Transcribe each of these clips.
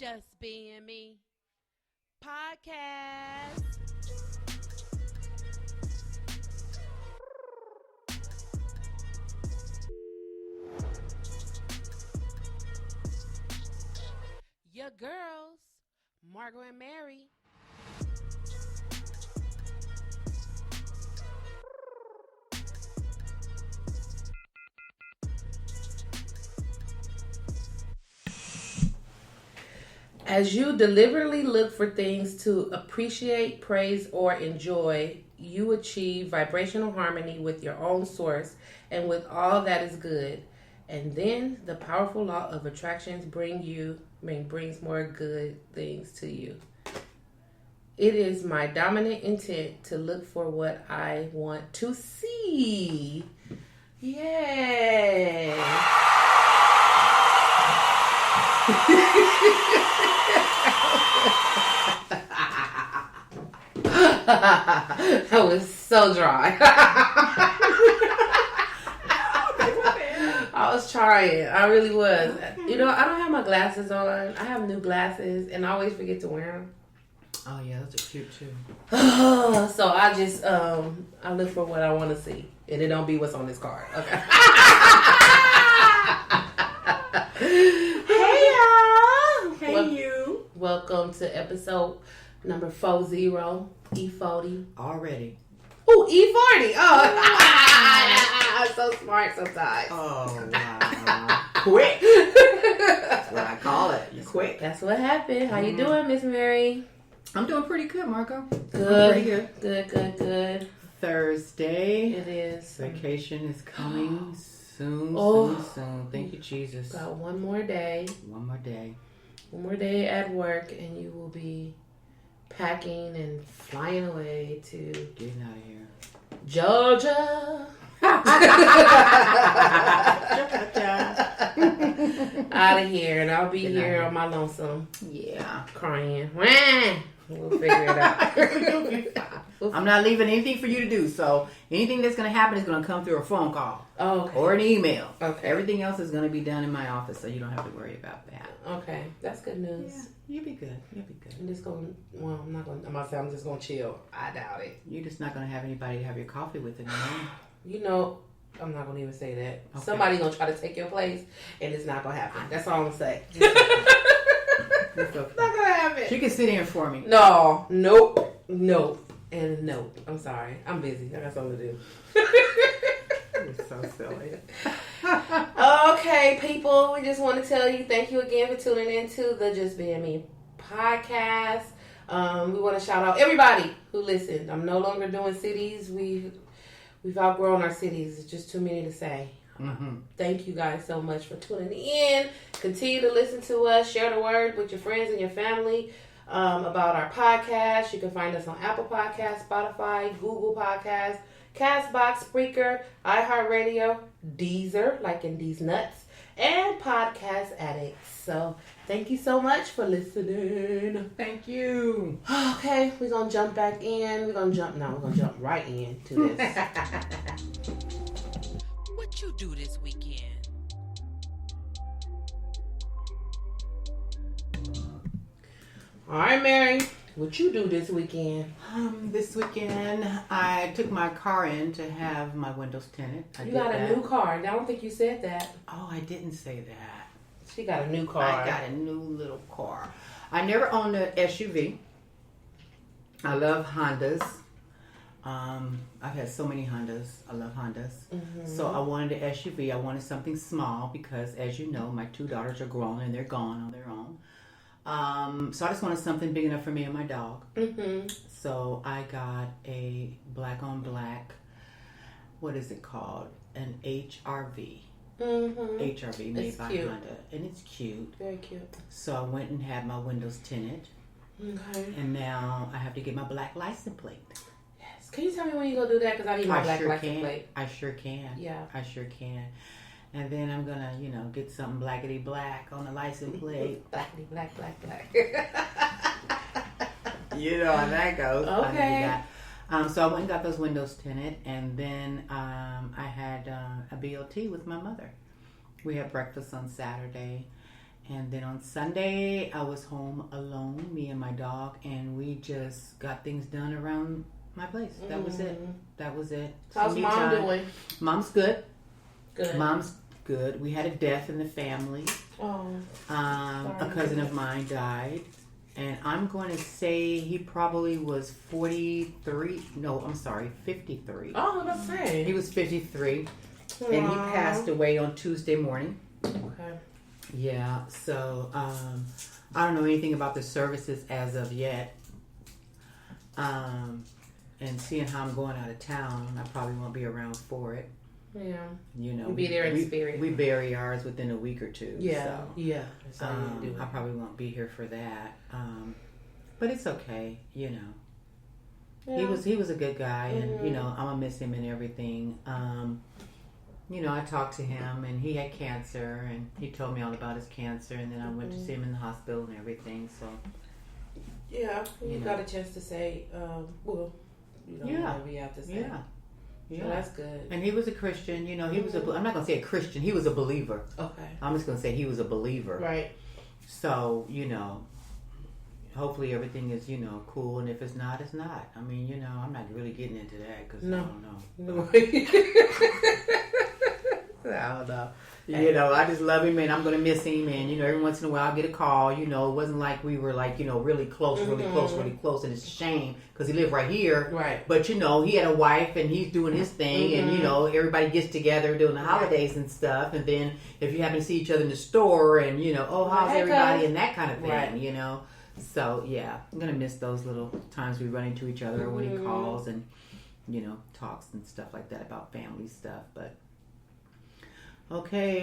Just Being Me podcast. Your girls, Margot and Mary. As you deliberately look for things to appreciate, praise, or enjoy, you achieve vibrational harmony with your own source and with all that is good. And then the powerful law of attractions brings more good things to you. It is my dominant intent to look for what I want to see. Yay! That was so dry. I was trying. I really was. You know, I don't have my glasses on. I have new glasses, and I always forget to wear them. Oh yeah, those are cute too. So I just I look for what I want to see, and it don't be what's on this card. Okay. Hey y'all. Hey you. Welcome to episode number 40, E40. Already. Oh, E40. Oh, I'm so smart sometimes. Oh wow. Quick. That's what I call it. You're quick. That's what happened. How you doing, Miss Mary? I'm doing pretty good, Marco. Good. Good. Thursday. It is. Vacation is coming soon. Thank you, Jesus. Got one more day. One more day at work, and you will be packing and flying away to getting out of here. Georgia. Out of here, and I'll be here on my lonesome. Yeah. Crying. We'll figure it out. I'm not leaving anything for you to do, so anything that's going to happen is going to come through a phone call. Okay. Or an email. Okay. Everything else is going to be done in my office, so you don't have to worry about that. Okay. That's good news. Yeah, you'll be good. I'm just going, well, I'm just going to chill. I doubt it. You're just not going to have anybody to have your coffee with anymore. You know, I'm not going to even say that. Okay. Somebody's going to try to take your place, and it's not going to happen. That's all I'm going to say. It's okay. Not going to happen. She can sit in for me. No. Nope. And nope. I'm sorry. I'm busy. I got something to do. You're so silly. Okay, people. We just want to tell you thank you again for tuning into the Just Being Me podcast. We want to shout out everybody who listened. I'm no longer doing cities. We've outgrown our cities. It's just too many to say. Mm-hmm. Thank you guys so much for tuning in. Continue to listen to us. Share the word with your friends and your family about our podcast. You can find us on Apple Podcasts, Spotify, Google Podcasts, Castbox, Spreaker, iHeartRadio, Deezer, like in these nuts, and Podcast Addicts. So thank you so much for listening. Thank you. Okay, we're going to jump back in. We're going to jump right into this. What you do this weekend? All right, Mary. What you do this weekend? This weekend, I took my car in to have my windows tinted. You got a new car. I don't think you said that. Oh, I didn't say that. She got a new car. I got a new little car. I never owned an SUV. I love Hondas. I've had so many Hondas. I love Hondas. Mm-hmm. So I wanted an SUV. I wanted something small because, as you know, my two daughters are grown and they're gone on their own. So I just wanted something big enough for me and my dog. Mm-hmm. So I got a black on black, what is it called? An HRV. Mm-hmm. HRV made It's by cute. Honda. And it's cute. Very cute. So I went and had my windows tinted. Okay. And now I have to get my black license plate. Yes. Can you tell me when you go do that? Because I need my black license plate. I sure can. Yeah. I sure can. And then I'm going to, get something blackety black on the license plate. Blackity black. You know how that goes. Okay. So I went and got those windows tinted. And then I had a BLT with my mother. We had breakfast on Saturday. And then on Sunday, I was home alone, me and my dog, and we just got things done around my place. That was it. That was it. How's Mom doing? Mom's good. Good. Mom's good. We had a death in the family. Oh. A cousin of mine died. And I'm going to say he probably was 43. No, I'm sorry, 53. Oh, that's right. He was 53. Aww. And he passed away on Tuesday morning. Okay. Yeah, so I don't know anything about the services as of yet. And seeing how I'm going out of town, I probably won't be around for it. Yeah. You know, you'll be there in spirit. We bury ours within a week or two. Yeah. So, yeah. That's how you do it. I probably won't be here for that. But it's okay, you know. Yeah. He was a good guy, and you know, I'm gonna miss him and everything. You know, I talked to him, and he had cancer, and he told me all about his cancer, and then I went to see him in the hospital and everything. So yeah, you got a chance to say, well, you know, whatever you have to say. Yeah. Yeah, so that's good. And he was a Christian. You know, he was I'm not gonna say a Christian. He was a believer. Okay. I'm just gonna say he was a believer. Right. So you know, hopefully everything is, you know, cool. And if it's not, it's not. I mean, you know, I'm not really getting into that because I don't know. No. I don't know. You know, I just love him and I'm going to miss him. And, you know, every once in a while I get a call. You know, it wasn't like we were like, you know, really close. And it's a shame because he lived right here. Right. But, you know, he had a wife and he's doing his thing. And, you know, everybody gets together during the holidays and stuff. And then if you happen to see each other in the store and, you know, oh, how's everybody and that kind of thing, you know. So, yeah, I'm going to miss those little times we run into each other when he calls and, you know, talks and stuff like that about family stuff. But, okay,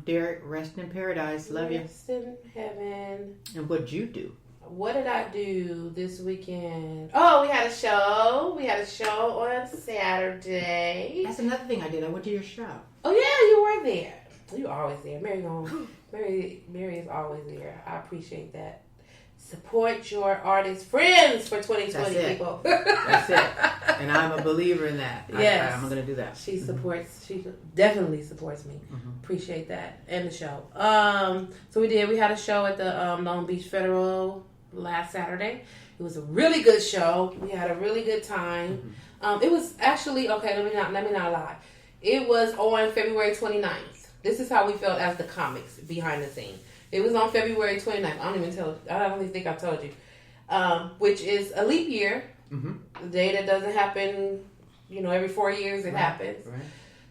Derek, rest in paradise. Love you. Rest in heaven. And what'd you do? What did I do this weekend? Oh, we had a show. We had a show on Saturday. That's another thing I did. I went to your show. Oh, yeah, you were there. You're always there. Mary is always there. I appreciate that. Support your artist friends for 2020, people. That's it. And I'm a believer in that. Yes. I'm going to do that. She supports, she definitely supports me. Appreciate that. And the show. So we had a show at the Long Beach Federal last Saturday. It was a really good show. We had a really good time. It was actually, okay, let me not lie. It was on February 29th. This is how we felt as the comics behind the scene. It was on February 29th. I don't even think I told you. Which is a leap year. A day that doesn't happen, you know, every 4 years it happens. Right.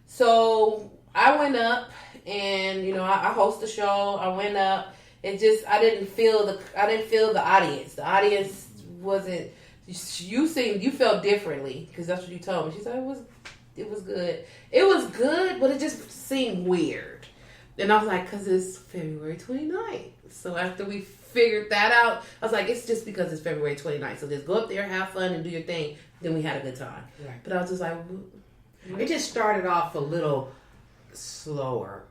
So I went up and, you know, I host the show. I went up. I didn't feel the audience. The audience wasn't, you felt differently because that's what you told me. She said it was good. It was good, but it just seemed weird. And I was like, because it's February 29th. So after we figured that out, I was like, it's just because it's February 29th. So just go up there, have fun, and do your thing. Then we had a good time. Right. But I was just like... It just started off a little slower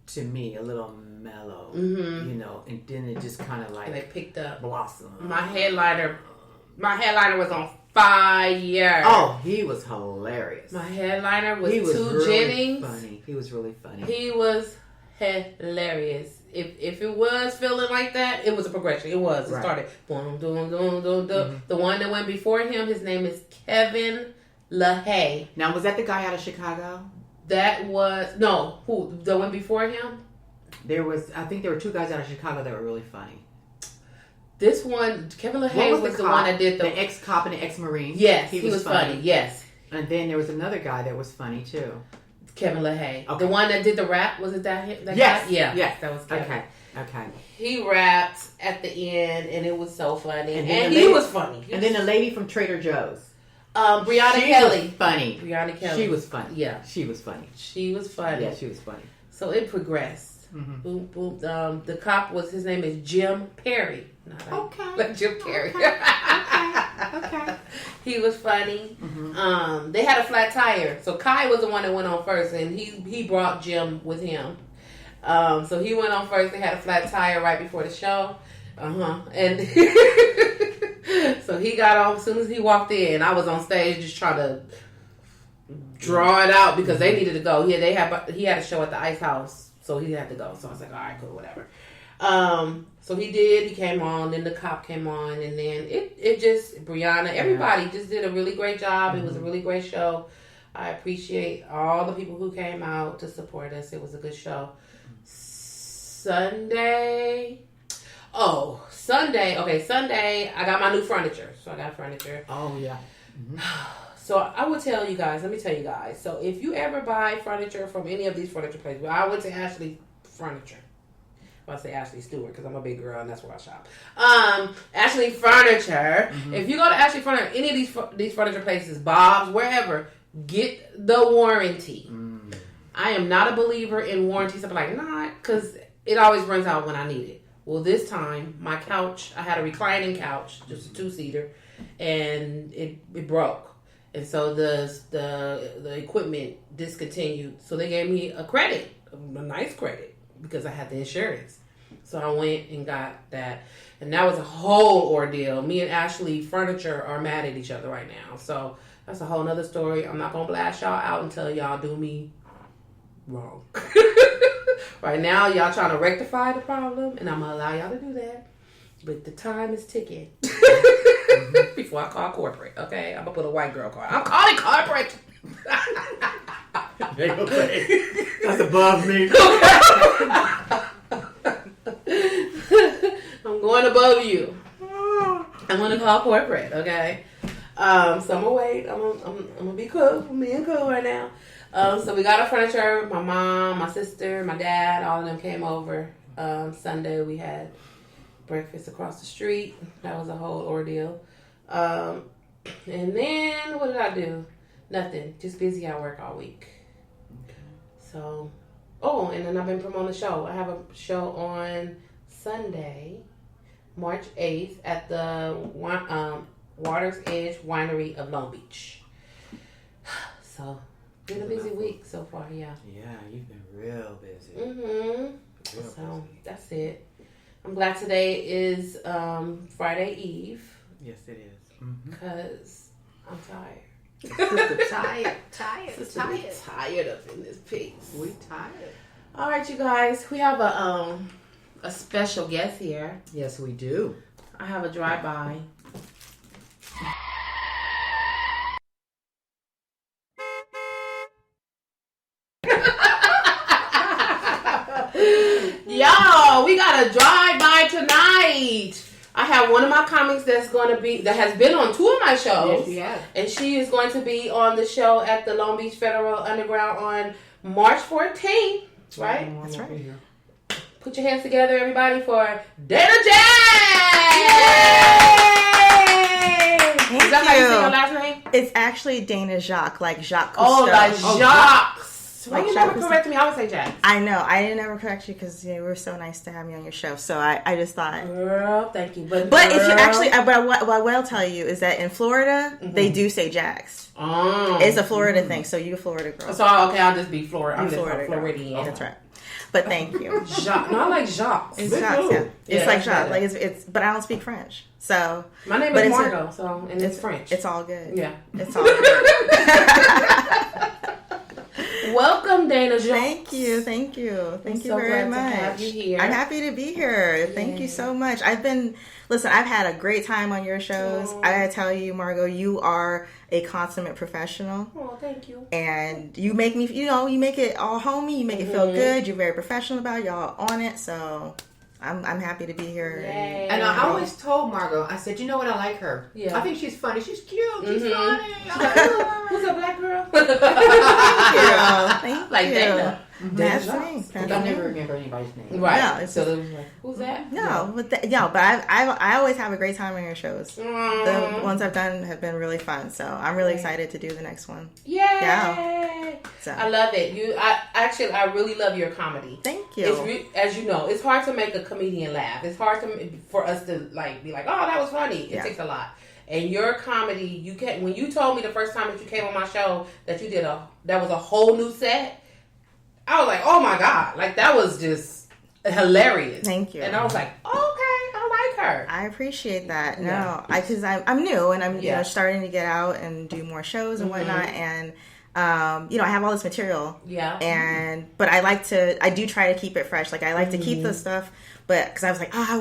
to me, a little mellow, you know, and then it just kind of like... And they picked up. Blossom. My headliner was on fire. Oh, he was hilarious. My headliner was Jennings. Funny. He was really funny. He was hilarious. If it was feeling like that, it was a progression. It was. It started boom, boom, boom, boom, boom. The one that went before him, his name is Kevin LaHaye. Now, was that the guy out of Chicago? That was who the one before him? I think there were two guys out of Chicago that were really funny. This one, Kevin LaHaye was the one that did the ex-cop and the ex-Marine. Yes, he was funny. Yes. And then there was another guy that was funny too. Kevin LaHaye. Okay. The one that did the rap, was it that guy? Yeah. Yes, that was Kevin. Okay. He rapped at the end, and it was so funny. And he was funny. And then the lady from Trader Joe's. Brianna Kelly. Was funny. Brianna Kelly. She was funny. Yeah. She was funny. She was funny. Yeah, she was funny. So it progressed. Boom, boom. The cop his name is Jim Perry. Like Jim Perry. Okay. He was funny. They had a flat tire. So Kai was the one that went on first, and he brought Jim with him. So he went on first. They had a flat tire right before the show. And so he got on as soon as he walked in. I was on stage just trying to draw it out because they needed to go. He had a show at the Ice House, so he had to go. So I was like, all right, cool, whatever. So he did. He came on. Then the cop came on, and then it just Brianna. Everybody just did a really great job. It was a really great show. I appreciate all the people who came out to support us. It was a good show. Sunday. Okay, Sunday, I got my new furniture. So I got furniture. Oh, yeah. Mm-hmm. So I would tell you guys, let me tell you guys. So if you ever buy furniture from any of these furniture places, well, I went to Ashley Furniture. Well, I say Ashley Stewart because I'm a big girl and that's where I shop. Ashley Furniture. Mm-hmm. If you go to Ashley Furniture, any of these furniture places, Bob's, wherever, get the warranty. Mm. I am not a believer in warranties. I'm like, nah, because it always runs out when I need it. Well, this time, my couch, I had a reclining couch, just a 2-seater, and it broke. And so the equipment discontinued. So they gave me a credit, a nice credit, because I had the insurance. So I went and got that. And that was a whole ordeal. Me and Ashley Furniture are mad at each other right now. So that's a whole nother story. I'm not going to blast y'all out until y'all do me wrong. Right now, y'all trying to rectify the problem, and I'm going to allow y'all to do that. But the time is ticking. Before I call corporate, okay? I'm going to put a white girl card. I'm calling corporate. That's above me. I'm going above you. I'm going to call corporate, okay? So I'm going to wait. I'm going to be cool. I'm being cool right now. So we got our furniture. My mom, my sister, my dad, all of them came over. Sunday we had breakfast across the street. That was a whole ordeal. And then what did I do? Nothing. Just busy at work all week. Okay. So, and then I've been promoting the show. I have a show on Sunday, March 8th at the Water's Edge Winery of Long Beach. So, been a busy week so far, yeah. Yeah, you've been real busy. Mm-hmm. So, that's it. I'm glad today is Friday Eve. Yes, it is. Because I'm tired. Tired up in this piece. We tired. All right, you guys. We have a special guest here. Yes, we do. I have a drive-by. Y'all, we got a drive-by tonight. I have one of my comics that has been on 2 of my shows. Yes, and she is going to be on the show at the Long Beach Federal Underground on March 14th. Right? That's right. Put your hands together, everybody, for Dana Jacques! Is that how you say your last name? It's actually Dana Jacques, like Jacques Cousteau. Oh, like Jacques. Why Like you never correct me? I would say Jacques. I know. I didn't ever correct you because you were so nice to have me on your show. So I just thought, girl, thank you. But if you actually, what I will tell you is that in Florida they do say Jacques. Oh, it's a Florida thing. So you a Florida girl. So I'll just be Florida. I'm Florida Floridian. Oh, that's right. But thank you. Jacques. No, I like Jacques. It's Jacques. Yeah. It's like Jacques. Like it's. But I don't speak French. So my name is Margot. And it's French. It's all good. Yeah, it's all good. Welcome, Dana Jacques. Thank you Thank you very much. To have you here. I'm happy to be here. Thank you so much. I've had a great time on your shows. I gotta tell you, Margot, you are a consummate professional. Oh, thank you. And you make me, you make it all homey. You make it feel good. You're very professional about it. Y'all on it. So I'm happy to be here. Yay. And I always told Margot, I said, you know what, I like her. Yeah. I think she's funny. She's cute. She's funny. Who's a black girl? Thank you. Like Dana. That's me. I never remember anybody's name. Right. No, it's so who's that? No, but I always have a great time on your shows. The ones I've done have been really fun, so I'm really excited to do the next one. Yay! Yeah. So. I love it. I really love your comedy. Thank you. As you know, it's hard to make a comedian laugh. It's hard for us to be like, oh, that was funny. It takes a lot. And your comedy, when you told me the first time that you came on my show that you did that was a whole new set. I was like, oh my God. Like, that was just hilarious. Thank you. And I was like, okay, I like her. I appreciate that. No, because I'm new and I'm starting to get out and do more shows and whatnot. And you know, I have all this material. Yeah. But I do try to keep it fresh. Like, I like to keep the stuff, but because I was like, I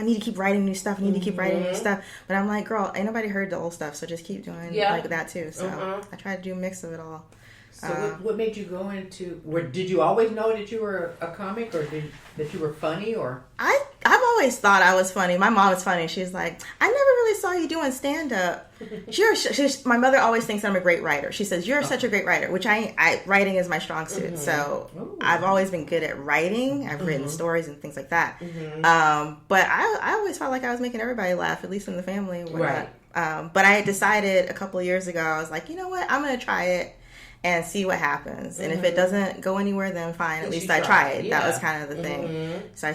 need to keep writing new stuff. I need to keep writing new stuff. But I'm like, girl, ain't nobody heard the old stuff, so just keep doing like that too. So I try to do a mix of it all. So what made you go into? Did you always know that you were a comic, or that you were funny, or? I've always thought I was funny. My mom was funny. She's like, I never really saw you doing stand up. My mother always thinks I'm a great writer. She says, you're such a great writer, which writing is my strong suit. So I've always been good at writing. I've written stories and things like that. But I always felt like I was making everybody laugh, at least in the family. But I had decided a couple of years ago, I was like, you know what, I'm going to try it and see what happens. And if it doesn't go anywhere, then fine. At least I tried. Yeah. That was kind of the thing. So I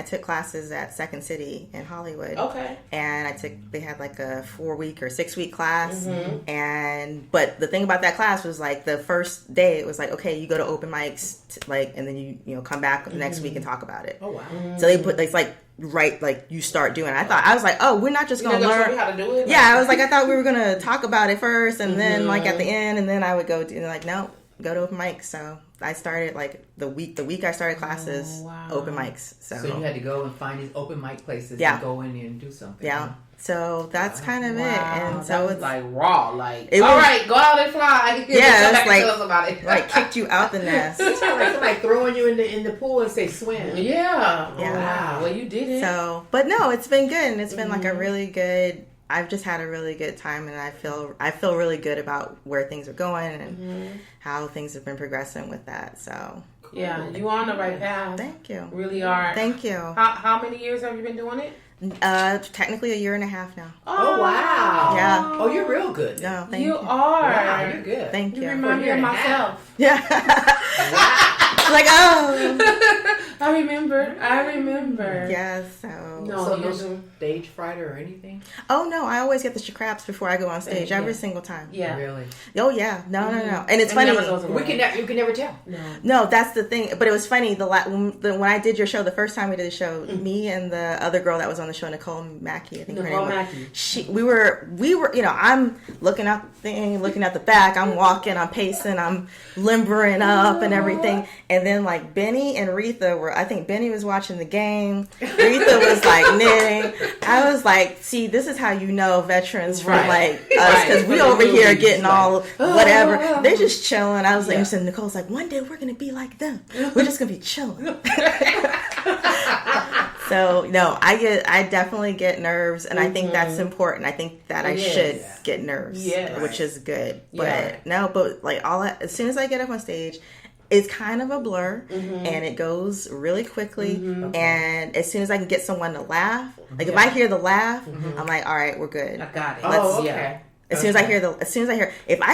took classes at Second City in Hollywood. Okay. And they had like a 4-week or 6-week class. But the thing about that class was like the first day, it was like, okay, you go to open mics, and then you come back the next week and talk about it. Oh, wow. So they put, it's like, you start doing it. I was like, oh, we're not just going to learn. Show you how to do it? Yeah, I was like, I thought we were going to talk about it first, and then like at the end, and then I would go do no, go to open mics. So I started like the week I started classes, open mics. So you had to go and find these open mic places and go in there and do something. Yeah. So that's kind of it. And so it's like raw, like, all right, go out and fly. Yeah, it's like, tell us about it. Like kicked you out the nest. It's like somebody throwing you in the pool and say swim. Yeah. Wow. Well, you did it. So, but no, it's been good. And it's been like a really good, I've just had a really good time, and I feel really good about where things are going and how things have been progressing with that. So yeah, you on the right path. Thank you. Really are. Thank you. How many years have you been doing it? Technically a year and a half now. Oh wow. Yeah. Oh, you're real good. No, thank you. You are. Wow, you're good. Thank you. You remind me of myself. Yeah. Like, oh. I remember. Yeah, so. No stage fright or anything? Oh, no. I always get the craps before I go on stage every single time. Yeah. Really? Oh, yeah. No. And it's funny. You can never tell. No, that's the thing. But it was funny. When I did your show, the first time we did the show, me and the other girl that was on the show, Nicole Mackey, I think her name was. We were, I'm looking out the thing, looking at the back. I'm walking, I'm pacing, I'm limbering up and everything. And then like Benny and Retha I think Benny was watching the game. Retha was like knitting. I was like, see, this is how you know veterans from like us, because we over here getting all whatever. They're just chilling. I was like, and Nicole's like, one day we're going to be like them. We're just going to be chilling. So no, I definitely get nerves, and I think that's important. I think that I should get nerves, which is good. But like as soon as I get up on stage, it's kind of a blur, and it goes really quickly. And as soon as I can get someone to laugh, like if I hear the laugh, I'm like, all right, we're good. I got it. Okay. As soon as I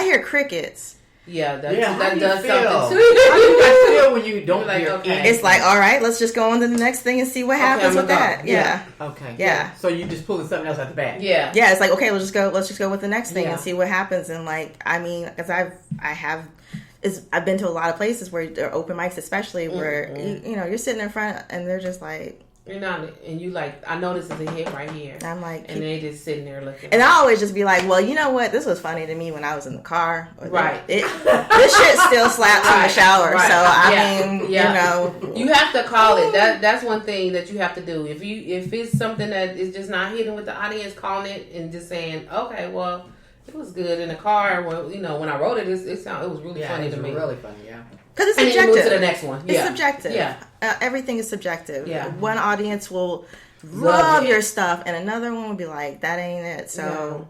hear crickets. Yeah, that how does do you feel? something too. How do you guys feel when you don't hear okay. It's like, all right, let's just go on to the next thing and see what happens with that. Yeah. Okay. Yeah. So you just pulling something else out the bag. Yeah. Yeah. It's like, okay, let's just go with the next thing and see what happens. And like, I mean, because I've been to a lot of places where there are open mics, especially where you're sitting in front and they're just like. You're not, and you like, I know this is a hit right here. I'm like, and they just sitting there looking. And I always just be like, well, you know what? This was funny to me when I was in the car. Right. This shit still slaps in the shower. Right. So I mean, you have to call it. That's one thing that you have to do. If it's something that is just not hitting with the audience, calling it and just saying, okay, well, it was good in the car. Well, when I wrote it, it was really funny to me. Really funny, yeah. Because it's subjective. And then you move to the next one. It's subjective. Yeah. Everything is subjective. Yeah. One audience will love your stuff, and another one will be like, that ain't it. So,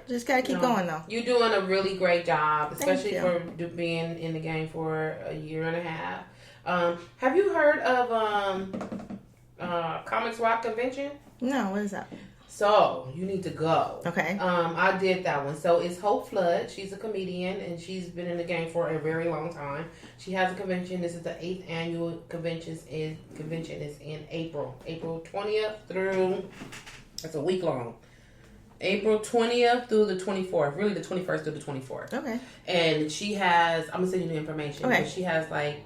just gotta keep going though. You're doing a really great job, especially for being in the game for a year and a half. Have you heard of Comics Rock Convention? No, what is that? So, you need to go. Okay. I did that one. So, it's Hope Flood. She's a comedian, and she's been in the game for a very long time. She has a convention. This is the 8th annual convention. Convention is in April. April 20th through... That's a week long. April 20th through the 24th. Really, the 21st through the 24th. Okay. And she has... I'm going to send you the information. Okay. She has, like,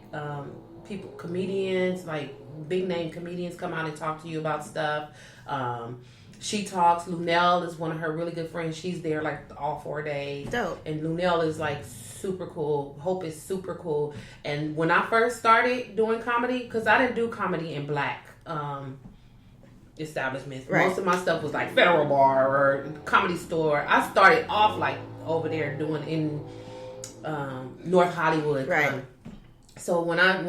comedians, like, big-name comedians come out and talk to you about stuff. She talks. Lunell is one of her really good friends. She's there like all 4 days. Dope. And Lunell is like super cool. Hope is super cool. And when I first started doing comedy, because I didn't do comedy in black establishments. Right. Most of my stuff was like Federal Bar or Comedy Store. I started off like over there doing in North Hollywood. Right. So when I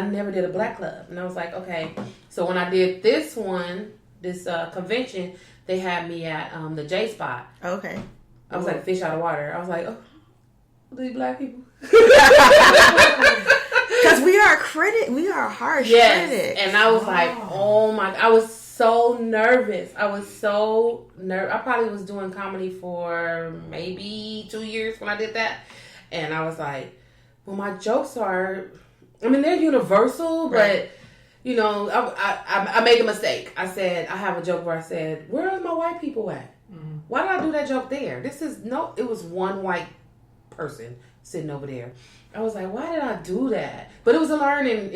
never did a black club, and I was like, okay. So when I did this convention, they had me at the J Spot. Okay. I was like fish out of water. I was like, oh, these black people. Because we are harsh critics. And I was like, oh my, I was so nervous. I probably was doing comedy for maybe 2 years when I did that. And I was like, well, my jokes are, I mean, they're universal, but, you know, I made a mistake. I have a joke where I said, where are my white people at? Mm-hmm. Why did I do that joke there? It was one white person sitting over there. I was like, why did I do that? But it was a learning.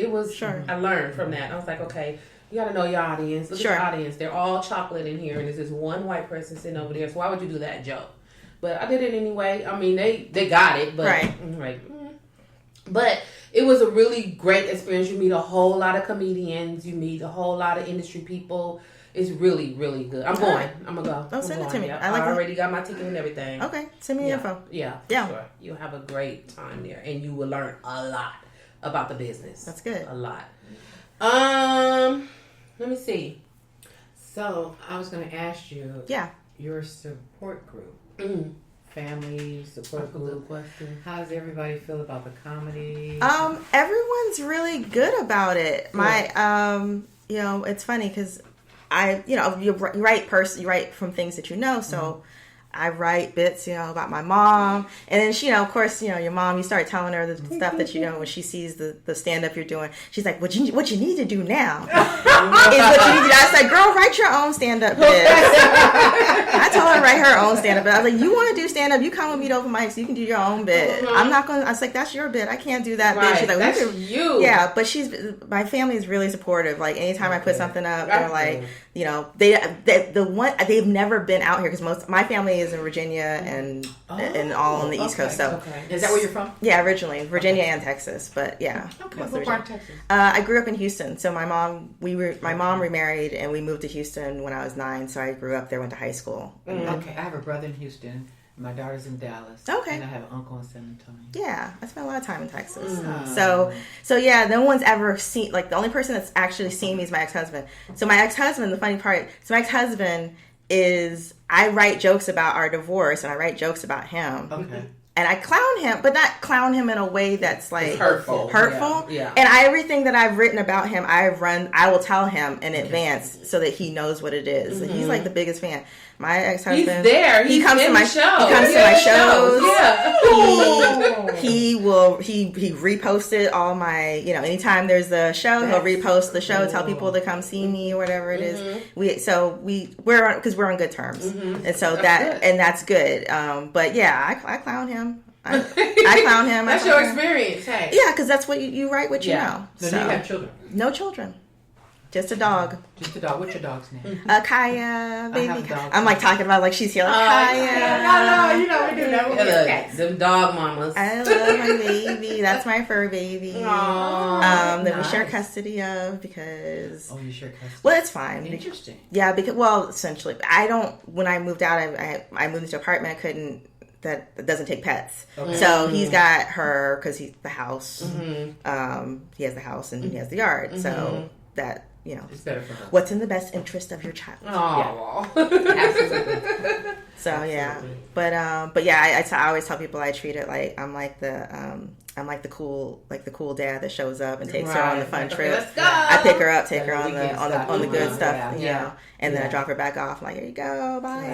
I learned from that. I was like, okay, you got to know your audience. Look at your audience. They're all chocolate in here, and there's this one white person sitting over there. So why would you do that joke? But I did it anyway. I mean, they got it, but I'm like, But it was a really great experience. You meet a whole lot of comedians. You meet a whole lot of industry people. It's really, really good. I'm going to go. Don't send it to me. Yeah. I already got my ticket and everything. Okay. Send me the info. Yeah. Sure. You'll have a great time there. And you will learn a lot about the business. That's good. A lot. Let me see. So, I was going to ask you. Yeah. Your support group. Family support group. How does everybody feel about the comedy? Everyone's really good about it. You know, it's funny because you write from things that you know. So I write bits, about my mom, and then she, of course, your mom. You start telling her the stuff that when she sees the stand up you're doing. She's like, "What you need to do now is what you need to do." I said, "Girl, write your own stand up bits." I told her to write her own stand up bit. I was like, "You want to do stand up? You come with me to open mic, so you can do your own bit. I'm not going." I was like, "That's your bit. I can't do that bit." She's like, "That's you." Yeah, but my family is really supportive. Like anytime I put something up, they're like, they've never been out here because my family is in Virginia and all on the East Coast. So is that where you're from? Yeah, originally Virginia and Texas, but yeah. Okay, what part of Texas? I grew up in Houston. So my mom remarried and we moved to Houston when I was 9. So I grew up there, went to high school. Okay, I have a brother in Houston. My daughter's in Dallas. Okay. And I have an uncle in San Antonio. Yeah, I spent a lot of time in Texas. So yeah, no one's ever seen, like the only person that's actually seen me is my ex-husband. So my ex-husband, the funny part, my ex-husband is, I write jokes about our divorce and I write jokes about him. Okay. And I clown him, but not clown him in a way that's like it's hurtful. Yeah. And everything that I've written about him, I will tell him in advance so that he knows what it is. Mm-hmm. He's like the biggest fan. My ex-husband, he's there. He comes to my show. He comes to my shows. Yeah. He reposted all my, anytime there's a show, he'll repost the show, tell people to come see me or whatever it is. We're on good terms, and so that's good. But yeah, I clown him. I clown him. That's your experience, hey? Yeah, because that's what you write. What you know. So do you have children? No children. Just a dog. Just a dog. What's your dog's name? Kaya, baby. I'm like talking about like she's here like Kaya. No, we do that. Them dog mamas. I love my baby. That's my fur baby. That we share custody of because. Oh, you share custody. Well, it's fine. Interesting. Yeah, because essentially, when I moved out, I moved into an apartment. I couldn't. That doesn't take pets. Okay. So he's got her because he's the house. Mm-hmm. He has the house and he has the yard. Mm-hmm. So that. It's better for her. What's in the best interest of your child? Oh, yeah. Absolutely. So yeah, but yeah, I always tell people I treat it like I'm like the cool dad that shows up and takes her on the fun trip. Let's go. I pick her up, take her on the good stuff, and then I drop her back off. I'm like, here you go, bye.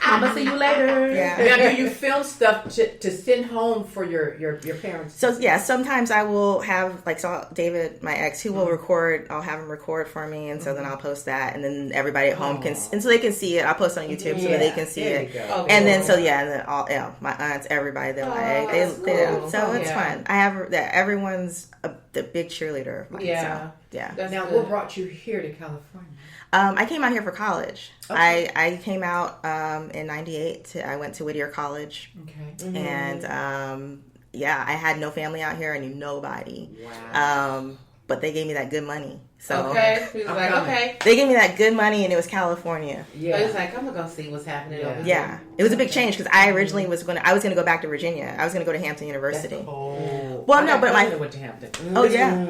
I'm gonna see you later. Yeah. Now, do you film stuff to send home for your parents? So yeah, sometimes I will have David, my ex, who will record. I'll have him record for me, and so then I'll post that, and then everybody at home can, and so they can see it. I'll post on YouTube so that they can see it. And then my aunts, everybody, they're like, they do. So it's fun. I have everyone's the big cheerleader of mine. Yeah. So, yeah. Now, what brought you here to California? I came out here for college. Okay. I came out in '98. I went to Whittier College. Okay. Mm-hmm. And I had no family out here. I knew nobody. Wow. But they gave me that good money. So He was like, okay. They gave me that good money, and it was California. Yeah. But it's like, I'm gonna go see what's happening over there. Yeah, it was a big change because I originally was gonna go back to Virginia. I was gonna go to Hampton University. That's cold. Well, no, but I went to Hampton. Oh yeah,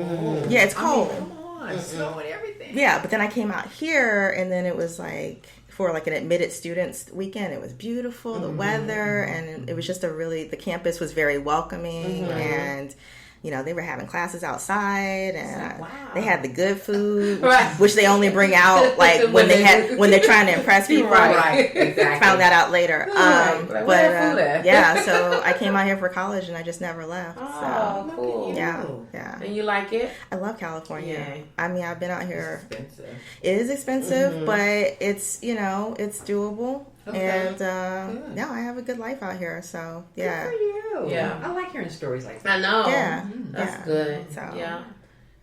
yeah, it's cold. I mean, come on, snow and everything. Yeah, but then I came out here, and then it was like for like an admitted students weekend. It was beautiful, the weather, and it was just the campus was very welcoming and. You know, they were having classes outside, and they had the good food, which they only bring out like when they're trying to impress people. Right, exactly. Found that out later. But yeah, so I came out here for college, and I just never left. Oh, so cool. Yeah. And you like it? I love California. Yeah. I mean, I've been out here. It's expensive. It is expensive, but it's it's doable. Okay. And I have a good life out here. So yeah. Good for you. Yeah. I like hearing stories like that. I know. Yeah. That's good. So yeah.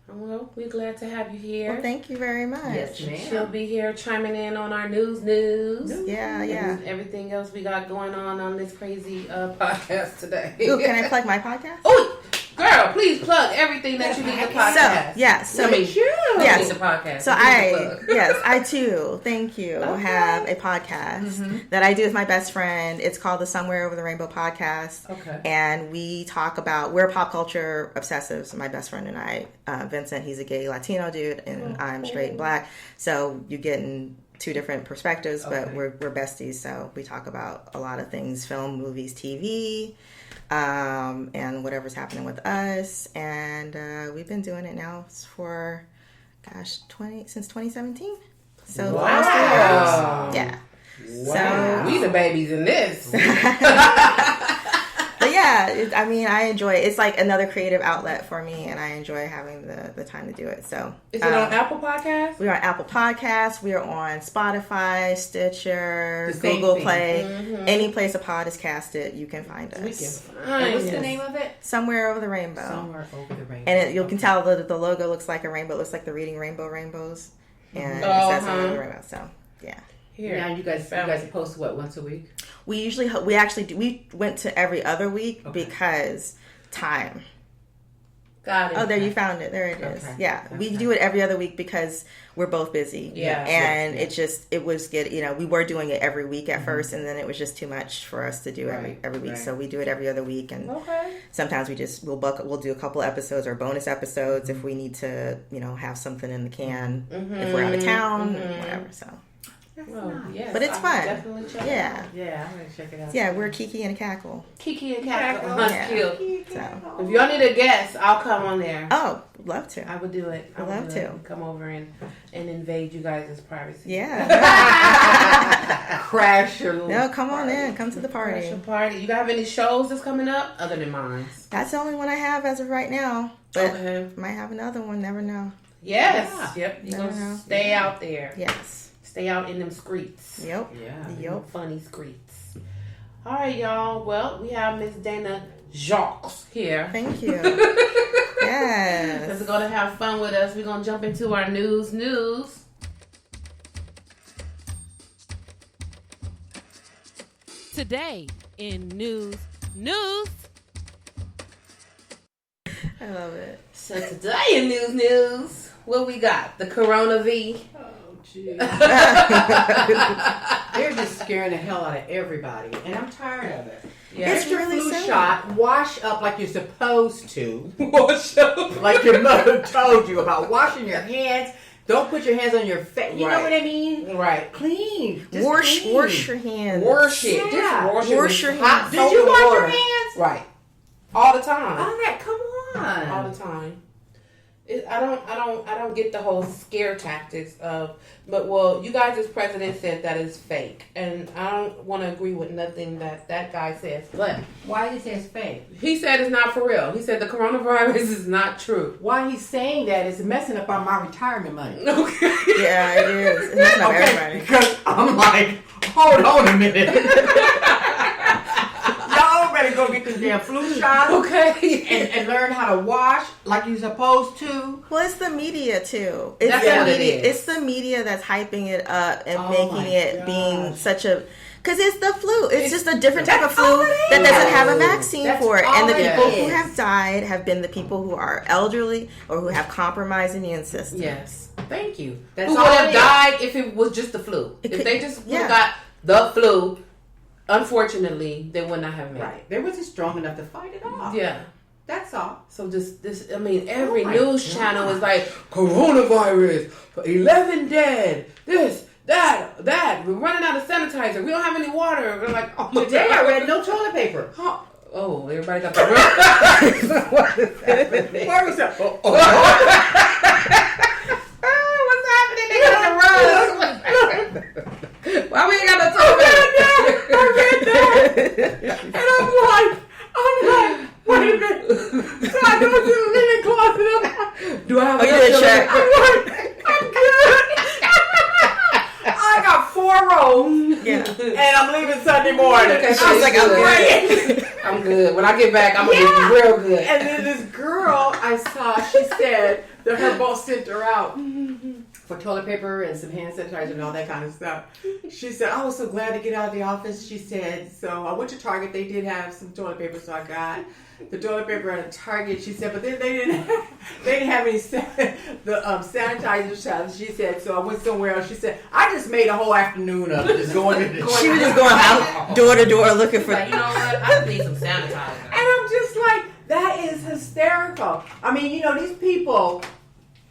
Well, we're glad to have you here. Well, thank you very much. Yes, ma'am. She'll be here chiming in on our news. Yeah. And everything else we got going on this crazy podcast today. Ooh, can I plug my podcast? Oh, girl, please plug everything that you need the podcast. So need the podcast. So I too, thank you, have a podcast that I do with my best friend. It's called the Somewhere Over the Rainbow podcast. Okay. And we talk about, we're pop culture obsessives, my best friend and I. Vincent, he's a gay Latino dude, and I'm straight and black. So you get in two different perspectives, but we're besties. So we talk about a lot of things, film, movies, TV, and whatever's happening with us. And we've been doing it now for, since 2017. So wow. last 2 years. Yeah. Wow. So we the babies in this. But yeah, I enjoy it. It's like another creative outlet for me, and I enjoy having the time to do it. So is it on Apple Podcasts? We are on Apple Podcasts. We are on Spotify, Stitcher, Google Play. Any place a pod is casted, you can find us. We can find And what's the name of it? Somewhere Over the Rainbow. Somewhere Over the Rainbow. And you can tell that the logo looks like a rainbow. It looks like the Reading Rainbows. And it says Somewhere Over the Rainbow. So, yeah. Here. Now you guys post what, once a week? We actually do. We went to every other week because time. Got it. Oh, there you found it. There it is. Okay. Yeah, we do it every other week because we're both busy. Yeah, and it was good. We were doing it every week at first, and then it was just too much for us to do every week. So we do it every other week, and sometimes we'll do a couple episodes or bonus episodes if we need to, have something in the can if we're out of town, whatever. So. Well, yes, but it's fun. Definitely check it out. Yeah, I'm gonna check it out. Yeah, we're Kiki and Cackle. Kiki and Cackle. That's cute. So. If y'all need a guest, I'll come on there. Oh, love to. I would do it. I'd love to come over and invade you guys' privacy. Yeah. Crash your little No, come party. on in. Come to the party. Crash your party. You have any shows that's coming up other than mine? That's the only one I have as of right now. But might have another one. Never know. Yes. Yeah. Yep. You're gonna stay out there. Yes. Stay out in them streets. Yep. Yeah. Yep. Funny streets. All right, y'all. Well, we have Miss Dana Jacques here. Thank you. Yes. That's going to have fun with us. We're going to jump into our news. Today in news. I love it. So today in news, what we got? The Corona V. They're just scaring the hell out of everybody, and I'm tired of it. Yeah. Get your really flu silly. shot, wash up like you're supposed to. Wash up. Like your mother told you about washing your hands. Don't put your hands on your face. You know what I mean? Right. Clean. Just Wash clean. your hands. Wash it. Yeah. Just Wash your hot hands. soap Did you and wash water. your hands? Right. All the time. All that. Come on. All the time. I don't get the whole scare tactics of, but you guys as president said that is fake, and I don't want to agree with nothing that guy says. But Why did he say it's fake? he said it's not for real. He said the coronavirus is not true. Why he's saying that is messing up on my retirement money. Okay. Yeah, it is. It's messing up everybody. Because I'm like, hold on a minute. Y'all better go go get them damn flu shots. Okay. And learn how to wash like you're supposed to. Well, it's the media too. That's what it is. It's the media that's hyping it up and Oh making it gosh. being such a. Because it's the flu. It's just a different type of flu that doesn't have a vaccine for it. And the people who have died have been the people who are elderly or who have compromised immune systems. Yes. Thank you. That's who all would have it died if it was just the flu? If they just would have got the flu, unfortunately, they would not have made it. They wasn't strong enough to fight it off. Yeah. That's all. So I mean, every my news God. channel is like, coronavirus, 11 dead, this, that. We're running out of sanitizer. We don't have any water. We're like, oh my Today God. I read no toilet paper. Oh, everybody got the What is happening? Why was that? What's happening? They got the runs. Why we ain't got no toilet paper? I read that. And I'm like, wait a minute. So I go to the linen closet. I'm like, Do I have Oh, you did check. I'm good. I got 4 rolls. Yeah. And I'm leaving Sunday morning. Okay, I was like, I'm good. ready. I'm good. When I get back, I'm going to be real good. And then this girl I saw, she said that her boss sent her out for toilet paper and some hand sanitizer and all that kind of stuff. She said, I was so glad to get out of the office. She said, so I went to Target. They did have some toilet paper, so I got the toilet paper at a Target. She said, but then they didn't have any sanitizer shots. She said, so I went somewhere else. She said, I just made a whole afternoon of it, just going to the She was just going out door to door looking for. Like, you know what? I need some sanitizer. And I'm just like, that is hysterical. I mean, you know, these people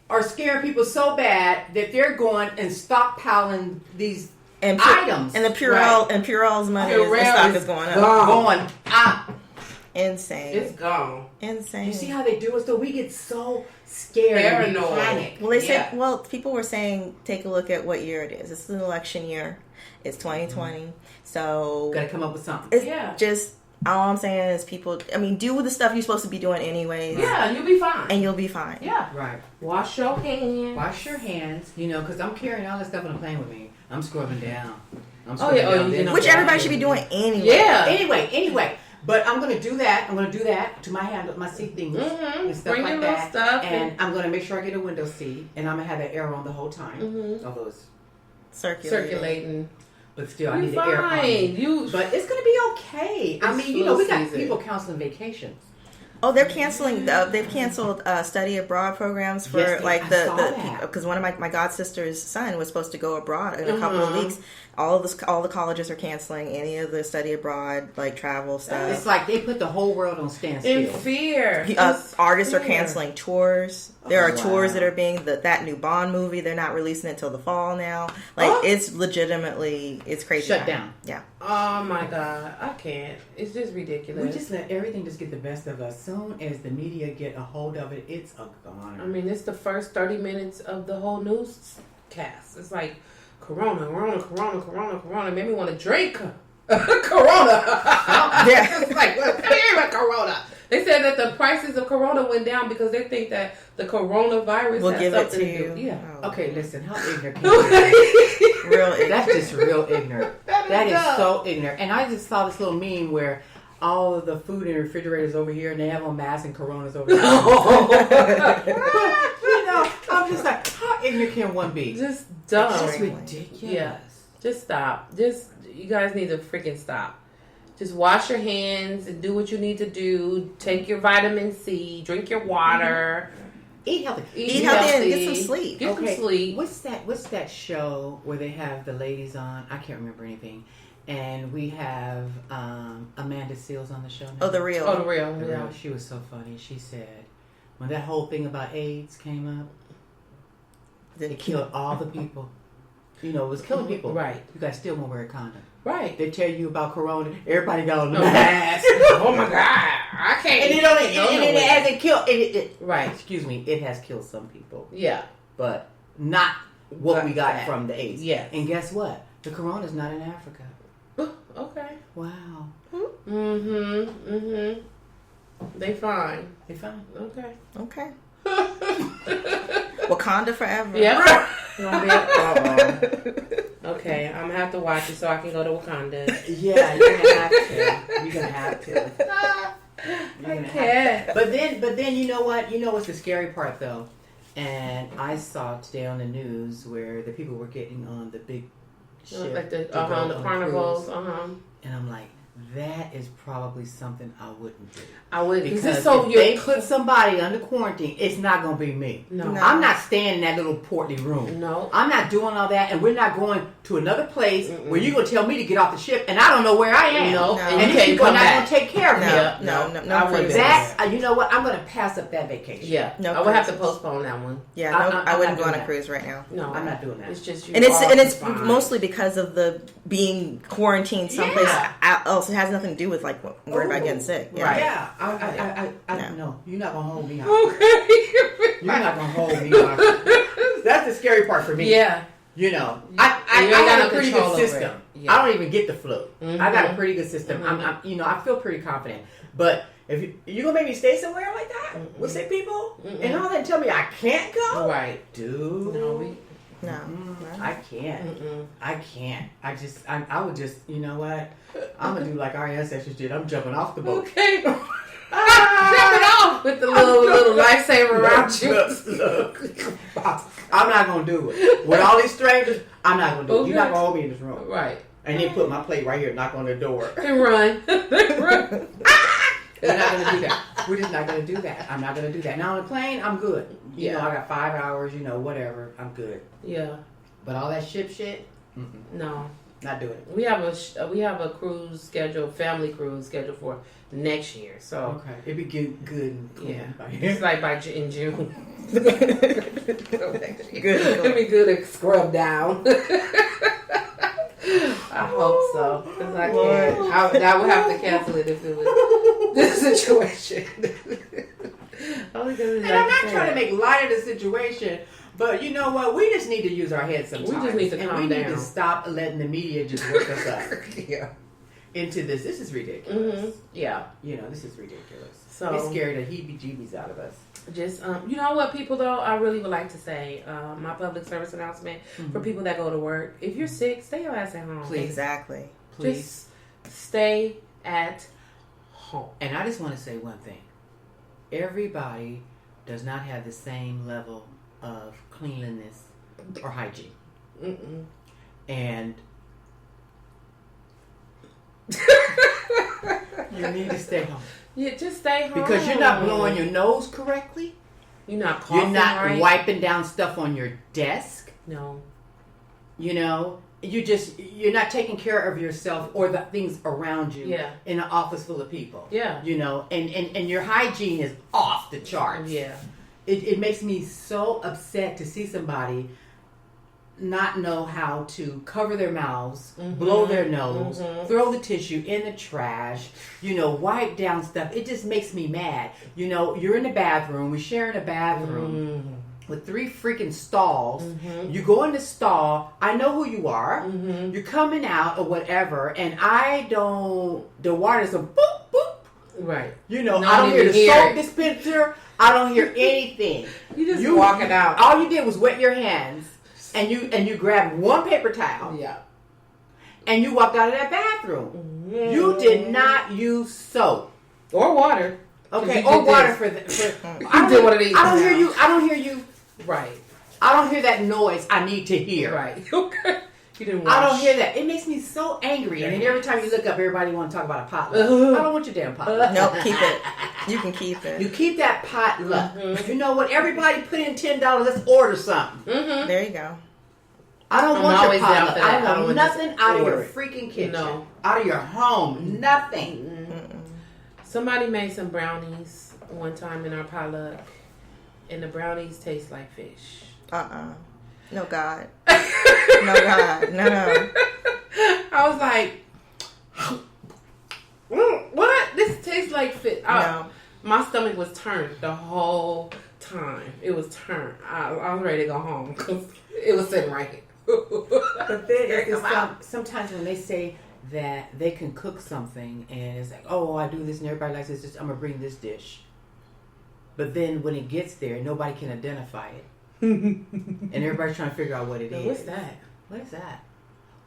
are scaring people so bad that they're going and stockpiling these items. And the Purell's money the stock is going up. Going up. Insane. It's gone. Insane. You see how they do it? So we get so scared and Paranoid. panic. Well, they said. Well, people were saying, take a look at what year it is. It's an election year. It's 2020. So Gotta come up with something. it's just all I'm saying is people. I mean, do the stuff you're supposed to be doing anyways. Yeah, and you'll be fine. And you'll be fine. Yeah. Right. Wash your hands. Wash your hands, you know, because I'm carrying all this stuff on the plane with me. I'm scrubbing down. Which everybody should be doing anyway. Yeah. Anyway. But I'm going to do that. I'm going to do that to my hand, my seat things and stuff Bring like your that. little stuff And I'm going to make sure I get a window seat. And I'm going to have that air on the whole time. Although it's circulating. But still, I You need the air on. But it's going to be okay. I mean, you know, we got people canceling vacations. Oh, they're canceling. They've canceled study abroad programs for because one of my god sister's son was supposed to go abroad in a couple of weeks. All the colleges are canceling any of the study abroad travel stuff. It's like they put the whole world on standstill. In fear. Artists are canceling tours. There are tours that are being that new Bond movie. They're not releasing it till the fall now. It's legitimately crazy. Shut down. Yeah. Oh my God, I can't. It's just ridiculous. We just let everything just get the best of us. Soon as the media get a hold of it, it's a goner. I mean, it's the first 30 minutes of the whole newscast. It's like Corona. Made me want to drink Corona. Yeah. It's like, what's with Corona? They said that the prices of Corona went down because they think that the coronavirus will has give something it to do. you. Yeah. Oh. Okay, listen, how ignorant can you be? Real ignorant. That's just real ignorant. That is dumb. so ignorant. And I just saw this little meme where all of the food in the refrigerators over here, and they have on masks and Coronas over here. But, you know, I'm just like, how ignorant can one be? Just dumb. It's just ridiculous. Yeah. Just stop. You guys need to freaking stop. Just wash your hands and do what you need to do. Take your vitamin C. Drink your water. Eat healthy. Eat healthy and get some sleep. Get some sleep. What's that show where they have the ladies on? I can't remember anything. And we have Amanda Seals on the show now. Oh, The Real. Oh, The Real. The Yeah. Real. She was so funny. She said, when that whole thing about AIDS came up, it killed all the people. You know, it was killing people. Right. You guys still won't wear a condom. Right. They tell you about Corona. Everybody got on the mask. Oh my God. I can't. And it hasn't killed. Right. Excuse me. It has killed some people. Yeah. But not what Not we got that. from the AIDS. Yes. And guess what? The Corona's not in Africa. Okay. Wow. They fine. They fine. Okay. Okay. Wakanda forever. Yeah. Okay, I'm gonna have to watch it so I can go to Wakanda. Yeah, you're gonna have to. You're gonna have to. I can't. But then you know what? You know what's the scary part though? And I saw today on the news where the people were getting on the big ship, Like the to go on carnivals. cruise. And I'm like, that is probably something I wouldn't do. I would, because so if they put somebody under quarantine, it's not going to be me. No. I'm not staying in that little portly room. No. I'm not doing all that, and we're not going to another place where you're going to tell me to get off the ship, and I don't know where I am. No. And these people are not going to take care of me. No. I wouldn't. That, you know what? I'm going to pass up that vacation. Yeah. No, I would have to postpone that one. Yeah, I wouldn't go on a cruise right now. No, I'm not doing that. It's just you. And it's mostly because of the being quarantined someplace else. It has nothing to do with like worried about getting sick. Right. Yeah. I no. You're not gonna hold me out. Okay. You're not gonna hold me out. That's the scary part for me. Yeah. You know, I got a pretty good system. Yeah. I don't even get the flu. I got a pretty good system. I'm I feel pretty confident. But if you gonna make me stay somewhere like that with sick people and all that, and tell me I can't go, Right, dude? No. I can't. I can't. I would just, you know what? I'm gonna do like our ancestors did. I'm jumping off the boat. Okay. Jumping off with the little lifesaver around you. Look. I'm not gonna do it with all these strangers. I'm not gonna do it. You're not gonna hold me in this room, right? And then put my plate right here, knock on the door, and run. Run. We're not gonna do that. We're just not gonna do that. I'm not gonna do that. Now on the plane, I'm good. You know, I got 5 hours. You know, whatever. I'm good. Yeah. But all that shit. No. Not doing it. We have a cruise scheduled, family cruise scheduled for next year. So okay, it'd be good. Yeah, it's like in June. Good. It'd be good to scrub down. I hope so. Because I can't. I would have to cancel it if it was this situation. And I'm not trying to make light of the situation, but you know what? We just need to use our heads sometimes. We just need to calm down. We need to stop letting the media just work us up into this. This is ridiculous. Yeah. You know, this is ridiculous. So it's scared the heebie-jeebies out of us. Just, you know what, people, though? I really would like to say my public service announcement for people that go to work. If you're sick, stay your ass at home. Please. Exactly. Please. Just stay at home. And I just want to say one thing. Everybody does not have the same level of cleanliness or hygiene. And you need to stay home. Yeah, just stay home. Because you're not blowing your nose correctly. You're not coughing. You're not right. wiping down stuff on your desk. No. You know, you're not taking care of yourself or the things around you in an office full of people. Yeah. You know, and your hygiene is off the charts. Yeah. It makes me so upset to see somebody not know how to cover their mouths, blow their nose, throw the tissue in the trash, you know, wipe down stuff. It just makes me mad. You know, you're in the bathroom, we're sharing a bathroom with 3 freaking stalls. You go in the stall, I know who you are, you're coming out or whatever, and the water's a boop, boop. Right. You know, I don't hear the soap dispenser, I don't hear anything. You just walking out. All you did was wet your hands. And you grabbed one paper towel. Yeah. And you walked out of that bathroom. You did not use soap or water. Okay, or water for I did one of these. I don't hear you. I don't hear you. Right. I don't hear that noise I need to hear. Right. Okay. You didn't wash. I don't hear that. It makes me so angry. And then every time you look up, everybody want to talk about a potluck. I don't want your damn potluck. Nope, keep it. You can keep it. You keep that potluck. You know what? Everybody put in $10. Let's order something. There you go. I don't want your potluck. I don't want nothing out of your freaking kitchen. No. Out of your home. Nothing. Somebody made some brownies one time in our potluck, and the brownies taste like fish. No God. No God. No. I was like, what? This tastes like fish. No. My stomach was turned the whole time. It was turned. I was ready to go home because it was sitting right here. But then sometimes when they say that they can cook something and it's like, oh, I do this and everybody likes this, I'm going to bring this dish. But then when it gets there, nobody can identify it. And everybody's trying to figure out what it is. What's that? What is that?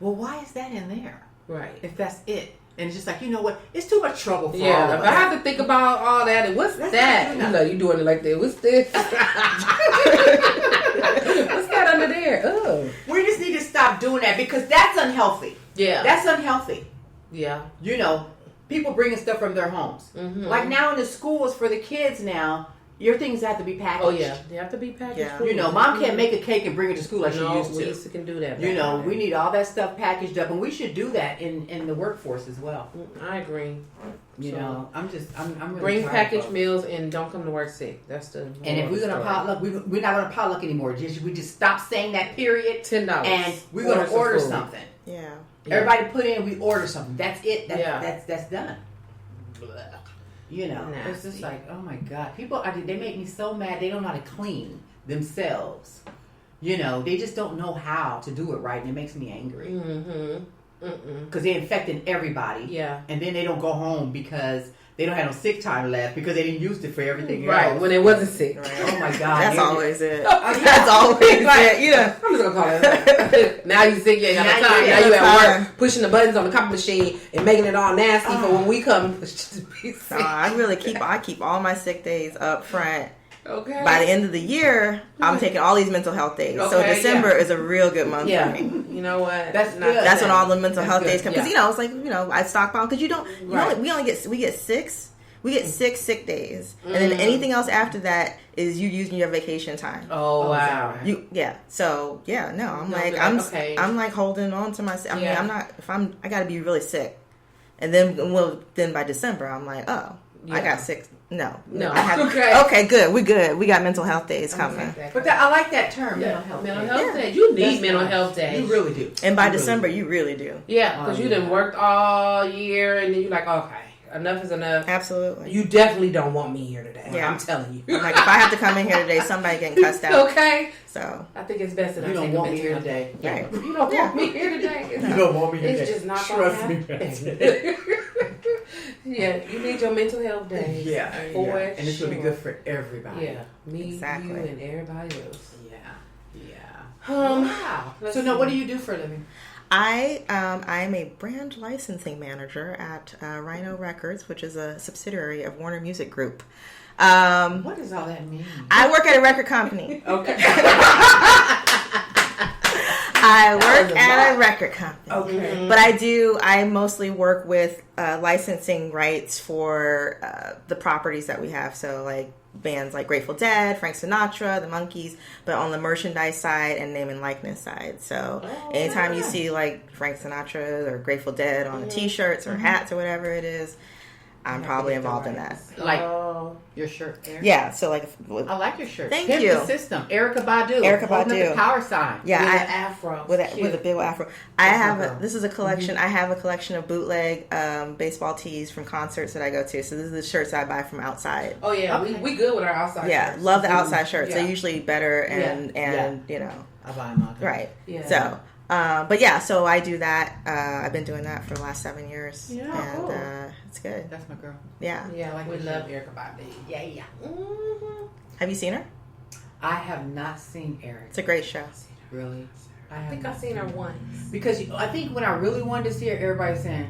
Well, why is that in there? Right. If that's it. And it's just like, you know what? It's too much trouble for all Yeah, of if us. I have to think about all that, and what's that? You know, you doing it like that. What's this? What's that under there? Oh. We just need to stop doing that because that's unhealthy. Yeah. That's unhealthy. Yeah. You know, people bringing stuff from their homes. Mm-hmm. Like now in the schools for the kids now, your things have to be packaged. Oh, yeah. They have to be packaged. Yeah. Food. You know, mom can't make a cake and bring it to school like she used to. We used to can do that. You know, we need all that stuff packaged up, and we should do that in the workforce as well. I agree. You know, I'm really bring tired, packaged folks. meals and don't come to work sick. That's the. And if we're gonna potluck, we're not gonna potluck anymore. We just stop saying that period. $10, and we're gonna order something. Yeah. Everybody put in. We order something. That's it. Yeah. That's done. You know, Nasty. it's just like, oh my god, people. They make me so mad. They don't know how to clean themselves. You know, they just don't know how to do it right, and it makes me angry. Because they're infecting everybody. Yeah. And then they don't go home because they don't have no sick time left because they didn't use it for everything Right, else. when it wasn't sick. Right. Oh my god, That's always it. yeah. That's always it. You know. I'm just gonna call it. Now you sick, you ain't got no Now time. you Now ain't you got at time. work pushing the buttons on the copy machine and making it all nasty for when we come. Just be sick. No, I keep all my sick days up front. Okay. By the end of the year, I'm taking all these mental health days. So Okay, December is a real good month Yeah. for me. You know what? That's good. That's when all the mental That's health good. days come. Because, Yeah. you know, it's like, you know, I stockpile. Because Right. we get six. We get 6 sick days. And then anything else after that is you using your vacation time. Oh, wow. So I'm No, like, but okay. I'm like holding on to myself. I mean, Yeah. I got to be really sick. And then by December, I'm like, oh, I got 6. No. I have, okay, good. We good. We got mental health days coming. But I like that term, Yeah. mental health day. Day. You need That's mental nice. health day. You really do. And by You December, really you really do. Yeah, because you yeah. done worked all year and then you're like, okay, enough is enough. Absolutely. You definitely don't want me here today. Yeah. I'm telling you. I'm like, if I have to come in here today, somebody getting cussed out. Okay. So I think it's best that You I don't take want a me mental here health today. day. Right. You don't want me here today. You don't want me here It's today. just not Trust gonna me. happen. Yeah, you need your mental health days. Yeah. For And it's going to be sure. good for everybody. Yeah, me, Exactly. you, and everybody else. Yeah. Wow. So now, what do you do for a living? I'm a brand licensing manager at Rhino Records, which is a subsidiary of Warner Music Group. What does all that mean? I work at a record company. Okay. I work at a record company. Okay. But I mostly work with licensing rights for the properties that we have. So like bands like Grateful Dead, Frank Sinatra, the Monkees, but on the merchandise side and name and likeness side. So anytime you see like Frank Sinatra or Grateful Dead on t-shirts or hats or whatever it is, I'm probably involved in that. Like your shirt, Eric? Yeah, so like I like your shirt. Thank Pimp you. The system. Erica Badu. Erica Holding up Badu. the power sign. yeah, With I an afro. with a big afro. This is a collection. Mm-hmm. I have a collection of bootleg baseball tees from concerts that I go to. So this is the shirts I buy from outside. Oh yeah, Okay. we good with our outside Yeah, shirts. love the outside shirts. Yeah. They're usually better and Yeah. you know, I buy them all. right. Yeah. So, but yeah, so I do that. I've been doing that for the last 7 years. Yeah, and cool. It's good. That's my girl. Yeah. Yeah, like we the love shirt. Erica Badu. Yeah. Mm-hmm. Have you seen her? I have not seen Eric. It's a great show. Really? I think I've seen her once. Because I think when I really wanted to see her, everybody's saying,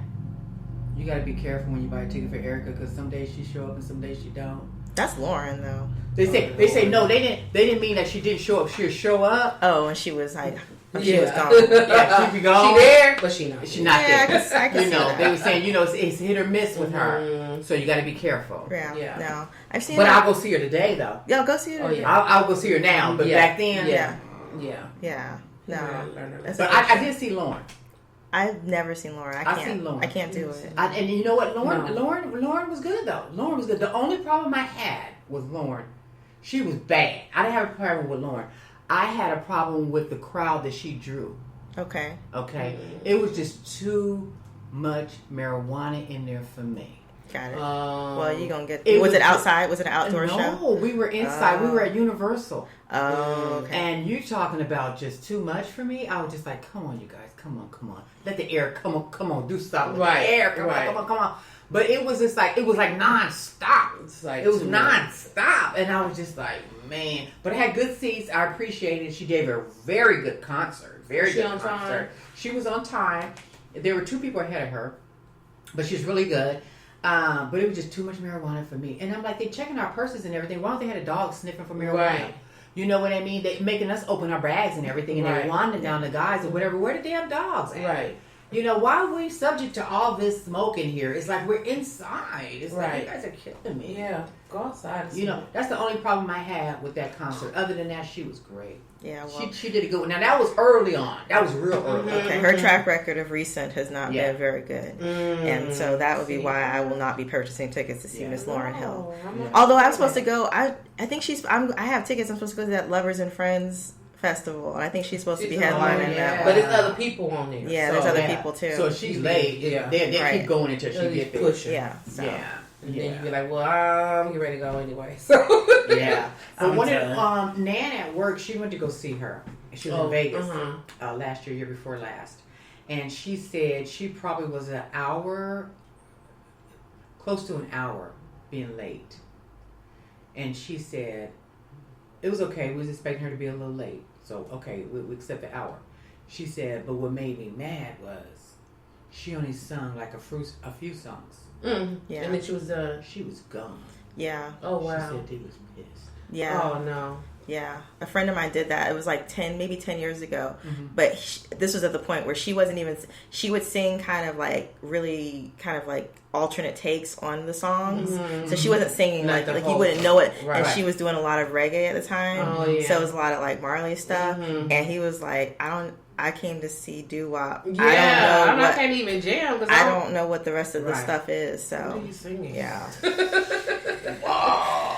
you got to be careful when you buy a ticket for Erica because some days she show up and some days she don't. That's Lauren though. They say no. They didn't mean that she didn't show up. She'll show up. Oh, and she was like, she Yeah. was gone. Yeah, she be gone. She there, but she not. She's not Yeah, there. I can You see know, that. they were saying, it's hit or miss with her. Mhm. So you got to be careful. Yeah. Yeah. No, I've seen. But her. I'll go see her today, though. Yo, go see her. Oh, yeah. I'll go see her now. But Yeah. back then, Yeah. Yeah. No. Yeah. That's But a good I show. did see Lauren. I've never seen Lauren. I I've can't. seen Lauren. I can't do it. And you know what? No. Lauren was good, though. Lauren was good. The only problem I had with Lauren, she was bad. I didn't have a problem with Lauren. I had a problem with the crowd that she drew. Okay. Okay? It was just too much marijuana in there for me. Got it. Um, Well, you gonna get. it Was was it outside? Was it an outdoor show? No, we were inside. We were at Universal. Oh, okay. And you're talking about just too much for me. I was just like, come on, you guys. Come on. Let the air come on. Do something. Right, Let the air. Come right. on. But it was just like, it was like nonstop. Like it was nonstop. And I was just like, man. But it had good seats. I appreciated it. She gave a very good concert. Very good concert. Time? She was on time. There were 2 people ahead of her. But she was really good. But it was just too much marijuana for me. And I'm like, they're checking our purses and everything. Why don't they had a dog sniffing for marijuana? Right. You know what I mean? They making us open our bags and everything. And they're wandering down the guys or whatever. Where the damn dogs at? Right. You know, why are we subject to all this smoke in here? It's like we're inside. It's like, you guys are killing me. Yeah, go outside. You know, that's the only problem I had with that concert. Other than that, she was great. Yeah, well, she did a good one. Now, that was early on. That was real early. Okay, her track record of recent has not been very good. And so that would be why I will not be purchasing tickets to see Miss Lauryn Hill. Although I'm supposed to go, I think I have tickets. I'm supposed to go to that Lovers and Friends festival, and I think she's supposed to be headlining that. But there's other people on there. Yeah, there's other people too. So she's late. Yeah, they keep going until she gets there. Pushing. Yeah, so. And then you be like, well, I'm getting ready to go anyway. So yeah. But one of Nan at work, she went to go see her. She was in Vegas last year before last, and she said she probably was an hour, close to an hour, being late. And she said it was okay. We was expecting her to be a little late. So, okay, we accept the hour. She said, but what made me mad was she only sung like a few songs. Yeah. And then she was done. She was gone. Yeah. Oh, wow. She said they was pissed. Yeah. Oh, no. Yeah. A friend of mine did that. It was like 10 years ago. But this was at the point where she wasn't even, she would sing kind of like really kind of like alternate takes on the songs. So she wasn't singing like you wouldn't know it. Right. And she was doing a lot of reggae at the time. Oh, yeah. So it was a lot of like Marley stuff. And he was like, I came to see doo-wop. Yeah, I can't even jam. I don't know what the rest of the stuff is. So what are you singing? Yeah. Wow.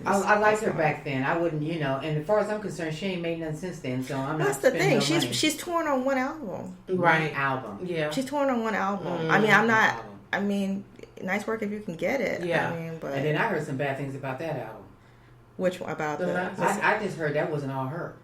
I liked her back then. I wouldn't, you know. And as far as I'm concerned, she ain't made nothing since then. So I'm not. That's the thing. No money. She's touring on one album. Right. Album. Yeah. She's touring on one album. I mean, I'm not. I mean, nice work if you can get it. Yeah. I mean, but And then I heard some bad things about that album. Which one about I just heard that wasn't all her.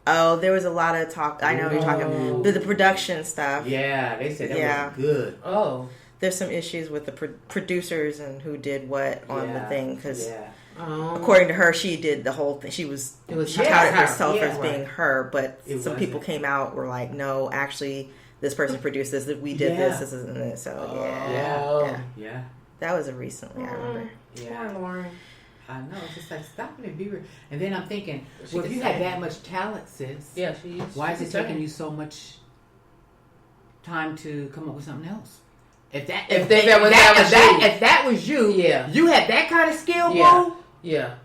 Oh, there was a lot of talk. I know what you're talking. The production stuff. Yeah, they said that was good. Oh. There's some issues with the producers and who did what on the thing because according to her, she did the whole thing. She touted herself as being her, but some people came out were like, no, actually, this person produced this. We did this. This isn't it. So yeah. That was recently. I remember. Yeah, Lauren. I know. It's just like stop it and be real. And then I'm thinking, well, if you had that much talent, sis, why is it taking you so much time to come up with something else? If that was you, you had that kind of skill, bro. Yeah.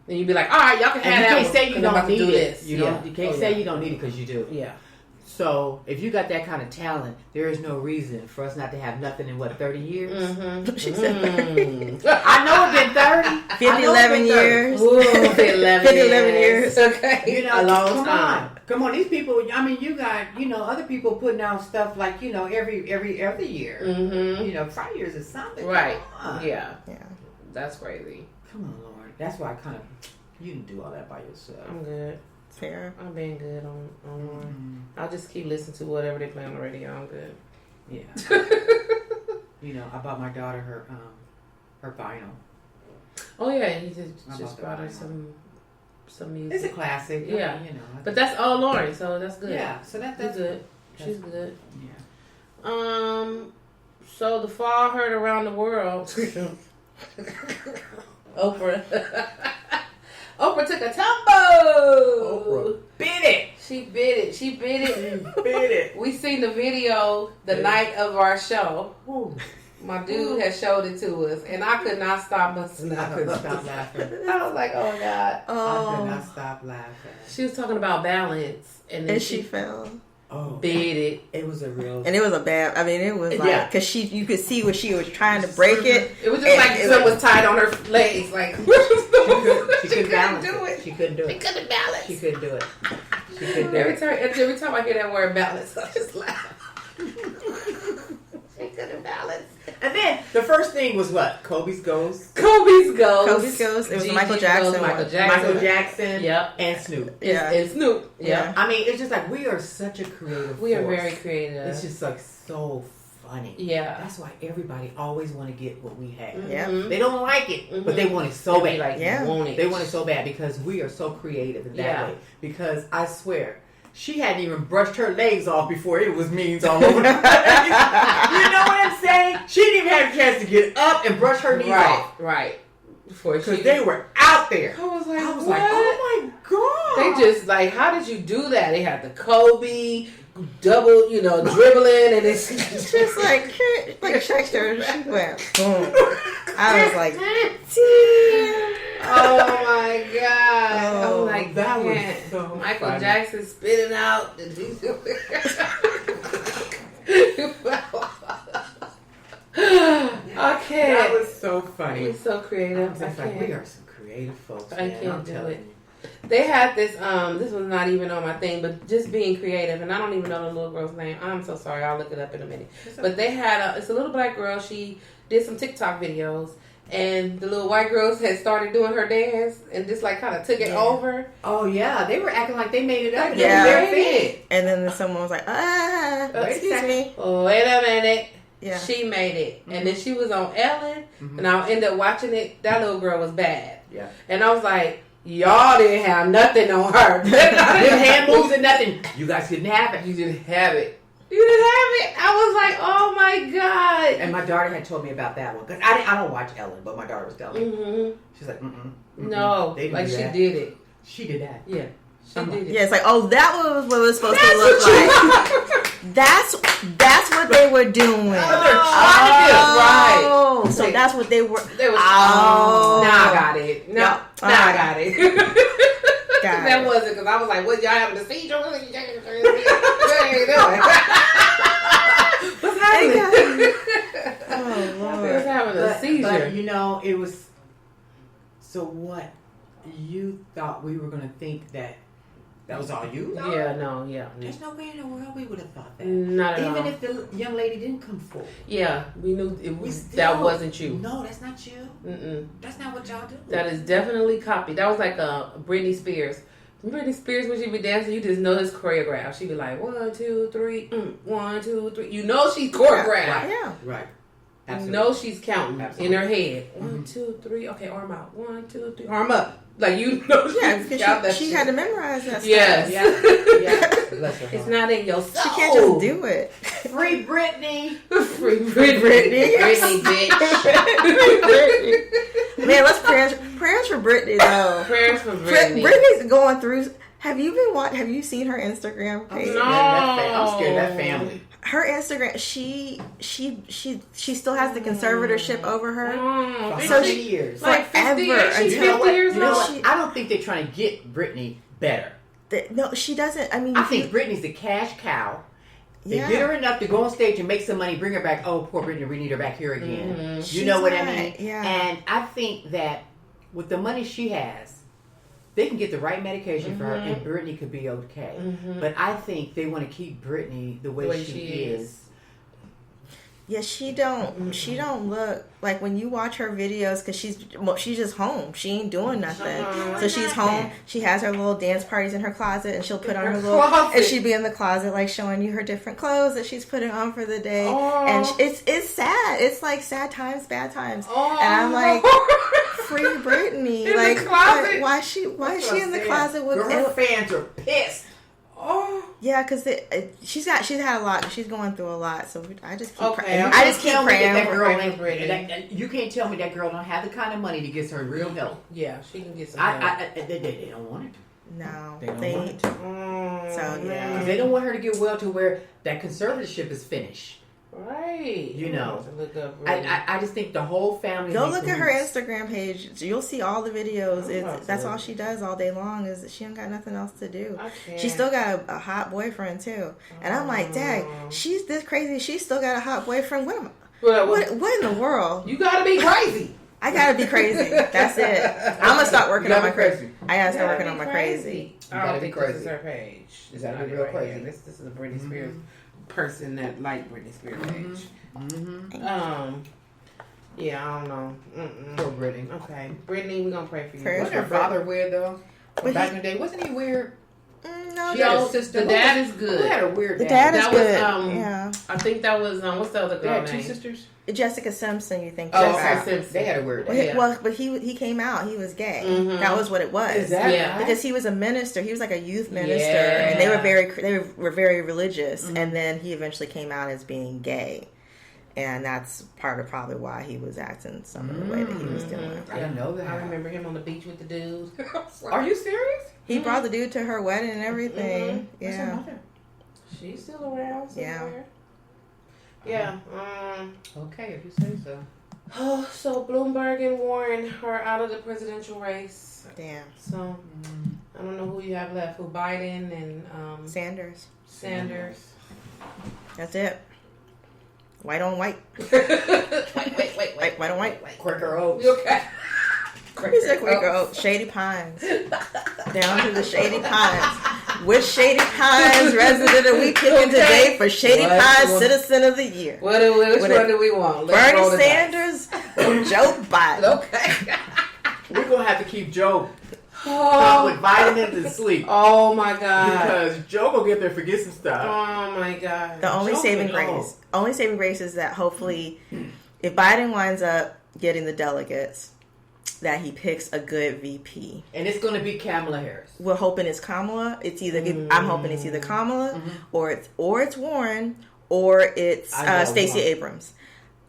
Then you'd be like, all right, y'all can have that. You can't say you don't need it. You can't say you don't need it because you do. Yeah. So if you got that kind of talent, there is no reason for us not to have nothing in 30 years. She said 30. I know it's been 30. 50, 11 years. Ooh, 11 years. Okay. You know, a long time. Come on, these people. I mean, you got other people putting out stuff like every other year. You know, 5 years is something. Right. Come on. Yeah. That's crazy. Come on, Lord. That's why you didn't do all that by yourself. I'm good. Fair. I'm being good on I'll just keep listening to whatever they play on the radio. I'm good. Yeah. I bought my daughter her vinyl. Oh yeah, he just brought her some music. It's a classic. Yeah. But that's all Lauren, so that's good. Yeah. So that's good. She's good. Yeah. So the fall heard around the world. Oprah took a tumble. Oprah bit it. She bit it. We seen the video the night of our show. Ooh. My dude had showed it to us, and I could not stop busting I couldn't stop laughing. I was like, oh God. I could not stop laughing. She was talking about balance, and then she fell. Oh, bit it. It was a real, and it was a bad. I mean, it was like because you could see where she was trying to break it. It was just like something was tied on her legs. Like she couldn't do it. She couldn't do it. She couldn't balance. She couldn't do it. She couldn't do it. Every time I hear that word balance, I just laugh. She couldn't balance. And then the first thing was what? Kobe's Ghost. Kobe's Ghost. It was Michael Jackson. Michael Jackson. Yep. And Snoop. Yeah. And Snoop. Yeah. I mean, it's just like we are such a creative. We are very creative. It's just like so funny. Yeah. That's why everybody always want to get what we have. Yeah. They don't like it, but they want it so bad. Like, want it. They want it so bad because we are so creative in that way. Because I swear, she hadn't even brushed her legs off before it was memes all over the place. You know what I'm saying? She didn't even have a chance to get up and brush her knees off. Right. Because they were out there. I was like, oh my God. They just like, how did you do that? They had the Kobe double, dribbling, and it's just like Shakespeare. She went boom. I was like, oh my God. Oh, I'm like, that was so Michael funny. Jackson spitting out. Okay. That was so funny. He's so creative. We are some creative folks. I man. can't do it. They had this, this was not even on my thing, but just being creative, and I don't even know the little girl's name. I'm so sorry. I'll look it up in a minute. But they had, it's a little black girl. She did some TikTok videos, and the little white girls had started doing her dance, and just like kind of took it over. Oh, yeah. They were acting like they made it up. Yeah. They And then someone was like, excuse me. Wait a minute. Yeah. She made it. And then she was on Ellen, and I ended up watching it. That little girl was bad. Yeah. And I was like, y'all didn't have nothing on her. Them hand moves and nothing. You guys didn't have it. You didn't have it. You didn't have it. I was like, oh my God. And my daughter had told me about that one. Because I don't watch Ellen, but my daughter was telling me. She's like, No, They like do she that. did it. She did that. Yeah. She did it. Yeah, it's like, oh, that was what it was supposed to look like. That's what they were doing. Right. So that's what they were. They was, Oh. Now I got it. Now I got it. Got That it. wasn't because I was like, what, y'all having a seizure? What are you doing? What's happening? Oh, I was Lord. having a seizure. But, it was... So what? You thought we were going to think that was all you thought? Yeah. There's no way in the world we would have thought that. Not at all. Even if the young lady didn't come forward. Yeah, we knew it was, Still, that wasn't you. No, that's not you. Mm-mm. That's not what y'all do. That is definitely copied. That was like Britney Spears. Britney Spears, when she be dancing, you just know this choreograph. She be like 1, 2, 3, 1, 2, 3. You know she's choreographed. Yeah. Right. You Absolutely. know she's counting in her head. 1, 2, 3. Okay, arm out. 1, 2, 3. Arm up. Like you know. Yeah, she's got that she shit. had to memorize that stuff. Yes. Yeah. Bless her It's heart. not in your soul. She can't just do it. Free Britney. Free Britney. Britney, bitch. Man, let's prayers for Britney though. Prayers for Britney. Britney's going through. Have you seen her Instagram page? No. I'm scared of that family. Her Instagram, she still has the conservatorship over her. For So 50 years. Like 50 years. She's until- 50 years You know old. what? I don't think they're trying to get Britney better. No, she doesn't. I mean, I think Britney's the cash cow. They Yeah. get her enough to go on stage and make some money, bring her back. Oh, poor Britney, we need her back here again. She's You know what I not, mean? yeah. And I think that with the money she has, they can get the right medication for her, and Britney could be okay. But I think they want to keep Britney the way she is. Yeah, she don't look like when you watch her videos because she's just home. She ain't doing nothing. So she's home. She has her little dance parties in her closet, and she'll put on her little and she'd be in the closet like showing you her different clothes that she's putting on for the day. And it's sad. It's like sad times, bad times. And I'm like, free Britney. In like the closet? why is she in the closet with Her fans are pissed. Yeah, because she's had a lot. She's going through a lot, so I just keep Okay, praying. I'm I just keep Tell me that praying. girl Praying ain't for Britney. You can't tell me that girl don't have the kind of money to get her real help. Yeah, she can get some help. They don't want it. No, They don't want it to. So yeah, Because they don't want her to get well to where that conservatorship is finished. Right. You know. To look up I just think the whole family. go needs look to at her lose. Instagram page. You'll see all the videos. about That's to. all she does all day long. Is she don't got nothing else to do. I can't. She still got a hot boyfriend too. And I'm like, dang, she's this crazy. She still got a hot boyfriend. What in the world? You gotta be crazy. I gotta be crazy. That's it. I'm gonna start working on my crazy. I gotta start You gotta working on be my crazy. I gotta don't be think crazy. this is her page. You gotta It's be not real right crazy. here. This is a Britney Spears person that liked Britney Spears page. Yeah, I don't know. Poor Britney. Okay, Brittany, we're gonna pray for you. Prayers Wasn't her for Britney. father weird though? But Back in the day, wasn't he weird? No, She had a sister. The dad is good. Who had a weird the dad? dad is That good. was, yeah. I think that was, what's the other They girl had two name? sisters. Jessica Simpson, you think? Oh, about. okay. They had a weird dad. Well, Yeah. well, but he came out. He was gay. Mhm. That was what it was. Is that Yeah. right? Because he was a minister. He was like a youth minister, Yeah. and they were very religious. Mm-hmm. And then he eventually came out as being gay, and that's part of probably why he was acting some of the way that he was doing. I didn't know that. I remember him on the beach with the dudes. Are you serious? He brought the dude to her wedding and everything. What's her Yeah, mother? She's still around somewhere. Yeah. Yeah. Okay, if you say so. Oh, so Bloomberg and Warren are out of the presidential race. damn. So I don't know who you have left. Who Biden and Sanders. Sanders. That's it. White on white. Wait. White on white. Quaker Oats. You okay? He said Quaker Oats. Shady Pines. Down to the Shady Pines. Which Shady Pines resident are we picking today for Shady Pines Citizen of the Year? Which one do we want? Let's roll Bernie the Sanders or Joe Biden? dice. Okay. We're gonna have to keep Joe Oh, with vitamins and sleep oh my God. because Joe will get there and forget some stuff. Oh my God. The only Joe saving can grace. Only saving grace is that hopefully, if Biden winds up getting the delegates, that he picks a good VP. And it's gonna be Kamala Harris. We're hoping it's Kamala. It's either I'm hoping it's either Kamala or it's Warren or it's I know Stacey Warren. Abrams.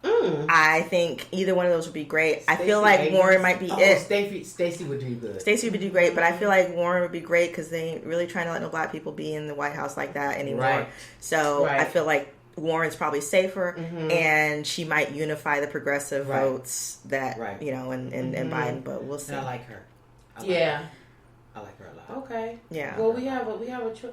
Mm. I think either one of those would be great. I feel Stacey like Abrams. Warren might be it. Stacey would do good. Stacey would do great, but I feel like Warren would be great because they ain't really trying to let no black people be in the White House like that anymore. Right. So Right. I feel like Warren's probably safer, and she might unify the progressive Right. votes that Right. and Biden. But we'll see. And I like her. Yeah. I like her a lot. Okay. Yeah. Well, we have a okay.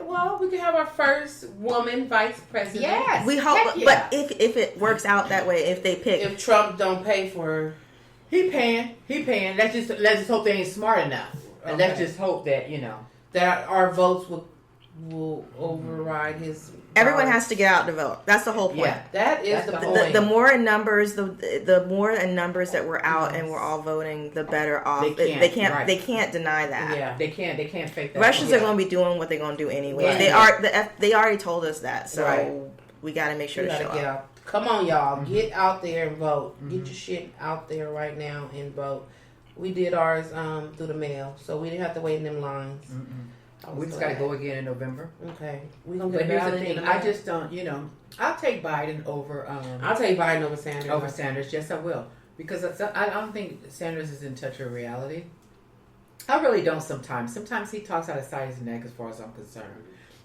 Well, we can have our first woman vice president. Yes. We hope, Heck yeah. but if it works out that way, if they pick, If Trump don't pay for, He paying. Let's just hope they ain't smart enough. And let's Okay. just hope that, that our votes will override his. everyone power. has to get out to vote. That's the whole point. Yeah. That is That's the the point. The more in numbers, the more in numbers that we're out and we're all voting, the better off. They can't, right. deny that. Yeah. They can't fake that. Russians Yeah. are going to be doing what they're going to do anyway. Right. They already told us that, so Right. we got to make sure You to gotta show get up. out. Come on, y'all. Get out there and vote. Get your shit out there right now and vote. We did ours through the mail, so we didn't have to wait in them lines. I was We just got to glad. go again in November. Okay, we gonna But get here's the ballot in thing. the I mail. just don't, I'll take Biden over I'll take Biden over Sanders. over Sanders. Yes, I will. Because I don't think Sanders is in touch with reality. I really don't sometimes. Sometimes he talks out of sight of his neck as far as I'm concerned.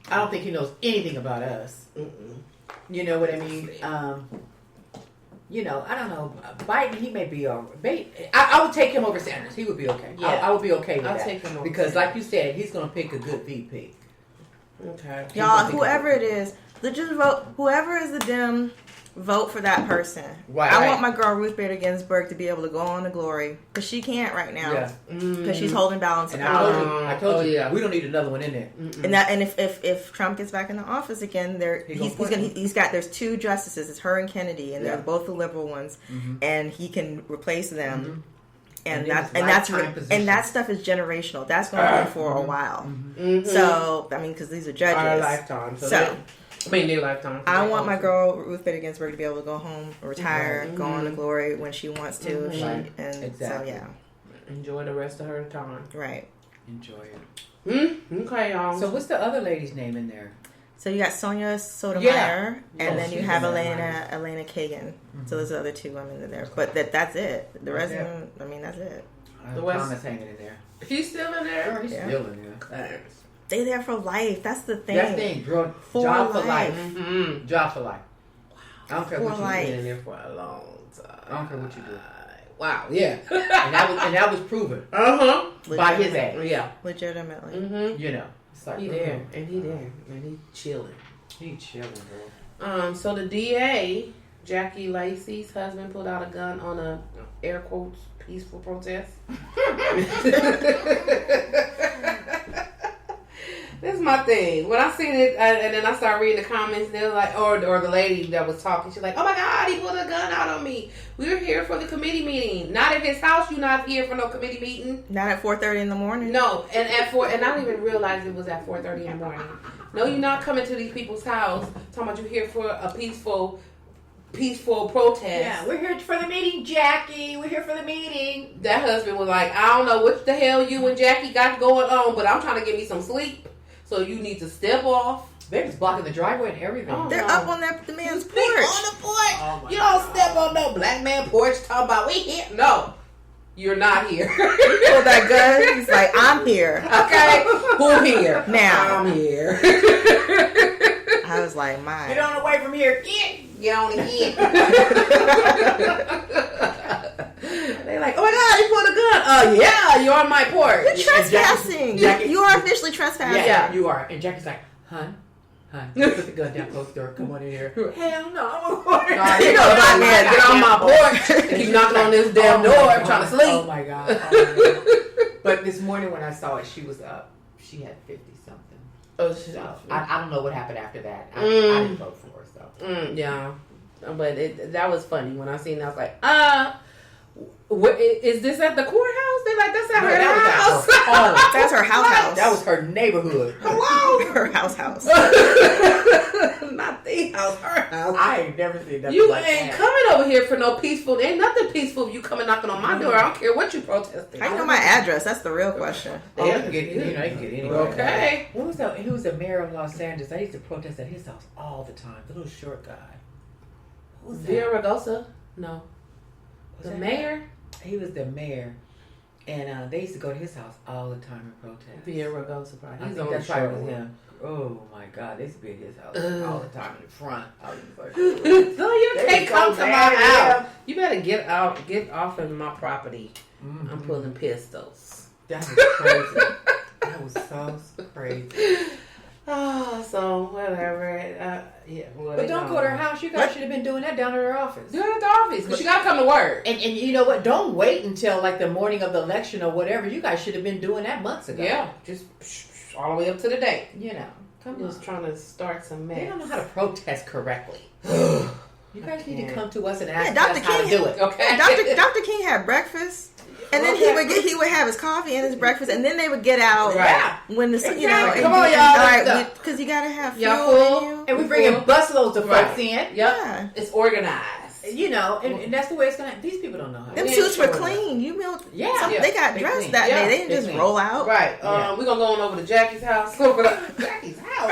I don't think he knows anything about us. Mm-mm. You know what I mean? I don't know. Biden, he may be I would take him over Sanders. He would be okay. Yeah. I would be okay with I'll that. take him over because, Sanders. like you said, he's going to pick a good VP. Okay. Y'all, whoever it is, just vote. Whoever is the Dem, vote for that person. Right. I want my girl Ruth Bader Ginsburg to be able to go on to glory because she can't right now. Yeah. Because she's holding balance of And power. I told you, yeah. we don't need another one in there. And if Trump gets back in the office again, there's two justices. It's her and Kennedy, and they're both the liberal ones, and he can replace them. And that stuff is generational. That's going to be for a while. So because these are judges, Our lifetime. Their lifetime. I want my girl Ruth Bader Ginsburg to be able to go home, retire, go on to glory when she wants to. Exactly. So yeah, enjoy the rest of her time. right. Enjoy it. Okay, y'all. So what's the other lady's name in there? So you got Sonia Sotomayor, Yeah. and then you she's have in Elena Kagan. So there's the other two women in there, but that's it. The rest of them, that's it. The West- Thomas hanging in there. He's still in there. He's Yeah. still in there. They there for life. That's the thing. That's the thing. Job for life. life. Mm-hmm. Job for life. I don't care For what you life. Been in there for a long time. I don't care what you do. Wow. Yeah. And that was proven Uh-huh. by his age. Yeah. Legitimately. Mm-hmm. It's like He there. And he chilling. He chilling, girl. So the DA, Jackie Lacey's husband, pulled out a gun on a air quotes peaceful protest. This is my thing. When I seen it, and then I started reading the comments, they're like, or the lady that was talking, she's like, "Oh my God, he pulled a gun out on me. We're here for the committee meeting. Not at his house. You're not here for no committee meeting. Not at 4:30 in the morning. No, and at 4, and I didn't even realize it was at 4:30 in the morning. No, you're not coming to these people's house talking about you here for a peaceful protest. Yeah, we're here for the meeting, Jackie. We're here for the meeting. That husband was like, I don't know what the hell you and Jackie got going on, but I'm trying to get me some sleep. So you need to step off. They're just blocking the driveway and everything. Oh, They're up on the man's porch. On the porch. Oh you don't step on no black man porch talking about we here. No, you're not here. He pulled that gun. He's like, I'm here. Okay, who here? Now. I'm here. I was like, my. Get on away from here. Get on again. They're like, oh my God, you pulled a gun. Yeah, you're on my porch. You're trespassing. You are officially trespassing. Yeah, you are. And Jackie's like, Hun, put the gun down, close the door, come on in here. Hell no. You know, black man, get on my porch. Keep knocking on this damn door. I'm trying to sleep. Oh my God. But this morning when I saw it, she was up. She had 50-something. Oh, So I don't know what happened after that. I didn't vote for her, so. Yeah. But that was funny. When I seen it, I was like, is this at the courthouse? They're like, that's at her house. Oh, that's her house. That was her neighborhood. Hello? Her house. Not the house, her house. I ain't never seen nothing You like ain't that. coming over here for no peaceful. Ain't nothing peaceful if you coming knocking on my door. I don't care what you protesting. How you know my address? That's the real question. Oh, they can get, they can get anywhere. Okay. Who was the mayor of Los Angeles? I used to protest at his house all the time. The little short guy. Who's that? Vera Ragosa? No. Was The that mayor? He was the mayor, and they used to go to his house all the time and protest. Vera Ragosa, probably. I He's think on that's the probably show. him. Oh my God, they used to be at his house all the time in the front. I was like, So you They can't so come to my mad at house. You better get off of my property. mm-hmm. I'm pulling pistols. That was crazy. That was so crazy. Oh, so whatever. Yeah. Well, But don't go to her house. You guys should have been doing that down at her office. Do it at the office, but you gotta come to work. And you know what? Don't wait until like the morning of the election or whatever. You guys should have been doing that months ago. Yeah, just all the way up to the day. You know, come Just on. trying to start some mess. They don't know how to protest correctly. You guys need to come to us and ask Dr. us how to King- do it. Okay. Dr. King had breakfast. And then he would have his coffee and his breakfast, and then they would get out Right. when the Exactly. you know. Come on, y'all, All let's right, go. because you gotta have Y'all fuel full? in you. And we bringing busloads of Right. folks in. Yep. Yeah. It's organized. You know, and that's the way it's gonna. These people don't know how. Them to suits were do it. clean. You know, Yeah. they got They dressed clean. that Yeah, day. They didn't they just clean. roll out. Right. Yeah. We're gonna go on over to Jackie's house. Jackie's house.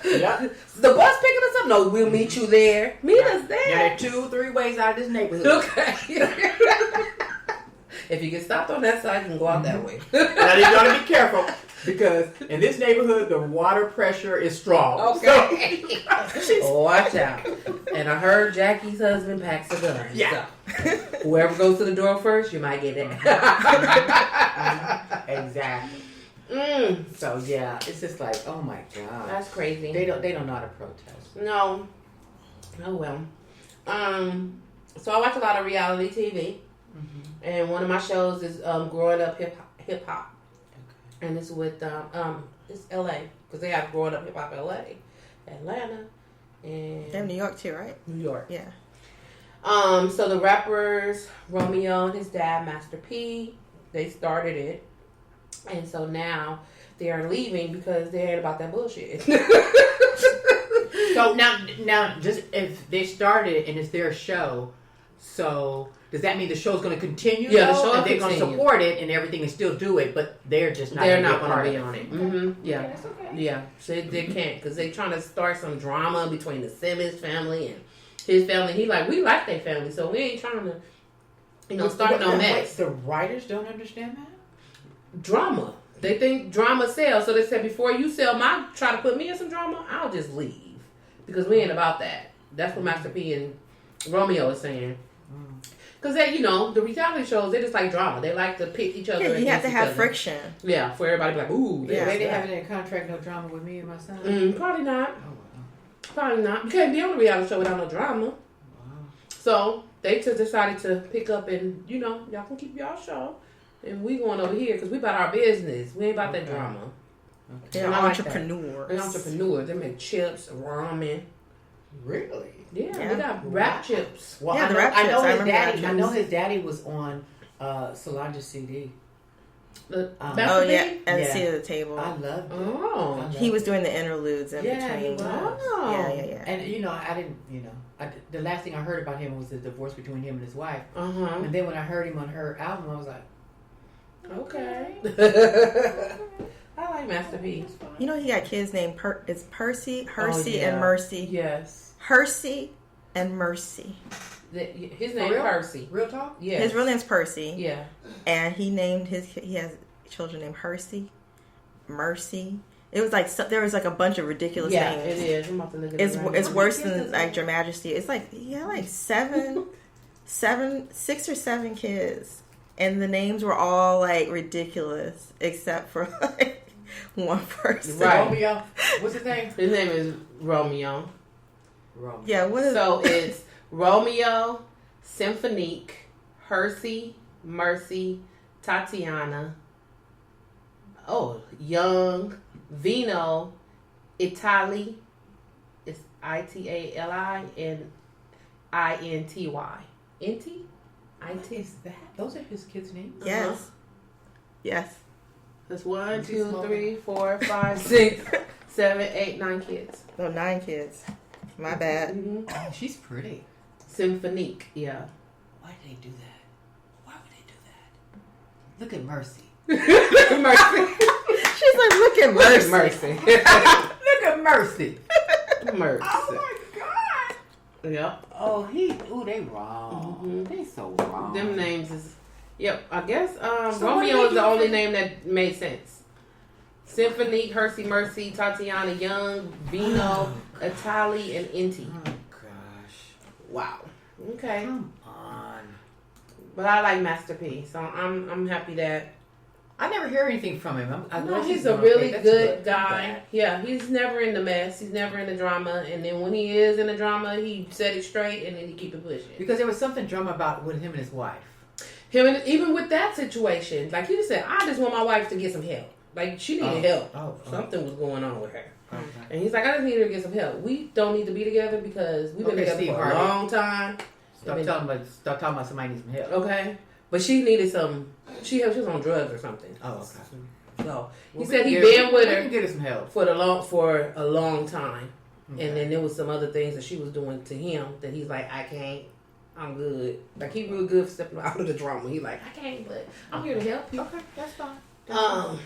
Yeah. The bus picking us up? No, we'll meet you there. Meet us Yeah, there. there are 2-3 ways out of this neighborhood. Okay. If you get stopped on that side, you can go out that way. Now you gotta be careful because in this neighborhood the water pressure is strong. Okay. Watch out. And I heard Jackie's husband packs a gun. Yeah. So, whoever goes to the door first, you might get it. Exactly. So yeah, it's just like, oh my God. That's crazy. They don't know how to protest. No. Oh well. So I watch a lot of reality TV, and one of my shows is Growing Up Hip Hop, and it's with it's LA because they have Growing Up Hip Hop LA, Atlanta, and They're in New York too, right? New York. Yeah. So the rappers Romeo and his dad Master P, they started it, and so now they are leaving because they ain't about that bullshit. So now, just if they started it and it's their show, so does that mean the show's going to continue? Yeah, the though? show and they're going to continue. support it and everything and still do it, but they're just not. They're gonna not part going to of be it. on it. Mm-hmm. Yeah. That's okay. Yeah. So they can't because they trying to start some drama between the Simmons family and his family. He like, we like their family, so we ain't trying to, start no mess. The writers don't understand that? Drama. They think drama sells, so they said before you try to put me in some drama, I'll just leave because we ain't about that. That's what Master P and Romeo is saying. Because they, the reality shows, they just like drama. They like to pit each other. Yeah, you have against to each have other. friction. Yeah, for everybody to be like, ooh, Yeah. They didn't have it in a contract, no drama with me and my son? Probably not. Oh, wow. Probably not. You can't be on a reality show without no drama. Wow. So they just decided to pick up and, y'all can keep y'all show. And we going over here because we about our business. We ain't about that drama. They're entrepreneurs. They're entrepreneurs. They make chips, ramen. Really? Yeah, they got wrap chips. Well, Yeah, the wrap chips. I know his daddy was on Solange's CD. And Seat at the Table. I love it. Oh. He was doing the interludes in between. He was. Yeah. And I didn't, the last thing I heard about him was the divorce between him and his wife. Uh-huh. And then when I heard him on her album, I was like, okay. I like Master P. You know, he got kids named it's Percy, Hersey, yeah. and Mercy. Yes. Hersey and Mercy. His name is Percy. Real talk? Yeah. His real name's Percy. Yeah. And he has children named Hersey, Mercy. It was like there was like a bunch of ridiculous names. Yeah, it is. I'm about to look at It's worse than like Your Majesty. It's like he had like 6 or 7 kids, and the names were all like ridiculous except for like one person. Right. Romeo. What's his name? His name is Romeo. Yeah. What is So it's Romeo, Symphonique, Hersey, Mercy, Tatiana. Oh, Young, Vino, Itali. It's Itali and Inty. Inty? What is that? Those are his kids' names? Yes. Uh-huh. Yes. That's 1, 2, 3, 4, 5, 6, 7, 8, 9 kids. No, 9 kids. My bad. Mm-hmm. Oh, she's pretty. Symphonique, yeah. Why did they do that? Why would they do that? Look at Mercy. Mercy. She's like, look at Mercy. Mercy. Look at Mercy. Mercy. Oh my God. Yep. Oh, they wrong. Mm-hmm. They so wrong. Them names is, yep. I guess So Romeo is the only name that made sense. Symphonique, Hersey, Mercy, Tatiana, Young, Vino, Itali, and Inti. Oh gosh. Wow. Okay. Come on. But I like Master P, so I'm happy that. I never hear anything from him. No, he's a really good guy. Yeah, he's never in the mess. He's never in the drama. And then when he is in the drama, he set it straight and then he keep it pushing. Because there was something drama about with him and his wife. Even with that situation, like he just said, I just want my wife to get some help. Like she needed help. Something was going on with her. Okay. And he's like, I just need her to get some help. We don't need to be together because we've been together Steve for Harvey. a long time. Stop talking about somebody needs some help. Okay. But she needed some. She was on drugs or something. Oh, okay. So he said he been with her. We can get her some help for a long time, and then there was some other things that she was doing to him that he's like, I can't. I'm good. Like he real good for stepping out of the drama. He's like, I can't, but I'm here to help you. Okay, that's fine.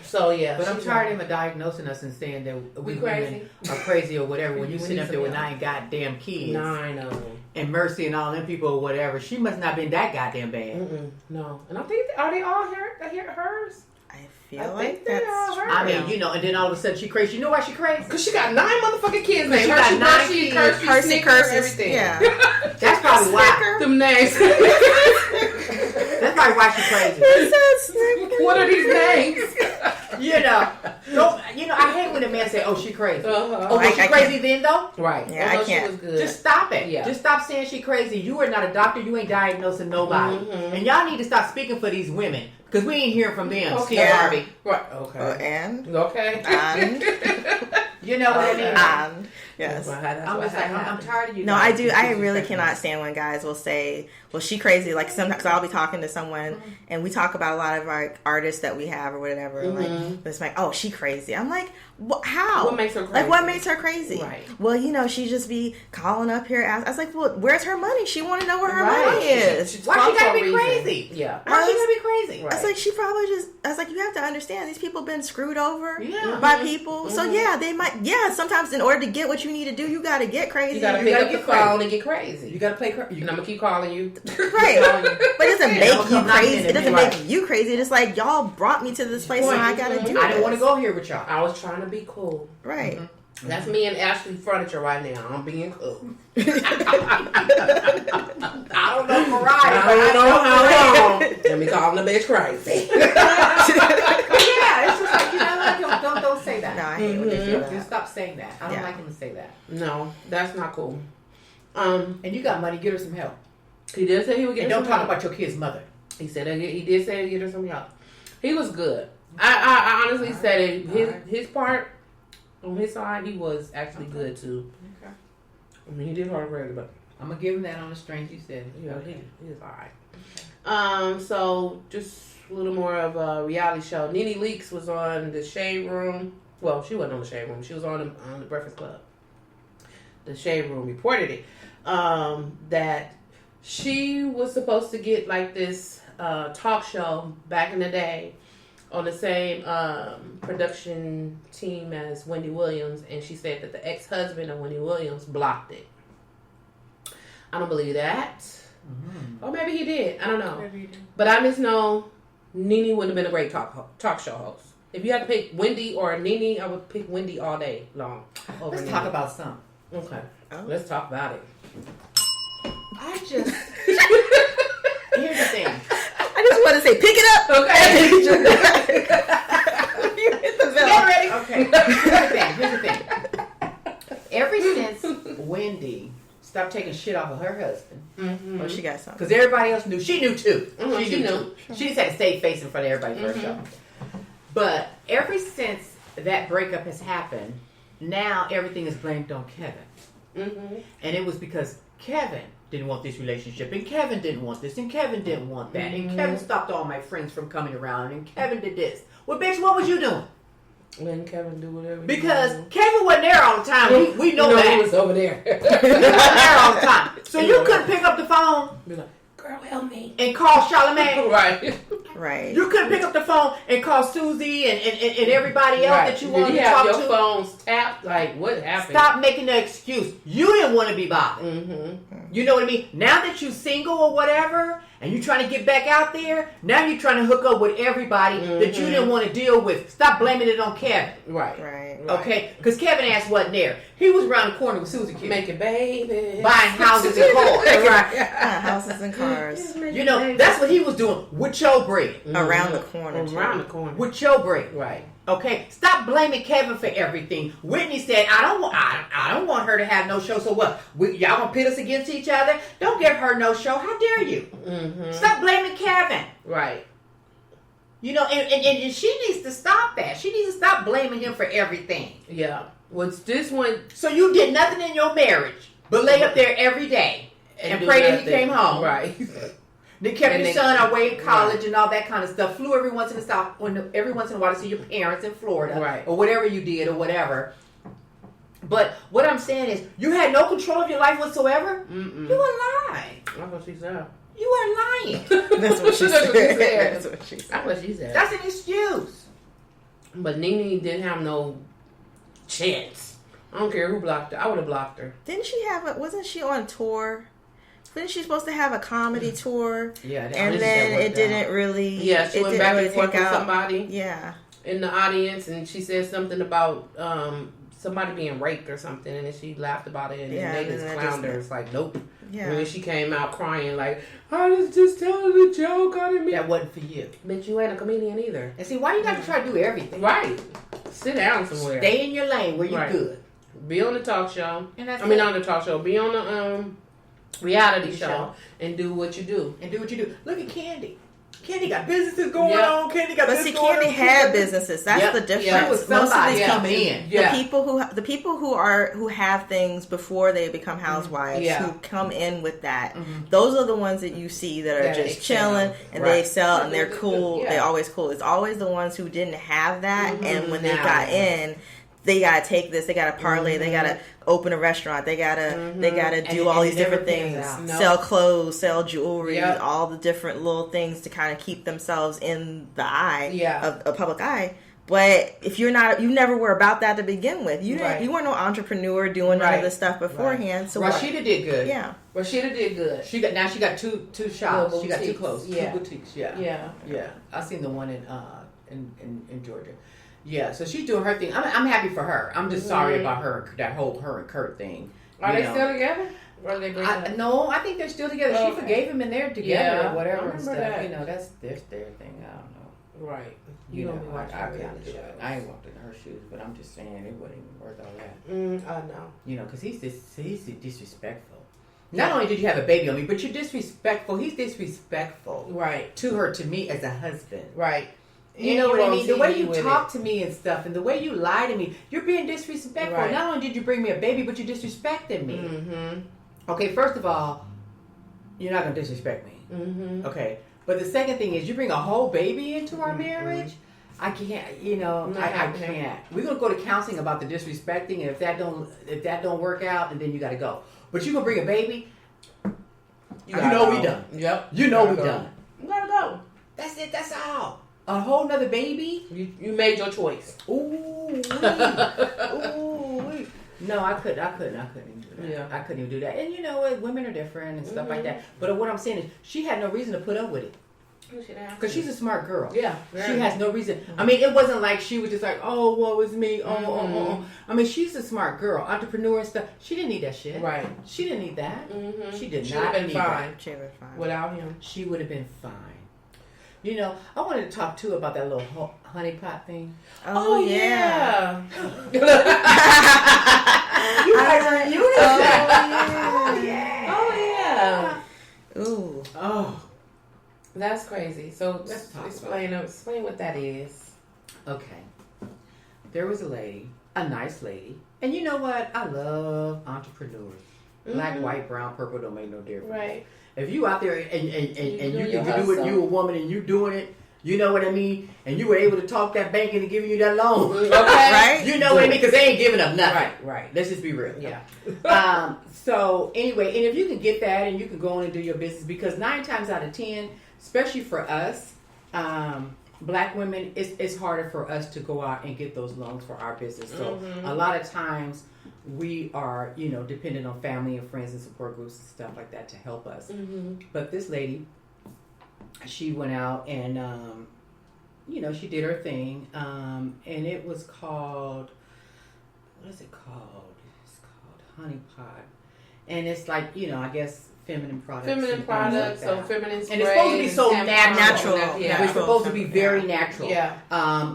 So yeah. But I'm tired of him diagnosing us and saying that we crazy. are crazy or whatever. When you We sit need up there some with help. 9 goddamn kids. 9 of them. And Mercy and all them people or whatever, she must not been that goddamn bad. No. And I think, are they all hers? I feel I like think they that's are hers. I mean, and then all of a sudden she crazy. You know why she crazy? Because she got 9 motherfucking kids named She got Hershey, 9 Hershey, kids. Hershey, Curses. everything. Yeah. That's probably why. Them names. That's probably why she crazy. What are these names? I hate when a man say, "Oh, she crazy." Uh-huh. Oh, was she crazy then though? Right. Yeah, I can't. She was good. Just stop it. Yeah. Just stop saying she crazy. You are not a doctor. You ain't diagnosing nobody. Mm-hmm. And y'all need to stop speaking for these women because we ain't hearing from them. Okay. Steve Harvey. Right. Okay. And You know what I mean? yes. I'm just like, I'm tired of you. No, guys. I do. I really cannot stand when guys will say, "Well, she crazy." Like sometimes I'll be talking to someone and we talk about a lot of our artists that we have or whatever. Like it's like, "Oh, she crazy." I'm like, "How? What makes her crazy? Like, what makes her crazy?" Right. Well, she just be calling up here. I was like, "Well, where's her money? She want to know where her Right. money is." Why she gotta be crazy? Yeah. Why she gotta be crazy? Right. I was like, she probably just. I was like, you have to understand these people been screwed over by people. So they might. Yeah, sometimes in order to get what you need to do, you got to get crazy. You got to pick up the phone and get crazy. You gotta play crazy. And I'm gonna keep calling you. Right. But it doesn't make you crazy. It doesn't Right. make you crazy. It's like y'all brought me to this place and I gotta do I didn't this. want to go here with y'all. I was trying to be cool. Right. That's me and Ashley Furniture right now. I'm being cool. I don't know Mariah. I don't know how long. Let me call the bitch crazy. Yeah, it's just like, you know what? Don't say that. No, I hate when they say that. Just stop saying that. I don't like him to say that. No, that's not cool. And you got money, get her some help. He did say he would get And her don't some talk help. about your kid's mother. He said he did say he'd get her some help. He was good. I honestly said it. His part on his side, he was actually good too. Okay. I mean, he did hard work, but I'm gonna give him that on the strength you said. Yeah, he is alright. Okay. So just a little more of a reality show. Nene Leakes was on the Shade Room. Well, she wasn't on the Shade Room. She was on the Breakfast Club. The Shade Room reported it that she was supposed to get like this talk show back in the day on the same production team as Wendy Williams, and she said that the ex-husband of Wendy Williams blocked it. I don't believe that. Mm-hmm. Or maybe he did. I don't know. Maybe he did. But I just know Nene would have been a great talk show host. If you had to pick Wendy or Nene, I would pick Wendy all day long. Let's talk about something. Okay. Oh. Let's talk about it. I just... Here's the thing. I just want to say, pick it up. Okay. You hit the bell. Get ready. Okay. Here's the thing. Ever since Wendy stopped taking shit off of her husband. Mm-hmm. Oh, she got something. Because everybody else knew. She knew too. Mm-hmm. She knew. She just had to save face in front of everybody for herself. But ever since that breakup has happened, now everything is blamed on Kevin. Mm-hmm. And it was because Kevin didn't want this relationship, and Kevin didn't want this, and Kevin didn't want that, and Kevin stopped all my friends from coming around, and Kevin did this. Well, bitch, what was you doing? Letting Kevin do whatever. Because Kevin wasn't there all the time. We know that. He was over there. He wasn't there all the time. So you couldn't pick up the phone. Be like, girl, help me. And call Charlamagne. Right. You couldn't pick up the phone and call Susie and everybody else that you wanted to talk to. Your phones tapped. Like, what happened? Stop making the excuse. You didn't want to be bothered. Mm-hmm. You know what I mean? Now that you're single or whatever, and you're trying to get back out there, now you're trying to hook up with everybody that you didn't want to deal with. Stop blaming it on Kevin. Right. Okay? Because Kevin ass wasn't there. He was around the corner with Susie Q. Making babies. Buying houses and cars. Right. Houses and cars. You know, that's what he was doing with your bread. Around the corner. Around the corner. With your bread. Right. Okay, stop blaming Kevin for everything. Whitney said, I don't want her to have no show. So what? Y'all gonna pit us against each other? Don't give her no show. How dare you? Mm-hmm. Stop blaming Kevin. Right. You know, and she needs to stop that. She needs to stop blaming him for everything. Yeah. What's this one? So you did nothing in your marriage but lay up there every day and pray that he came home. Right. They kept your son away in college and all that kind of stuff. Flew every once in a while to see your parents in Florida, or whatever you did, or whatever. But what I'm saying is, you had no control of your life whatsoever. Mm-mm. You were lying. That's what she said. You were lying. That's what she said. That's what she said. That's what she said. That's an excuse. But Nene didn't have no chance. I don't care who blocked her. I would have blocked her. Didn't she have wasn't she on tour? Wasn't she supposed to have a comedy tour? Yeah, and then it didn't really. Yeah, she went back and forth with somebody. Yeah, in the audience, and she said something about somebody being raped or something, and then she laughed about it, and then they just clowned her. It's like, nope. Yeah. And then she came out crying like, I was just telling a joke. I didn't mean that wasn't for you. But you ain't a comedian either. And see, why you got to try to do everything? Right. Sit down somewhere. Stay in your lane where you're good. Be on the talk show. On the talk show. Be on the reality show and do what you do. Look at Candy. Candy got businesses going on. Candy got businesses going on. Candy had businesses. That's the difference. Yeah. Most of these coming in. The people who have things before they become housewives, who come in with that, those are the ones that you see that are just chilling and they excel and they're cool. They're always cool. It's always the ones who didn't have that, and when they got in, they gotta take this. They gotta parlay. They gotta open a restaurant. They gotta do all these different things. Sell clothes, sell jewelry, all the different little things to kind of keep themselves in the eye of a public eye. But if you never were about that to begin with. You weren't no entrepreneur doing none of this stuff beforehand. So Rashida did good. Yeah, Rashida did good. She got two shops. She got two clothes. Yeah. 2 boutiques. Yeah. I seen the one in Georgia. Yeah, so she's doing her thing. I'm happy for her. I'm just sorry about her and Kurt thing. Are they still together? Or are they breaking up? No, I think they're still together. She forgave him and they're together or whatever and stuff. That. You know, that's their thing. I don't know. Right. You know, I couldn't do it. I ain't walked in her shoes, but I'm just saying it wasn't even worth all that. I know. You know, because he's disrespectful. Not only did you have a baby on me, but you're disrespectful. He's disrespectful. Right. To her, to me as a husband. Right. You know what I mean? The way you talk to me and stuff, and the way you lie to me, you're being disrespectful. Right. Not only did you bring me a baby, but you disrespected me. Mm-hmm. Okay, first of all, you're not going to disrespect me. Mm-hmm. Okay, but the second thing is you bring a whole baby into our marriage. I can't, I can't. We're going to go to counseling about the disrespecting, and if that don't work out, and then you got to go. But you're going to bring a baby, we done. Yep. We done. You got to go. That's it. That's all. A whole nother baby? You made your choice. Ooh. No, I couldn't even do that. Yeah. I couldn't even do that. And you know what? Women are different and stuff like that. But what I'm saying is, she had no reason to put up with it. Because she's a smart girl. Yeah. She has no reason. I mean, it wasn't like she was just like, oh, woe is me. Oh. I mean, she's a smart girl. Entrepreneur and stuff. She didn't need that shit. Right. She didn't need that. Mm-hmm. She did not need that. She would have been fine. Without him. She would have been fine. You know, I wanted to talk too about that little honey pot thing. Oh yeah. You guys are unisex. Oh yeah. Ooh. Oh. That's crazy. So explain what that is. Okay. There was a nice lady. And you know what? I love entrepreneurs. Black, white, brown, purple don't make no difference. Right. If you out there and you can do it, you a woman and you doing it, you know what I mean? And you were able to talk that bank into giving you that loan. Okay. Right? You know what I mean? Because they ain't giving up nothing. Right. Let's just be real. Yeah. So anyway, and if you can get that and you can go on and do your business, because 9 times out of 10, especially for us, Black women, it's harder for us to go out and get those loans for our business. So a lot of times we are, dependent on family and friends and support groups and stuff like that to help us. Mm-hmm. But this lady, she went out and, she did her thing. And it was called, what is it called? It's called Honey Pot. And it's like, I guess feminine products. So feminine spray. And it's supposed to be so natural. Yeah. It's supposed to be very natural. Yeah.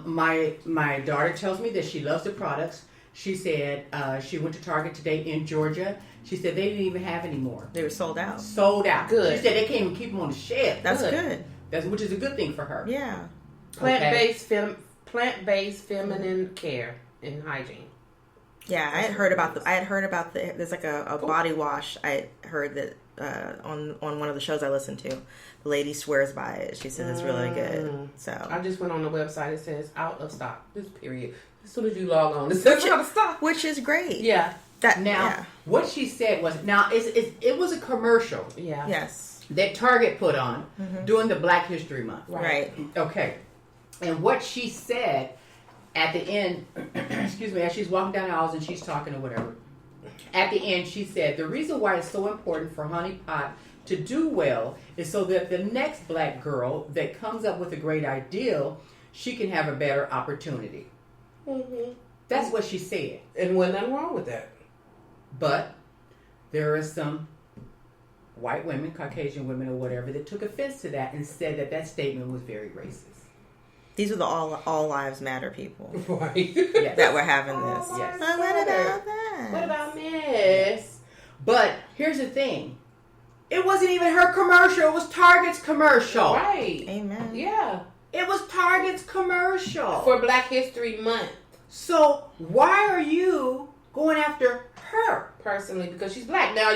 My daughter tells me that she loves the products. She said she went to Target today in Georgia. She said they didn't even have any more. They were sold out. Good. She said they can't even keep them on the shelf. That's good. Which is a good thing for her. Yeah. Plant-based feminine care and hygiene. Yeah, I had heard about there's like a body wash. I heard that on one of the shows I listened to. The lady swears by it. She says it's really good. So I just went on the website. It says out of stock. This period. As soon as you log on, it says out of stock, which is great. Yeah. What she said was it was a commercial. Yeah. Yes. That Target put on during the Black History Month. Right. Okay. And what she said at the end, excuse me, as she's walking down the aisles and she's talking or whatever, at the end she said, the reason why it's so important for Honey Pot to do well is so that the next Black girl that comes up with a great ideal, she can have a better opportunity. Mm-hmm. That's what she said. And wasn't nothing wrong with that. But there are some white women, Caucasian women or whatever, that took offense to that and said that statement was very racist. These are the all lives matter people. Right. Yes. That were having this. Yes. But what about that? What about Miss? But here's the thing. It wasn't even her commercial. It was Target's commercial. Right. Amen. Yeah. It was Target's commercial. For Black History Month. So why are you going after her? Personally, because she's Black. Now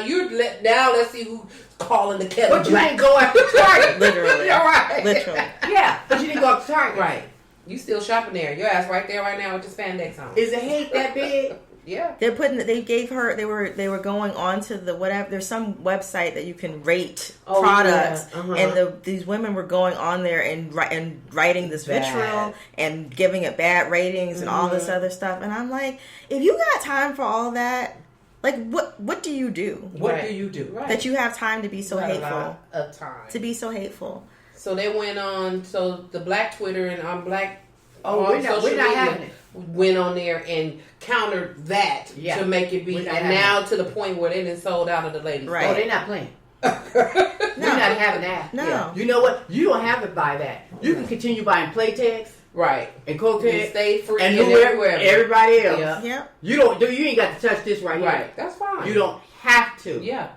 let's see who's calling the kettle black. But you black. didn't go after Target. Literally. You're right. Literally. Yeah, but you didn't go after Target. Right. You still shopping there. Your ass right there right now with your spandex on. Is the hate that big? Yeah. They were going on to the whatever, there's some website that you can rate products, and these women were going on there and writing this vitriol and giving it bad ratings and all this other stuff, and I'm like, if you got time for all that, like what do you do? What do you do? Right. That you have time to be so hateful? A lot of time. To be so hateful. So they went on, the Black Twitter and Black we're not having it. Went on there and countered that to make it be, and now to the point where they done sold out of the ladies. Right. Oh, they're not playing. We're not having that. No. Yeah. You know what? You don't have to buy that. You can continue buying Playtex. Right. And Kotex. Stay free. And everywhere. Everybody else. Yeah. You ain't got to touch this right here. Right. That's fine. You don't have to. Yeah.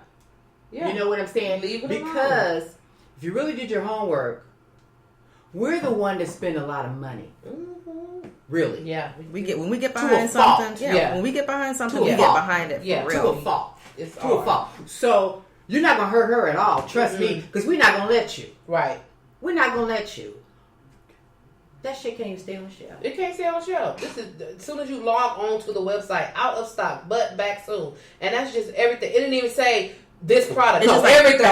Yeah. You know what I'm saying? Leave it because alone. if you really did your homework, we're the one that spend a lot of money. Mm-hmm. Really? Yeah. When we get behind something, when we get behind something, we get behind it. For real. To a fault. It's to a fault. So you're not gonna hurt her at all. Trust me, because we're not gonna let you. Right. We're not gonna let you. That shit can't even stay on the shelf. It can't stay on the shelf. This is as soon as you log on to the website, out of stock, but back soon, and that's just everything. It didn't even say this product. It's just like everything.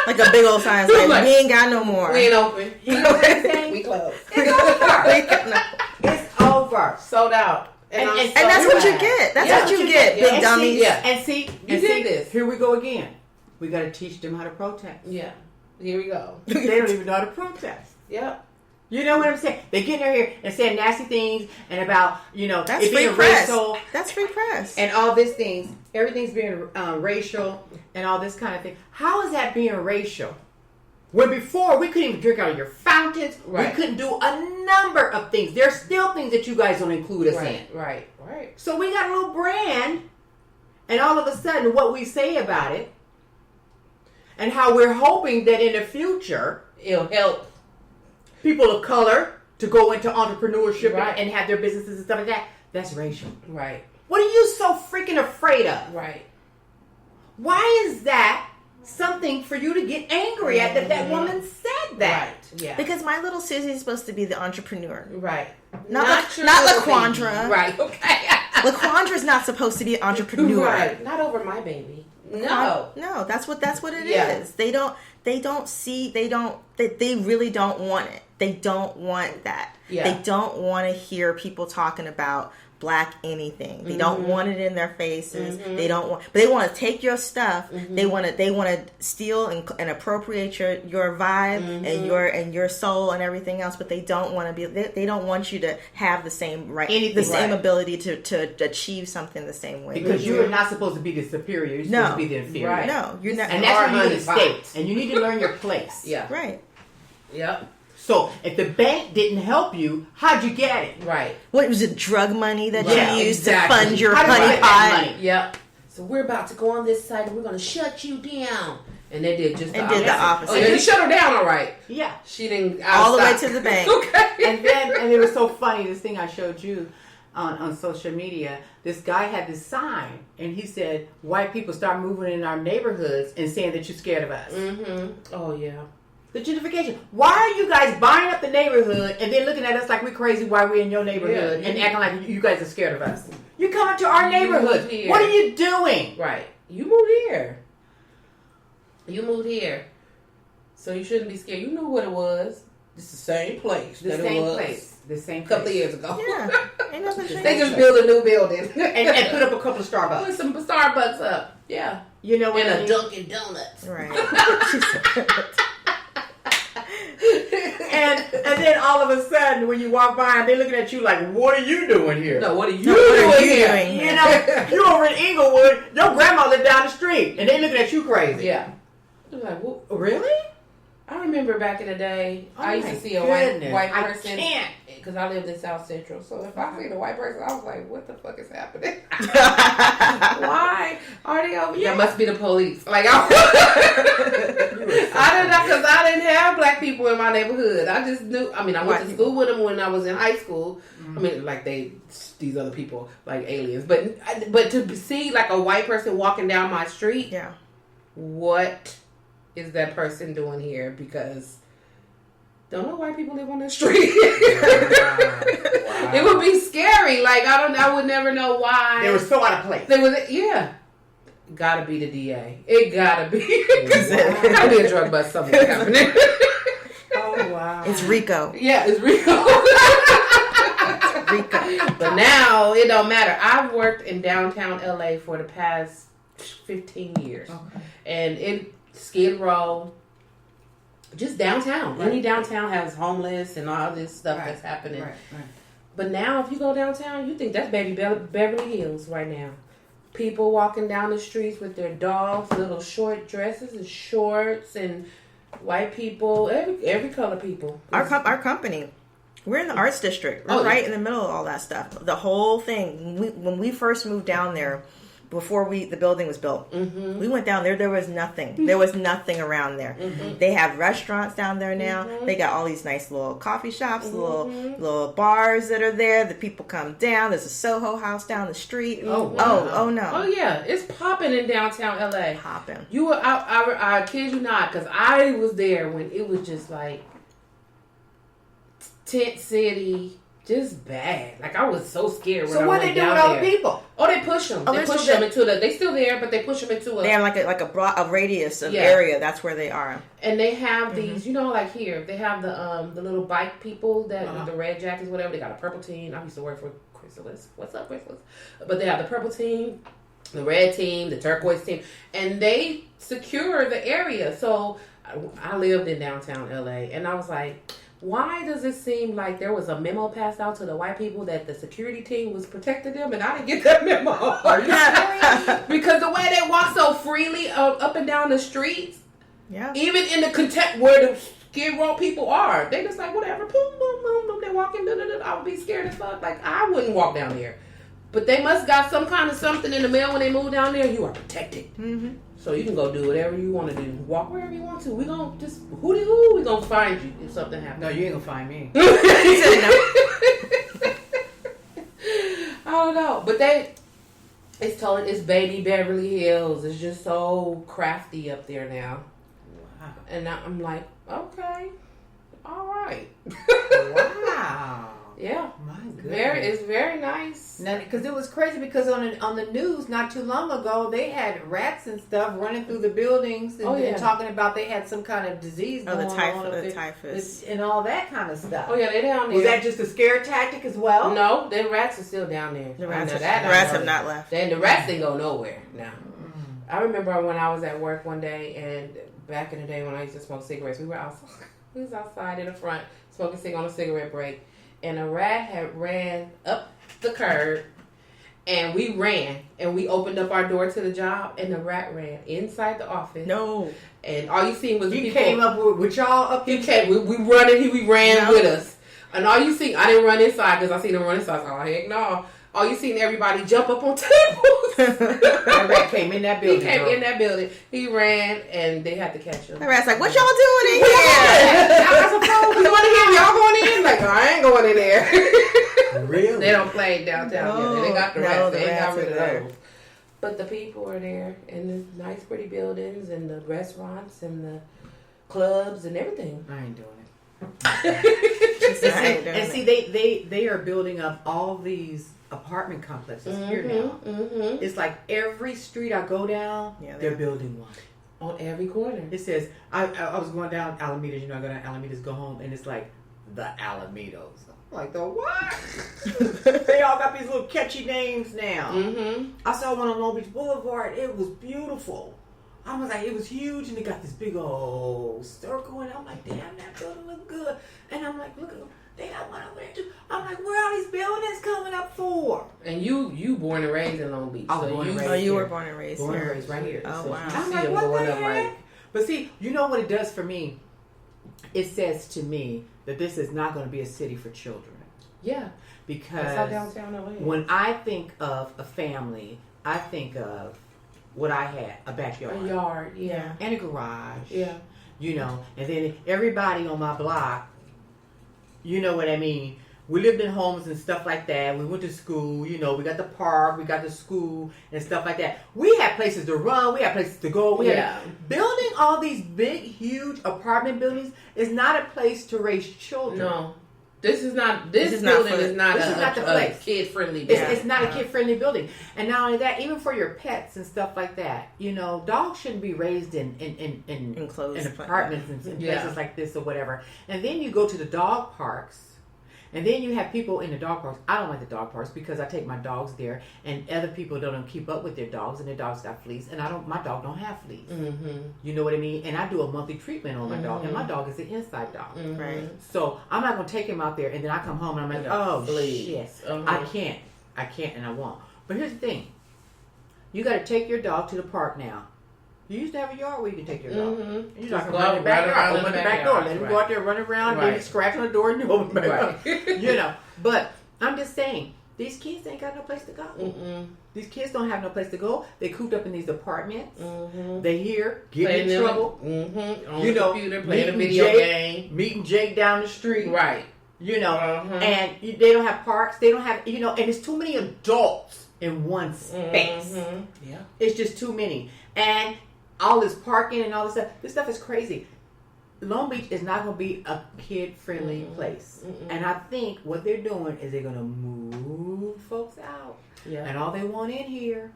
Like a big old sign saying, we ain't got no more. We ain't open. You know what I'm saying? We closed. It's over. It's over. Sold out. And that's what you get. That's what you get, big dummies. And see, you did this. Here we go again. We got to teach them how to protest. Yeah. Here we go. They don't even know how to protest. Yep. You know what I'm saying? They get in here and saying nasty things and about, that's it being free press. racial. That's free press. And all these things. Everything's being racial and all this kind of thing. How is that being racial? When before we couldn't even drink out of your fountains. Right. We couldn't do a number of things. There's still things that you guys don't include us in. Right. So we got a little brand, and all of a sudden what we say about it and how we're hoping that in the future it'll help people of color to go into entrepreneurship and have their businesses and stuff like that. That's racial. Right. What are you so freaking afraid of? Right. Why is that something for you to get angry at that woman said that? Right. Yeah. Because my little Susie is supposed to be the entrepreneur. Right. Not LaQuandra. Right. Okay. LaQuandra's not supposed to be an entrepreneur. Right. Not over my baby. No. No, that's what it is. They really don't want it. They don't want that. Yeah. They don't want to hear people talking about black anything. They don't want it in their faces. They don't want, but they want to take your stuff. They want to steal and appropriate your vibe and your soul and everything else. But they don't want to be. They don't want you to have the same same ability to achieve something the same way. Because you are not supposed to be the superior. You're supposed to be the inferior. Right. No, you're not. And that's where you mistake. And you need to learn your place. Yeah. Right. Yep. So if the bank didn't help you, how'd you get it? Right. What was it? Drug money that you used to fund your How honey pot? Money? Yep. So we're about to go on this site and we're going to shut you down. And they did just the opposite. Oh, yeah, you shut her down, all right. Yeah. She didn't all the way to the bank. Okay. And it was so funny. This thing I showed you on social media. This guy had this sign, and he said, "White people start moving in our neighborhoods and saying that you're scared of us." Oh yeah. The gentrification. Why are you guys buying up the neighborhood and then looking at us like we're crazy while we're in your neighborhood and acting like you guys are scared of us? You're coming to our neighborhood. What are you doing? Right. You moved here. You moved here. So you shouldn't be scared. You knew what it was. It's the same place. The same place. A couple of years ago. Yeah. Ain't nothing changed. They just built a new building. and put up a couple of Starbucks. Put some Starbucks up. Yeah. You know what? And a Dunkin' Donuts. Right. And then all of a sudden, when you walk by, they're looking at you like, "What are you doing here?" No, what are you doing here? You know, you over in Inglewood, your grandma lived down the street, and they looking at you crazy. Yeah. Like, well, really? I remember back in the day, I used to see a white person. Because I lived in South Central. So if I see a white person, I was like, what the fuck is happening? Why are they over here? That must be the police. Like, I didn't know, because I didn't have black people in my neighborhood. I just knew. I mean, I went to school with them when I was in high school. I mean, like these other people, like aliens. But to see like a white person walking down my street, what is that person doing here? Because don't know white people live on the street. Wow. It would be scary. Like I would never know why. They were so out of place. Gotta be the DA. It gotta be. Gotta be a drug bust somewhere happening. Oh wow. It's Rico. Yeah, it's Rico. Rico. But now it don't matter. I've worked in downtown LA for the past 15 years. Okay. And Skid Row, just downtown. Right. Any downtown has homeless and all this stuff that's happening. Right. But now, if you go downtown, you think that's baby Beverly Hills right now. People walking down the streets with their dogs, little short dresses and shorts, and white people, every color people. Our company, we're in the arts district. We're right in the middle of all that stuff. The whole thing. When we first moved down there, before the building was built. Mm-hmm. We went down there. There was nothing. There was nothing around there. Mm-hmm. They have restaurants down there now. Mm-hmm. They got all these nice little coffee shops, Mm-hmm. little bars that are there. The people come down. There's a Soho house down the street. Oh, wow. Oh no. Oh yeah, it's popping in downtown LA. Popping. You were I kid you not, because I was there when it was just like tent city, just bad. Like I was so scared when I what went they do down with all there. the people? Oh, they push them. Oh, They they're push still them into the. They still there, but they push them into a. They have a radius of Yeah. area. That's where they are. And they have these, you know, like here they have the little bike people that the red jackets, whatever. They got a purple team. I used to work for Chrysalis. What's up, Chrysalis? But they have the purple team, the red team, the turquoise team, and they secure the area. So I lived in downtown LA, and I was like, why does it seem like there was a memo passed out to the white people that the security team was protecting them, and I didn't get that memo? Are you serious? Because the way they walk so freely up and down the streets, Yeah. even in the content where the Skid Row people are, they just like whatever, boom, boom, boom, boom. They walking, I would be scared as fuck. Like I wouldn't walk down there, but they must got some kind of something in the mail when they move down there. You are protected. Mm-hmm. So you can go do whatever you want to do. Walk wherever you want to. We gonna just hooty-hoo. We gonna find you if something happens. No, you ain't gonna find me. I don't know, but it's baby Beverly Hills. It's just so crafty up there now. Wow. And I'm like, okay, all right. Wow. Yeah. My goodness. It's very nice. Because it was crazy because on the news not too long ago they had rats and stuff running through the buildings and talking about they had some kind of disease going on. The typhus. And all that kind of stuff. Oh yeah, they're down there. Was that just a scare tactic as well? No, the rats are still down there. The rats have not left. Then the rats didn't go nowhere now. I remember when I was at work one day, and back in the day when I used to smoke cigarettes, we was outside in the front smoking on a cigarette break, and a rat had ran up the curb, and we ran, and we opened up our door to the job, and the rat ran inside the office. No. And all you seen was He people. came up with y'all up. He came. We running. We ran with us, and all you see, I didn't run inside because I seen him run inside. So, oh heck no! All you seen everybody jump up on tables. That rat came in that building. He came in that building. He ran, and they had to catch him. The rat's like, what y'all doing in here? I suppose we going in here. Y'all going in? Like, no, I ain't going in there. Really? They don't play downtown yet. They got the rats. They ain't got rid of there. those. But the people are there, and the nice, pretty buildings, and the restaurants, and the clubs, and everything. I ain't doing it. And see, they are building up all these apartment complexes here now. Mm-hmm. It's like every street I go down, they're building one. On every corner. It says, I was going down Alameda's, I go down Alameda's, go home, and it's like, the Alamedos. I'm like, the what? They all got these little catchy names now. Mm-hmm. I saw one on Long Beach Boulevard. It was beautiful. I was like, it was huge, and it got this big old circle, and I'm like, damn, that building look good. And I'm like, look, they got one over there too. I'm like, where are these buildings coming up for? And you born and raised in Long Beach. I was born and raised you here. were born and raised Born and here. raised right here. Oh, So wow. you I'm see like, them what going the up heck? like. But see, you know what it does for me? It says to me that this is not going to be a city for children. Yeah. Because That's how downtown LA is. when I think of a family, I think of what I had, a backyard. A yard, yeah. And a garage. Yeah. And then everybody on my block, you know what I mean? We lived in homes and stuff like that. We went to school, we got the park, we got the school and stuff like that. We had places to run, we had places to go. Building all these big, huge apartment buildings is not a place to raise children. No. This building is not the place. Kid-friendly building. It's not a kid-friendly building. And not only that, even for your pets and stuff like that, dogs shouldn't be raised in enclosed apartments and in places like this or whatever. And then you go to the dog parks. And then you have people in the dog parks. I don't like the dog parks because I take my dogs there, and other people don't keep up with their dogs, and their dogs got fleas, and my dog don't have fleas. Mm-hmm. You know what I mean? And I do a monthly treatment on my dog, and my dog is an inside dog. Mm-hmm. Right. So I'm not gonna take him out there, and then I come home and I'm like, oh shit, I can't, and I won't. But here's the thing: you got to take your dog to the park now. You used to have a yard where you can take your dog. Mm-hmm. You just can run the backyard, open the back door, let him go out there, run around, maybe scratch on the door and open the back door. But I'm just saying, These kids ain't got no place to go. Mm-mm. These kids don't have no place to go. They cooped up in these apartments. Mm-hmm. They here getting in trouble. Mm-hmm. On you the know, computer, playing a video game. Meeting Jake down the street. Right. You know, and they don't have parks. They don't have, and it's too many adults in one space. Mm-hmm. Yeah. It's just too many. And all this parking and all this stuff. This stuff is crazy. Long Beach is not going to be a kid-friendly place. And I think what they're doing is they're going to move folks out. Yeah. And all they want in here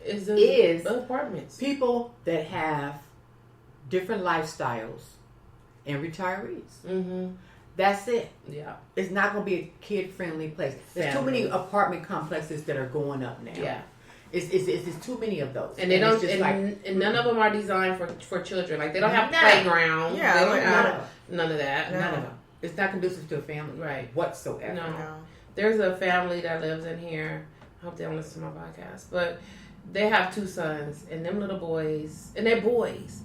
is apartments. People that have different lifestyles and retirees. Mm-hmm. That's it. Yeah. It's not going to be a kid-friendly place. There's too many apartment complexes that are going up now. Yeah. It's too many of those. And they don't. And none of them are designed for children. Like they don't have playgrounds. Yeah. They don't have none of that. None of them. It's not conducive to a family, right? Whatsoever. No. There's a family that lives in here. I hope they don't listen to my podcast, but they have 2 sons, and them little boys, and they're boys.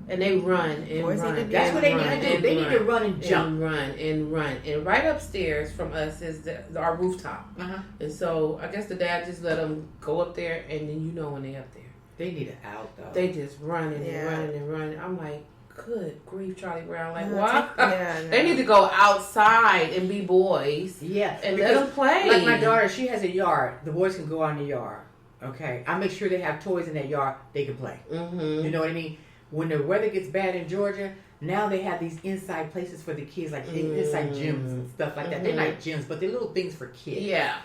And they run and boys run. That's what they need to do. They need to run and jump. And run. And right upstairs from us is our rooftop. Uh-huh. And so I guess the dad just let them go up there, and then when they're up there. They need it out, though. They just running and running and running. I'm like, good grief, Charlie Brown. Like, what? They need to go outside and be boys. Yeah. And let them play. Like my daughter, she has a yard. The boys can go out in the yard. Okay? I make sure they have toys in that yard they can play. Mm-hmm. You know what I mean? When the weather gets bad in Georgia, now they have these inside places for the kids, like inside gyms and stuff like that. They're not gyms, but they're little things for kids. Yeah.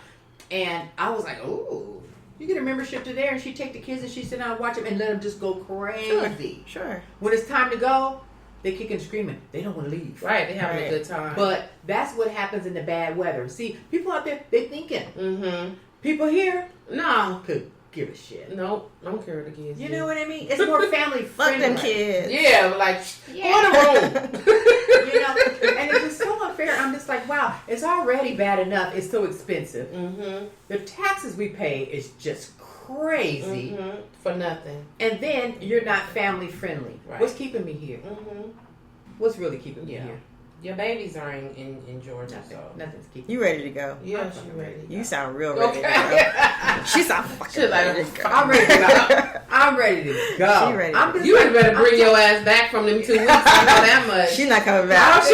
And I was like, oh, you get a membership to there, and she take the kids and she sit down and watch them and let them just go crazy. Sure. When it's time to go, they kick and screaming. They don't want to leave. Right. They having a good time. But that's what happens in the bad weather. See, people out there, they thinking. Mm-hmm. People here, no, could give a shit. Nope, don't care what the kids. You know what I mean? It's more family friendly. Fuck them kids. Yeah, like go in the room. You know, and it's just so unfair. I'm just like, wow, it's already bad enough. It's so expensive. Mm-hmm. The taxes we pay is just crazy for nothing. And then you're not family friendly. Right. What's keeping me here? Mm-hmm. What's really keeping me here? Your babies are in Georgia, Nothing's keeping. You ready to go? Yeah, she ready. You sound real ready to go. She sound fucking ready to go. I'm ready to go. I'm ready to go. She ready to go. You better bring your ass back from them 2 weeks. I know that much. She's not coming back.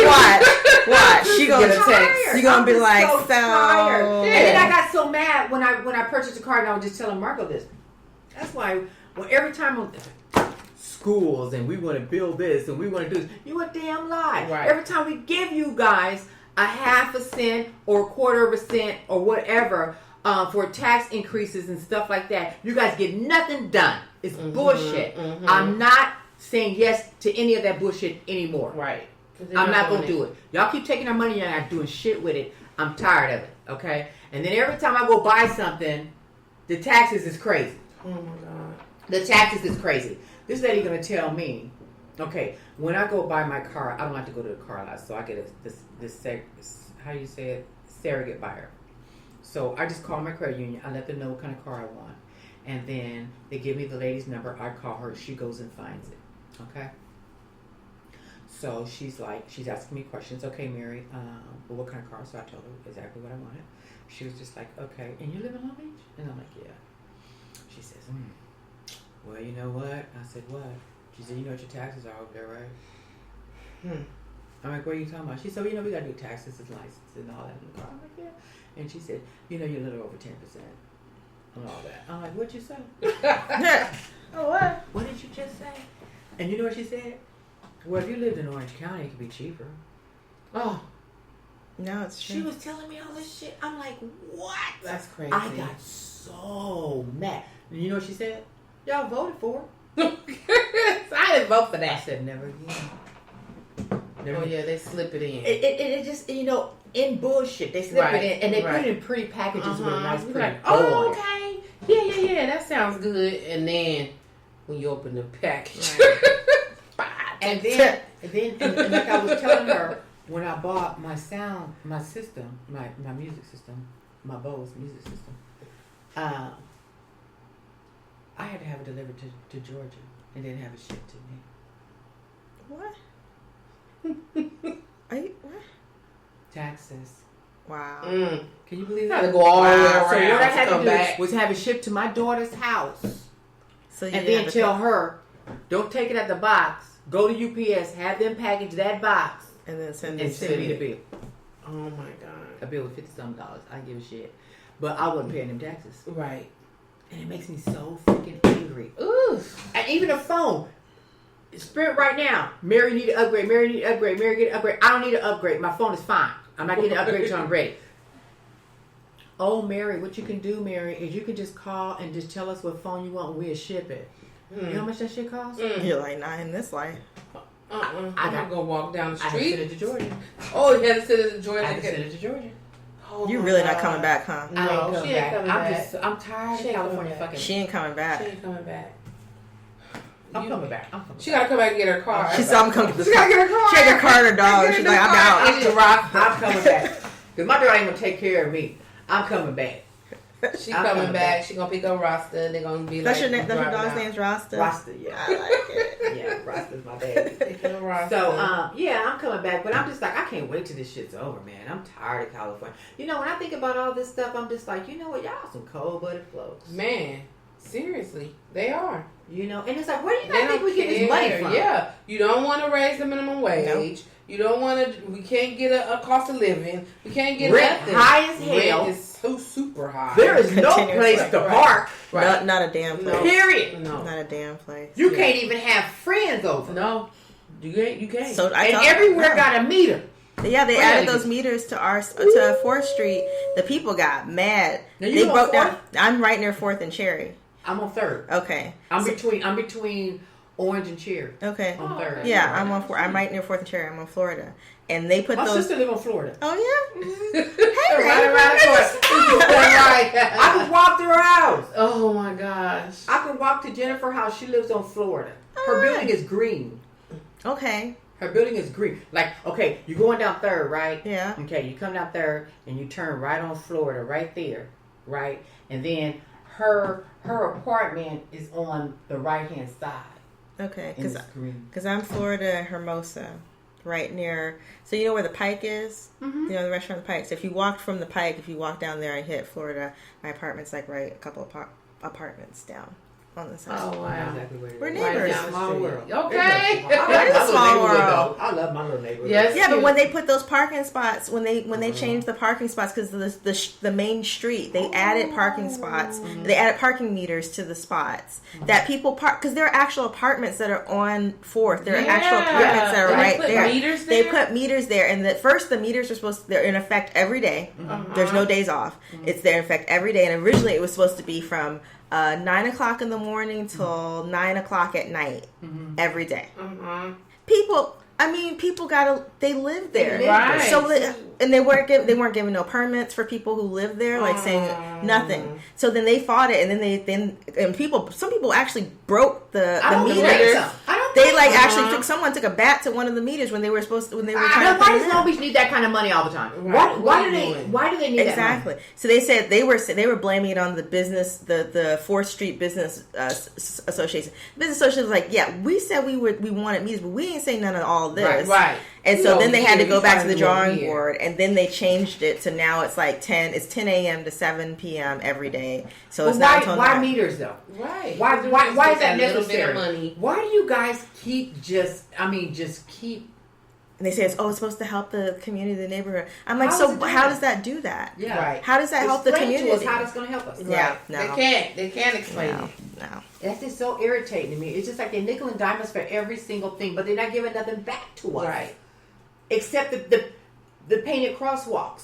Watch. She gonna text. You gonna be like, so tired. And then I got so mad when I purchased a car, and I was just telling Margot this. That's why every time schools and we want to build this and we want to do this, you a damn lie. Right. Every time we give you guys a half a cent or a quarter of a cent or whatever for tax increases and stuff like that, you guys get nothing done. It's bullshit. I'm not saying yes to any of that bullshit anymore. Right. I'm not going to do it. Y'all keep taking our money and not doing shit with it. I'm tired of it. Okay? And then every time I go buy something, the taxes is crazy. Oh my God. The taxes is crazy. This lady going to tell me, okay, when I go buy my car, I don't like to go to the car lot, so I get this how do you say it, surrogate buyer. So I just call my credit union. I let them know what kind of car I want, and then they give me the lady's number. I call her. She goes and finds it. Okay. So she's asking me questions. Okay, Mary, well, what kind of car? So I told her exactly what I wanted. She was just like, okay, and you live in Long Beach? And I'm like, yeah. She says, well, you know what? I said, what? She said, you know what your taxes are over there, right? I'm like, what are you talking about? She said, well, you know, we got to do taxes and license and all that in the car. I'm like, yeah. And she said, you know, you're a little over 10% and all that. I'm like, what'd you say? Oh, what? What did you just say? And you know what she said? Well, if you lived in Orange County, it could be cheaper. Oh. No, it's true. She was telling me all this shit. I'm like, what? That's crazy. I got so mad. And you know what she said? Y'all voted for her. I didn't vote for that. I said, never again. Oh, yeah, they slip it in. It just, you know, in bullshit. They slip it in, and they put it in pretty packages with a nice pretty oh, okay. Yeah. That sounds good. And then when you open the package. Right. and then like I was telling her, when I bought my system, my music system, my Bose music system, I had to have it delivered to Georgia and then have it shipped to me. What? Are you what? Taxes. Wow. Can you believe Got that? to go all the way around. So what I had to do back. was have it shipped to my daughter's house. So And then tell her, don't take it at the box. Go to UPS, have them package that box, and then send and it send me the to bill. Oh my God. A bill of $50-something. I give a shit. But I wasn't paying them taxes. Right. And it makes me so freaking angry. Ooh. And even a phone. Sprint right now. Mary need an upgrade. Mary need an upgrade. Mary get an upgrade. I don't need an upgrade. My phone is fine. I'm not getting an upgrade until I'm ready. Oh, Mary, what you can do, Mary, is you can just call and just tell us what phone you want and we'll ship it. You know how much that shit costs? You're like, not in this life. I'm not gonna walk down the I had to street. send it to Georgia. Oh, you had to send it to Georgia. I had to send it to Georgia. Oh You're my really not God. coming back, huh? No, I ain't coming she ain't back. coming back. I'm tired She of ain't California coming back. fucking. She ain't coming She back. ain't coming back. I'm coming back. I'm coming She back. gotta come back and get her car. She saw him come. She gotta get her car. She had her car and her dog. She's like, I'm out. It's Rasta. I'm coming back. Because my daughter ain't going to take care of me. I'm coming back. She I'm coming coming back. back. She gonna pick up Rasta. And they're gonna be That's like, your name. That's your driving dog's out. name's Rasta. Rasta, yeah. I like it. Yeah, Rasta's my baby. Picking up Rasta. So, yeah, I'm coming back. But I'm just like, I can't wait till this shit's over, man. I'm tired of California. You know, when I think about all this stuff, I'm just like, you know what? Y'all some cold-blooded folks. Man, seriously, they are. You know? And it's like, where do you They guys think don't we get this money care. from? Yeah, you don't want to raise the minimum wage. You don't want to. We can't get a cost of living. We can't get Rent nothing. high as hell. Rent is so super high. There is no Continuously. place to park. Right. Not a damn place. No. Period. No. Not a damn place. You Yeah. can't even have friends over. No. You can't. You can't. So I And thought- everywhere no. got a meter. Yeah, they Really? added those meters to our to 4th Street. The people got mad. Now, you They on broke down. 4th? I'm right near 4th and Cherry. I'm on 3rd. Okay. I'm between Orange and Cherry. Okay. On 3rd. Yeah, I'm on. I'm right near 4th and Cherry. I'm on Florida, and they put My those. sister live in Florida. Oh yeah. Right around the corner. I Right. could walk to her house. Oh my gosh. I could walk to Jennifer's house. She lives on Florida. Her Alright. building is green. Okay. Her building is green. Like, okay, you're going down 3rd, right? Yeah. Okay, you come down 3rd and you turn right on Florida, right there, right? And then her apartment is on the right-hand side. Okay. And it's green. Because I'm Florida, Hermosa, right near. So you know where the Pike is? Mm-hmm. You know the restaurant the Pike. So if you walked from the Pike, if you walk down there and hit Florida, my apartment's like right a couple of apartments down on the side. Oh wow. Exactly where it We're is. neighbors. Right down the Small street. world. Okay. It is a small world. I love my little neighborhood. Yes. Yeah, but when they put those parking spots, when they changed the parking spots, because the main street, they added parking spots, they added parking meters to the spots that people park, because there are actual apartments that are on 4th. There are actual apartments that are And they right put there. meters They there? put meters there, and at first the meters are they're in effect every day. There's no days off. It's there in effect every day, and originally it was supposed to be from 9 o'clock in the morning till 9 o'clock at night every day. People they live there, Right. So and they weren't giving no permits for people who live there, like saying nothing. So then they fought it, and then some people actually broke the meters. They actually someone took a bat to one of the meters when they were trying to Why put it does in. Long Beach need that kind of money all the time? Right. Why What do are you they? doing? Why do they need that money? Exactly. So they said they were blaming it on the business, the 4th Street Business Association. Business Association was like, yeah, we said we wanted meters, but we ain't saying none of all this. Right. And so No, then they had to here, go you back to trying the to do it drawing here. board, and then they changed it to now it's like 10 a.m. to 7 p.m. every day. So it's not until Why 9. meters though? Right. Why is that A little bit necessary? of money. Why do you guys keep keep? And they say it's supposed to help the community, the neighborhood. I'm like, How so does it do how that? dous that do that? Yeah. Right. How does that help the Explain community? to us how that's going to help us. Yeah, Right. no. They can't explain No, it. no. That's just so irritating to me. It's just like they nickel and dime us for every single thing, but they're not giving nothing back to us. Right. Except the painted crosswalks.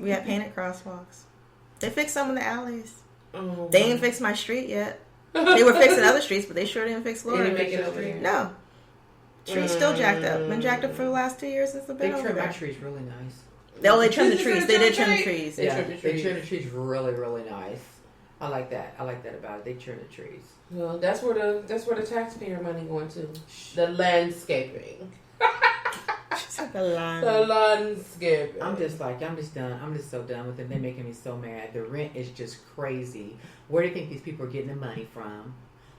We had painted crosswalks. They fixed some in the alleys. Oh, They ain't fixed my street yet. They were fixing other streets, but they sure didn't fix They Florida. didn't make it over there. No. Tree's still jacked up. Been jacked up for the last 2 years since I've They been over trim my there. trees really nice. They trimmed the This is trees. a They did trim trim the tree. trees. They Yeah, trim the they trees. trim the trees really, really nice. I like that. I like that about it. They trim the trees. Well, that's where the taxpayer money going to. The landscaping. The line. The landscaping. I'm just done. I'm just so done with it. They're making me so mad. The rent is just crazy. Where do you think these people are getting the money from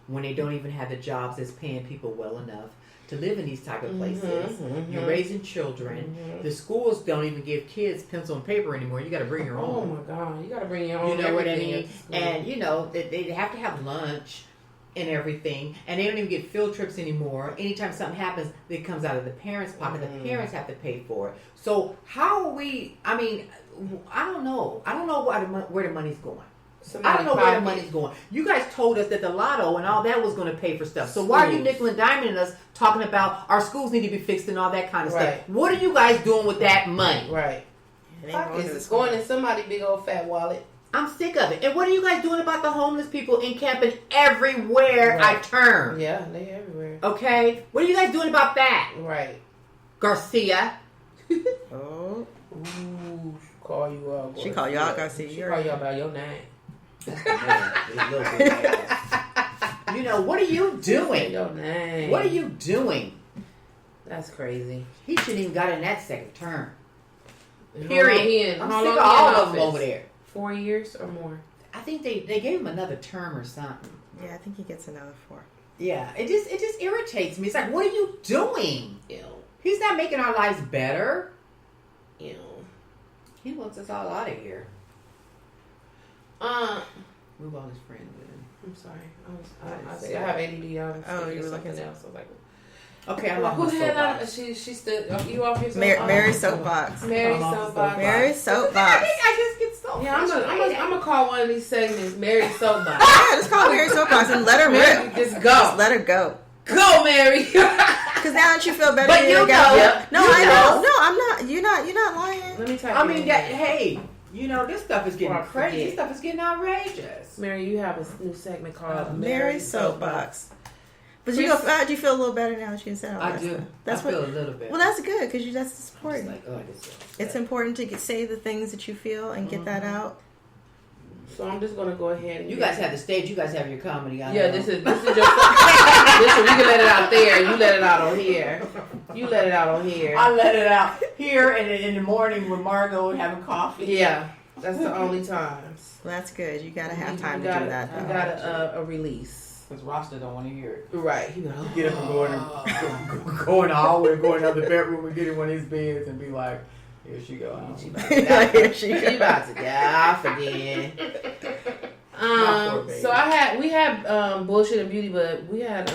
when they don't even have the jobs that's paying people well enough to live in these type of places. You're raising children. The schools don't even give kids pencil and paper anymore. You got to bring your own. Oh my God, you got to bring your own. You know what I mean? Everything. And you know they have to have lunch and everything, and they don't even get field trips anymore. Anytime something happens, it comes out of the parents' pocket. The parents have to pay for it. So how are we? I mean, I don't know. I don't know where the money's going. I don't know where the money's going. You guys told us that the lotto and all that was going to pay for stuff. So why are you nickel and diming us talking about our schools need to be fixed and all that kind of stuff? What are you guys doing with that money? Right. It's going in somebody's big old fat wallet. I'm sick of it. And what are you guys doing about the homeless people encamping everywhere I turn? Yeah, they're everywhere. Okay? What are you guys doing about that? Right. Garcia. Oh. Ooh, call you out. She call you out, Garcia. She call you out by your name. You know, what are you doing? Your name. What are you doing? That's crazy. He shouldn't even got in that second term. Period. I'm sick of long all of them over there. 4 years or more. I think they gave him another term or something. Yeah, I think he gets another 4. Yeah, it just irritates me. It's like, what are you doing? Ew. He's not making our lives better. Ew. He wants us all out of here. Move all his friends with him. I'm sorry. I have ADD. Oh, you were looking something else. I was like, okay, I'm off who my had that? soapbox. She stood. You off your soapbox? Mary's soapbox. Mary's soapbox. Mary's soapbox. I just get so Yeah, I'm gonna call one of these segments Mary's soapbox. Yeah, just call Mary's soapbox and let her rip. Just go. Just let her go. Go, Mary. Because now that you feel better, But you know. No, I know. No, I'm not. You're not lying. Let me tell you. I mean, hey, you know, this stuff is getting crazy. This stuff is getting outrageous. Mary, you have a new segment called Mary's soapbox. But do you feel a little better now that you said all that? I do. That's I feel a little bit. Well, that's good because that's important. Like, It's important to say the things that you feel and get that out. So I'm just gonna go ahead. And you guys have the stage. You guys have your comedy. This is your. Listen, we can let it out there. You let it out on here. You let it out on here. I let it out here and in the morning with Margot having coffee. Yeah, that's the only times. Well, that's good. You gotta have time to do that. You got a release. Because Rasta don't want to hear it. Right. He would get up and going all the way, go in the other bedroom and get in one of his beds and be like, here she go. She about to get off again. So we had bullshit and beauty, but we had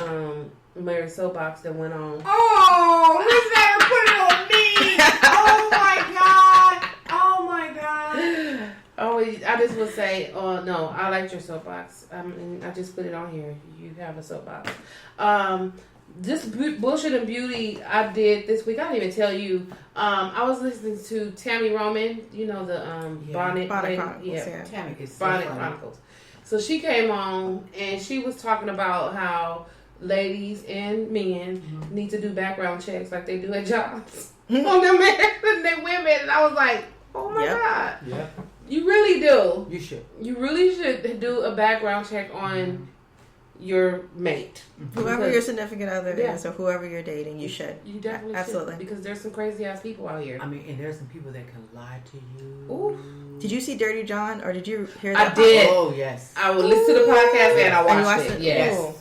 Mary's soapbox that went on. Oh, let's let her put it on me. Oh my god. Oh my god. Oh, I just would say, no, I liked your soapbox. I just put it on here. You have a soapbox. This bullshit and beauty I did this week. I didn't even tell you. I was listening to Tammy Roman. You know the Bonnet Chronicles. Yeah, Tammy is so Bonnet funny. Chronicles. So she came on and she was talking about how ladies and men need to do background checks like they do at jobs on their men and their women. And I was like, oh my god, yeah, you really do. You should. You really should do a background check on your mate. Whoever your significant other is or whoever you're dating, you should. You definitely absolutely should. Because there's some crazy ass people out here. I mean, and there's some people that can lie to you. Ooh. Did you see Dirty John or did you hear that? I did. Oh, yes. I would listen to the podcast and I watched it. Yes. Ooh.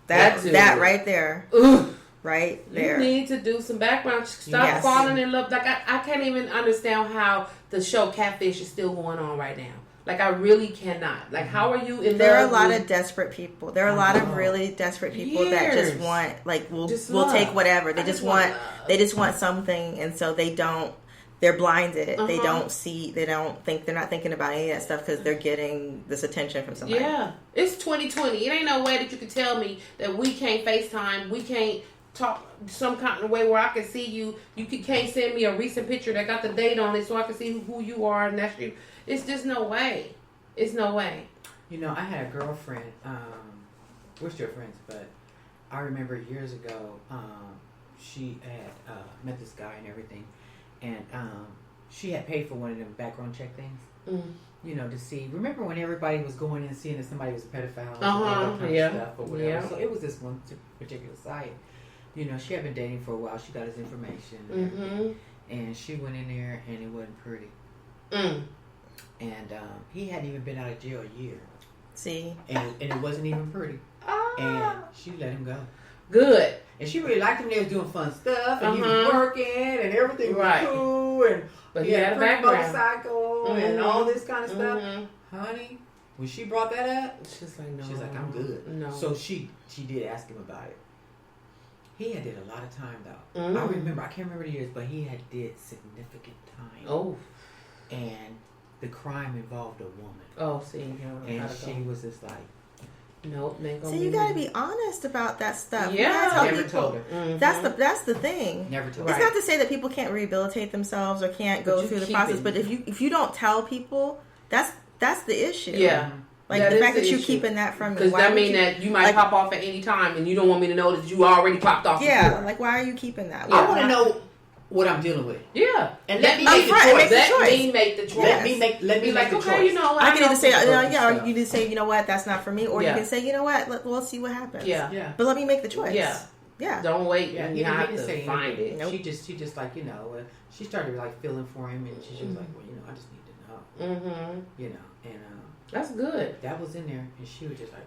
That right there. Ooh. Right there. You need to do some background. Stop falling in love. Like I can't even understand how the show Catfish is still going on right now. Like I really cannot. Like how are you in love? There are a lot of desperate people. There are a lot of really desperate people that just want will take whatever. They just want something, and so they're blinded. They don't see. They don't think. They're not thinking about any of that stuff because they're getting this attention from somebody. Yeah, it's 2020. It ain't no way that you can tell me that we can't FaceTime. We can't talk some kind of way where I can see you. You can't send me a recent picture that got the date on it so I can see who you are and that's you. It's just no way. It's no way. You know, I had a girlfriend. We're still friends, but I remember years ago, she had met this guy and everything, and she had paid for one of them background check things. You know, to see. Remember when everybody was going in and seeing that somebody was a pedophile and all that kind of stuff or whatever. Yeah. So it was this one particular site. You know, she had been dating for a while. She got his information and everything, and she went in there and it wasn't pretty. And he hadn't even been out of jail a year. See? And it wasn't even pretty. And she let him go. Good. And she really liked him. They was doing fun stuff, and he was working, and everything was cool. And but he had a background, motorcycle, and all this kind of stuff. Honey, when she brought that up, she's like, no. She's like, I'm good. No. So she did ask him about it. He had did a lot of time though. I can't remember the years, but he had did significant time. Oh. And the crime involved a woman. Oh, see, and she was just like, nope, ain't gonna so you gotta be honest about that stuff. Yeah, never told her. That's the thing. Never told her. It's not to say that people can't rehabilitate themselves or can't go through the process, but if you don't tell people, that's the issue. Yeah. Like the fact that you're keeping that from me. Because that means that you might pop off at any time and you don't want me to know that you already popped off. Yeah, before. like why are you keeping that? I want to know what I'm dealing with. Yeah. And let me make the choice. Let me make the choice. Let me make the choice. You know, I can either say, or you can say, you know what, that's not for me, or you can say, you know what, we'll see what happens. Yeah. But let me make the choice. Yeah. Don't wait. Yeah. You have to find it. Nope. She just like, she started like feeling for him, and she was like, well, I just need to know. And that's good. That was in there, and she was just like,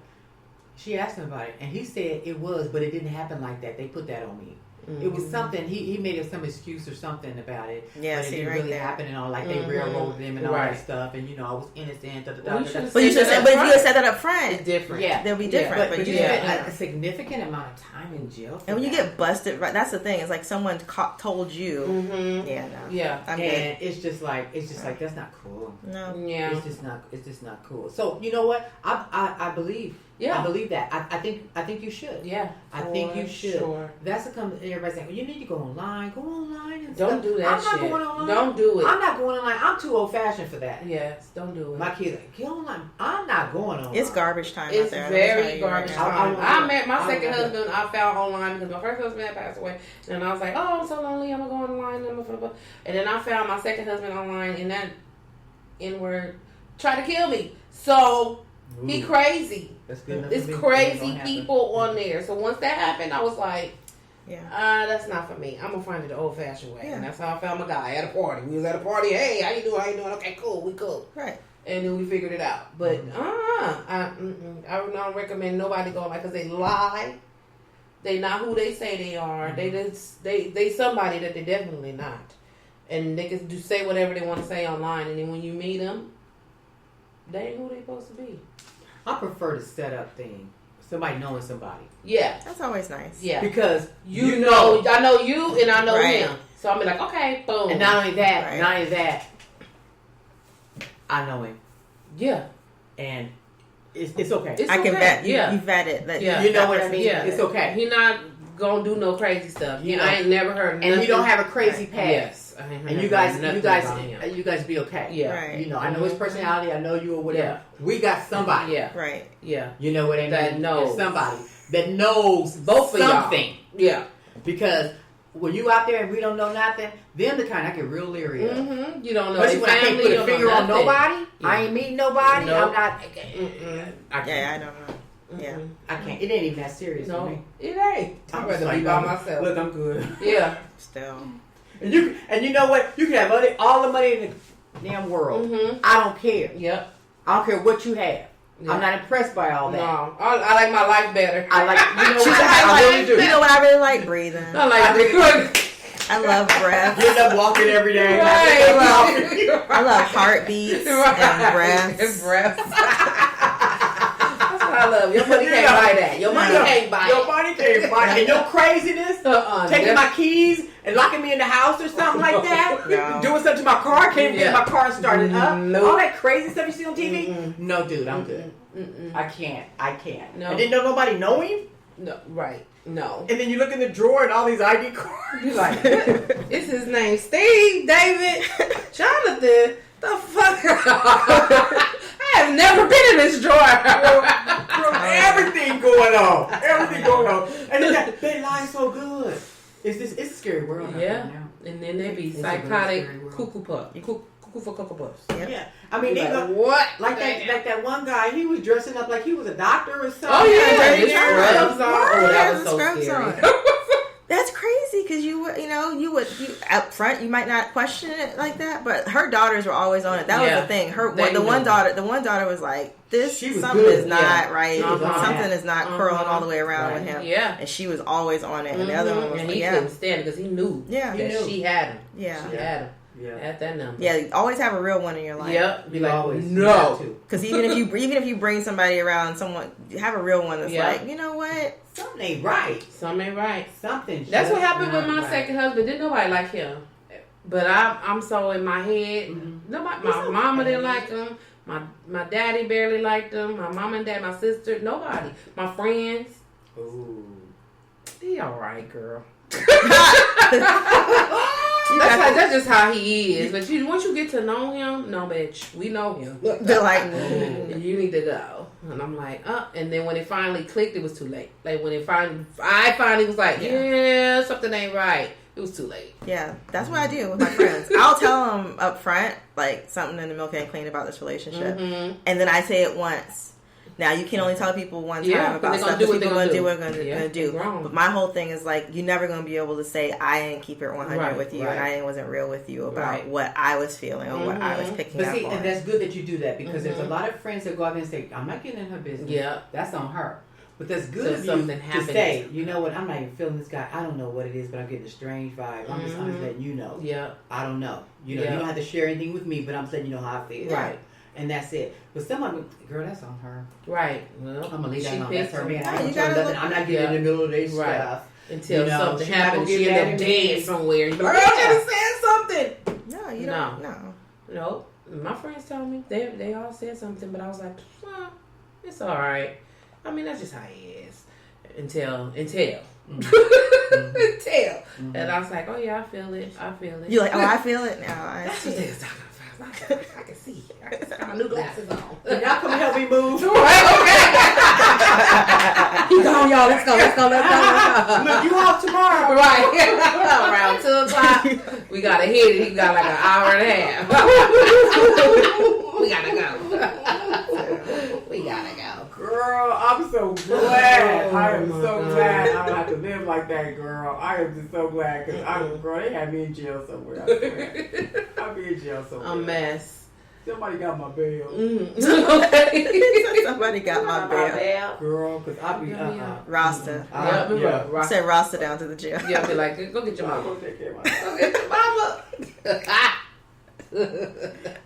she asked him about it, and he said it was, but it didn't happen like that. They put that on me. It was something, he made some excuse or something about it. Yeah, but it didn't really happen and all, like they railroaded him and all that stuff, and I was innocent. But if you had said that up front, it's different. Yeah, they'll be different. But you spent a significant amount of time in jail. And when you get busted, right? That's the thing. It's like someone told you. Yeah, no. Yeah, I'm and good. It's just like that's not cool. No. Yeah. It's just not cool. So you know what? I believe. Yeah, I believe that. I think you should. Yeah, I think you should. Sure. That's what comes. Everybody saying, well, you need to go online. Go online and don't stuff. do that. I'm not shit. going online. Don't do it. I'm not going online. I'm too old fashioned for that. Yes, don't do it. My kids like, get online. I'm not going online. It's garbage time. It's out there. very garbage time. I met my second husband. I found online because my first husband had passed away, and I was like, oh, I'm so lonely. I'm gonna go online. And then I found my second husband online, and that N-word tried to kill me. So. Ooh. He crazy. That's good. It's crazy people on there. So once that happened, I was like, that's not for me. I'm gonna find it the old fashioned way. And that's how I found my guy at a party. We was at a party. Hey, how you doing? How you doing? Okay, cool. We cool. Right. And then we figured it out. But I don't recommend nobody go like because they lie. They not who they say they are. They somebody that they definitely not. And they can say whatever they want to say online. And then when you meet them, they ain't who they supposed to be. I prefer the setup thing. Somebody knowing somebody. Yeah. That's always nice. Yeah. Because you know, I know you and I know him. So I'm like, okay, boom. And not only that, I know him. Yeah. And it's okay. I can vet. You vet it. You know what I mean? Yeah. It's okay. He not gonna do no crazy stuff. I ain't never heard of nothing. And he don't have a crazy past. Yes. And you guys be okay. Yeah. Right. I know his personality. I know you or whatever. Yeah. We got somebody. Yeah. Right. Yeah. You know what I mean? That knows. Somebody that knows both of something. Y'all. Yeah. Because when you out there and we don't know nothing, them the kind I get real leery of. Mm-hmm. You don't know. Especially when I can't put a finger on nobody. Yeah. I ain't meeting nobody. Nope. I'm not. I don't know. Yeah. I can't. It ain't even that serious for me. It ain't. I'd rather be by myself. Look, I'm good. Yeah. Still. And you know what? You can have all the money in the damn world. Mm-hmm. I don't care. Yep. I don't care what you have. Yeah. I'm not impressed by all that. No, I like my life better. I like, I really do. You know what I really like? Breathing. I like breathing. I love breath. You end up walking every day. Right. I love heartbeats and breaths. And breaths. That's what I love. Your money can't buy that. Your money can't buy it. Your money can't buy it. And your craziness, taking my keys and locking me in the house or something like that. No. Doing something to my car. Can't get my car started up. Nope. All that crazy stuff you see on TV. No, dude, I'm good. I can't. No. And didn't nobody know him? No, right. No. And then you look in the drawer and all these ID cards. You're like, it's his name, Steve, David, Jonathan. The fuck? I have never been in this drawer. Everything going on. Everything going on. And then they lie so good. It's a scary world. Yeah. Now. And then they be psychotic cuckoo puff. Cuckoo for Cocoa Puffs. Yeah. I mean, like, they go, what? Like that one guy, he was dressing up like he was a doctor or something. Oh, yeah. His scrubs on. Oh, that was so scary. That's crazy because you up front you might not question it like that, but her daughters were always on it. That was the thing. The one daughter was like, something is not right. Something is not curling all the way around with him. Yeah, and she was always on it, and the other one was and he couldn't stand it because he knew. Yeah, that she had him. Yeah, she had him. Yeah. At that number. Yeah, always have a real one in your life. Yep. Be like, always no. Because even if you bring somebody around, you have a real one that's like, you know what? Something ain't right. Something ain't right. Something. That's what happened with my second husband. Didn't nobody like him. But I'm so in my head. Mm-hmm. Nobody. My mama didn't like him. My daddy barely liked him. My mom and dad, my sister, nobody. My friends. Ooh. He all right, girl. That's just how he is. But once you get to know him, no, bitch, we know him. They're like, you need to go. And I'm like, and then when it finally clicked, it was too late. Like when I finally was like, yeah, something ain't right. It was too late. Yeah, that's what I do with my friends. I'll tell them up front, like, something in the milk ain't clean about this relationship. Mm-hmm. And then I say it once. Now, you can only tell people one time about stuff because people are going to do what they're going to do. But my whole thing is, like, you're never going to be able to say, I didn't keep it 100 with you and I wasn't real with you about what I was feeling or what I was picking up on. And that's good that you do that because there's a lot of friends that go out there and say, I'm not getting in her business. Yeah. That's on her. But that's good of you to say, you know what, I'm not even feeling this guy. I don't know what it is, but I'm getting a strange vibe. I'm just letting you know. Yeah. I don't know. You know, you don't have to share anything with me, but I'm letting you know how I feel. Right. And that's it. But some of them, girl, that's on her. Right. Well, I'm going to leave that alone. That's her man. I'm not getting in the middle of this stuff. Until something happens, she end up dead somewhere. Girl, you should have said something. No, you don't. No. Nope. My friends tell me. They all said something, but I was like, it's all right. I mean, that's just how he is. Until. Mm-hmm. Until. Mm-hmm. And I was like, oh, yeah, I feel it. You're like, oh, I feel it now. I see it. I can see. I got my new glasses on. Can y'all come and help me move? Right, okay. Keep going, y'all. Let's go. Look, you off tomorrow. Right. Around 2 o'clock. We got to hit it. He got like an hour and a half. We got to go. Girl, I'm so glad. I am so glad I don't have to live like that, girl. I am just so glad because girl, they had me in jail somewhere. I swear. I'll be in jail somewhere. A mess. Somebody got my bail. Somebody got my bail. Girl, because I'll be Rasta. Yeah. Send Rasta down to the jail. Yeah, be like, go get your mama. Go take care of go get your mama.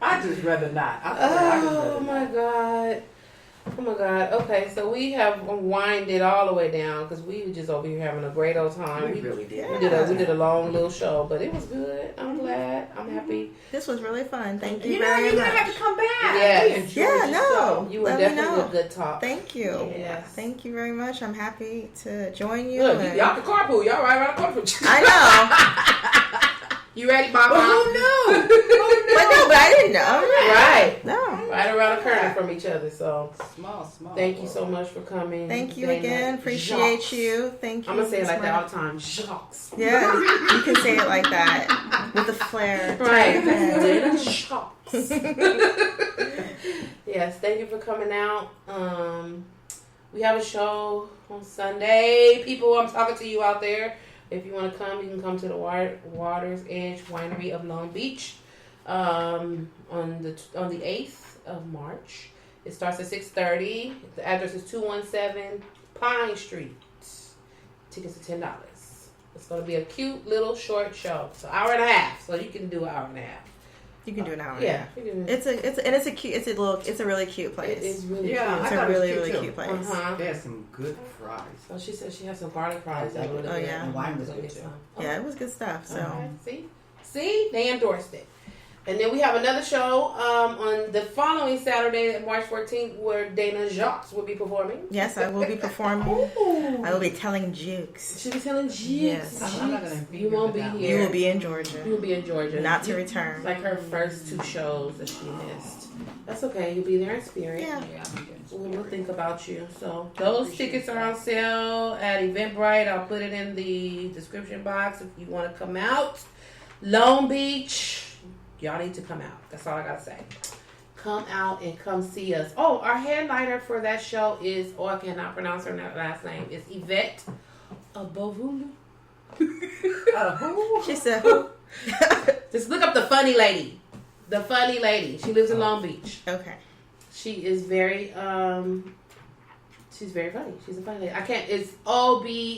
I just rather not. Oh my God. Okay, so we have winded all the way down because we were just over here having a great old time. We really did. We did a long little show, but it was good. I'm glad. I'm happy. This was really fun. Thank you very much. You're going to have to come back. Yes. You were definitely a good talk. Thank you. Yes. Thank you very much. I'm happy to join you. Look, y'all can carpool. Y'all right around the corner. I know. You ready, Mama? Well, who knew? But I didn't know. Right. No. Right around the corner from each other. So small. Thank you so much for coming. Thank you again. Appreciate Jacques. you. Thank you. I'm gonna say it like that all the time. Jacques. Yeah, you can say it like that with the flair. Right. Dana Jacques. Yes. Thank you for coming out. We have a show on Sunday. People, I'm talking to you out there. If you want to come, you can come to the Water's Edge Winery of Long Beach on the 8th of March. It starts at 6:30. The address is 217 Pine Street. Tickets are $10. It's going to be a cute little short show. So hour and a half. So you can do an hour and a half. You can do an hour and a half. It's a really cute place. It is really cute. It's a really cute place. They have some good fries. Oh, she said she has some garlic fries. Oh yeah. And wine was good too. Yeah, it was good stuff. So see, they endorsed it. And then we have another show on the following Saturday, March 14th, where Dana Jacques will be performing. Yes, I will be performing. I will be telling jokes. She'll be telling jokes. Yes. I'm not gonna be. You won't be here. You will be in Georgia. You will be in Georgia. Not to return. Like her first 2 shows that she missed. That's okay. You'll be there in spirit. Yeah. We'll think about you. So those tickets are on sale at Eventbrite. I'll put it in the description box if you want to come out. Long Beach. Y'all need to come out. That's all I gotta say. Come out and come see us. Oh, our headliner for that show is, I cannot pronounce her last name. It's Yvette Abovulu. Who? She said who? Just look up the funny lady. The funny lady. She lives in Long Beach. Okay. She is very she's very funny. She's a funny lady. I can't. It's OBIEFULE.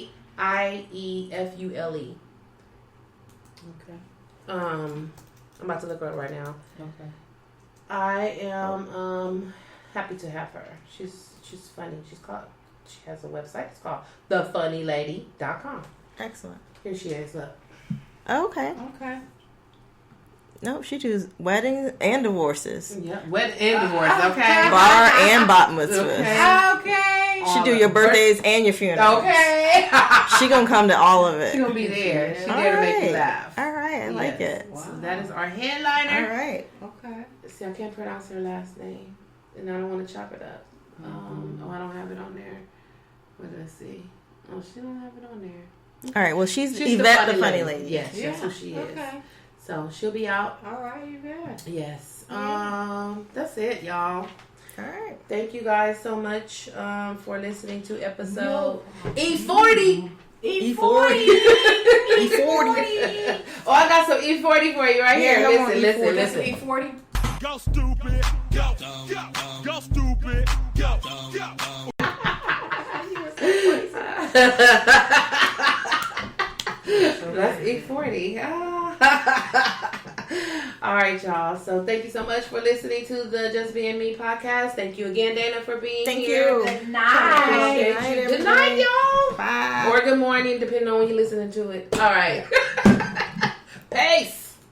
Okay. I'm about to look her up right now. Okay. I am happy to have her. She's funny. She has a website. It's called thefunnylady.com. Excellent. Here she is. Look. Okay. Okay. Nope, she does weddings and divorces. Yeah, wedding and divorce. Okay. Bar and bat mitzvahs. Okay. She do your birthdays and your funerals. Okay. She gonna come to all of it. She gonna be there. She's there to make you laugh. All right, I like it. Wow. So that is our headliner. All right. Okay. See, I can't pronounce her last name, and I don't want to chop it up. Oh, I don't have it on there. What did I see? Oh, she don't have it on there. All right. Well, she's Yvette, the funny lady. Yes, that's who she is. Okay. So she'll be out. All right, Yvette. Yes. That's it, y'all. All right. Thank you guys so much for listening to episode E40. E40. Oh, I got some E40 for you right here. Yeah, Listen. E40. Go stupid. Go stupid. Go. That's E40. All right, y'all. So thank you so much for listening to the Just Being Me podcast. Thank you again, Dana, for being here. Thank you. Good night. Appreciate you. Good night, y'all. Bye. Or good morning, depending on when you're listening to it. All right. Peace.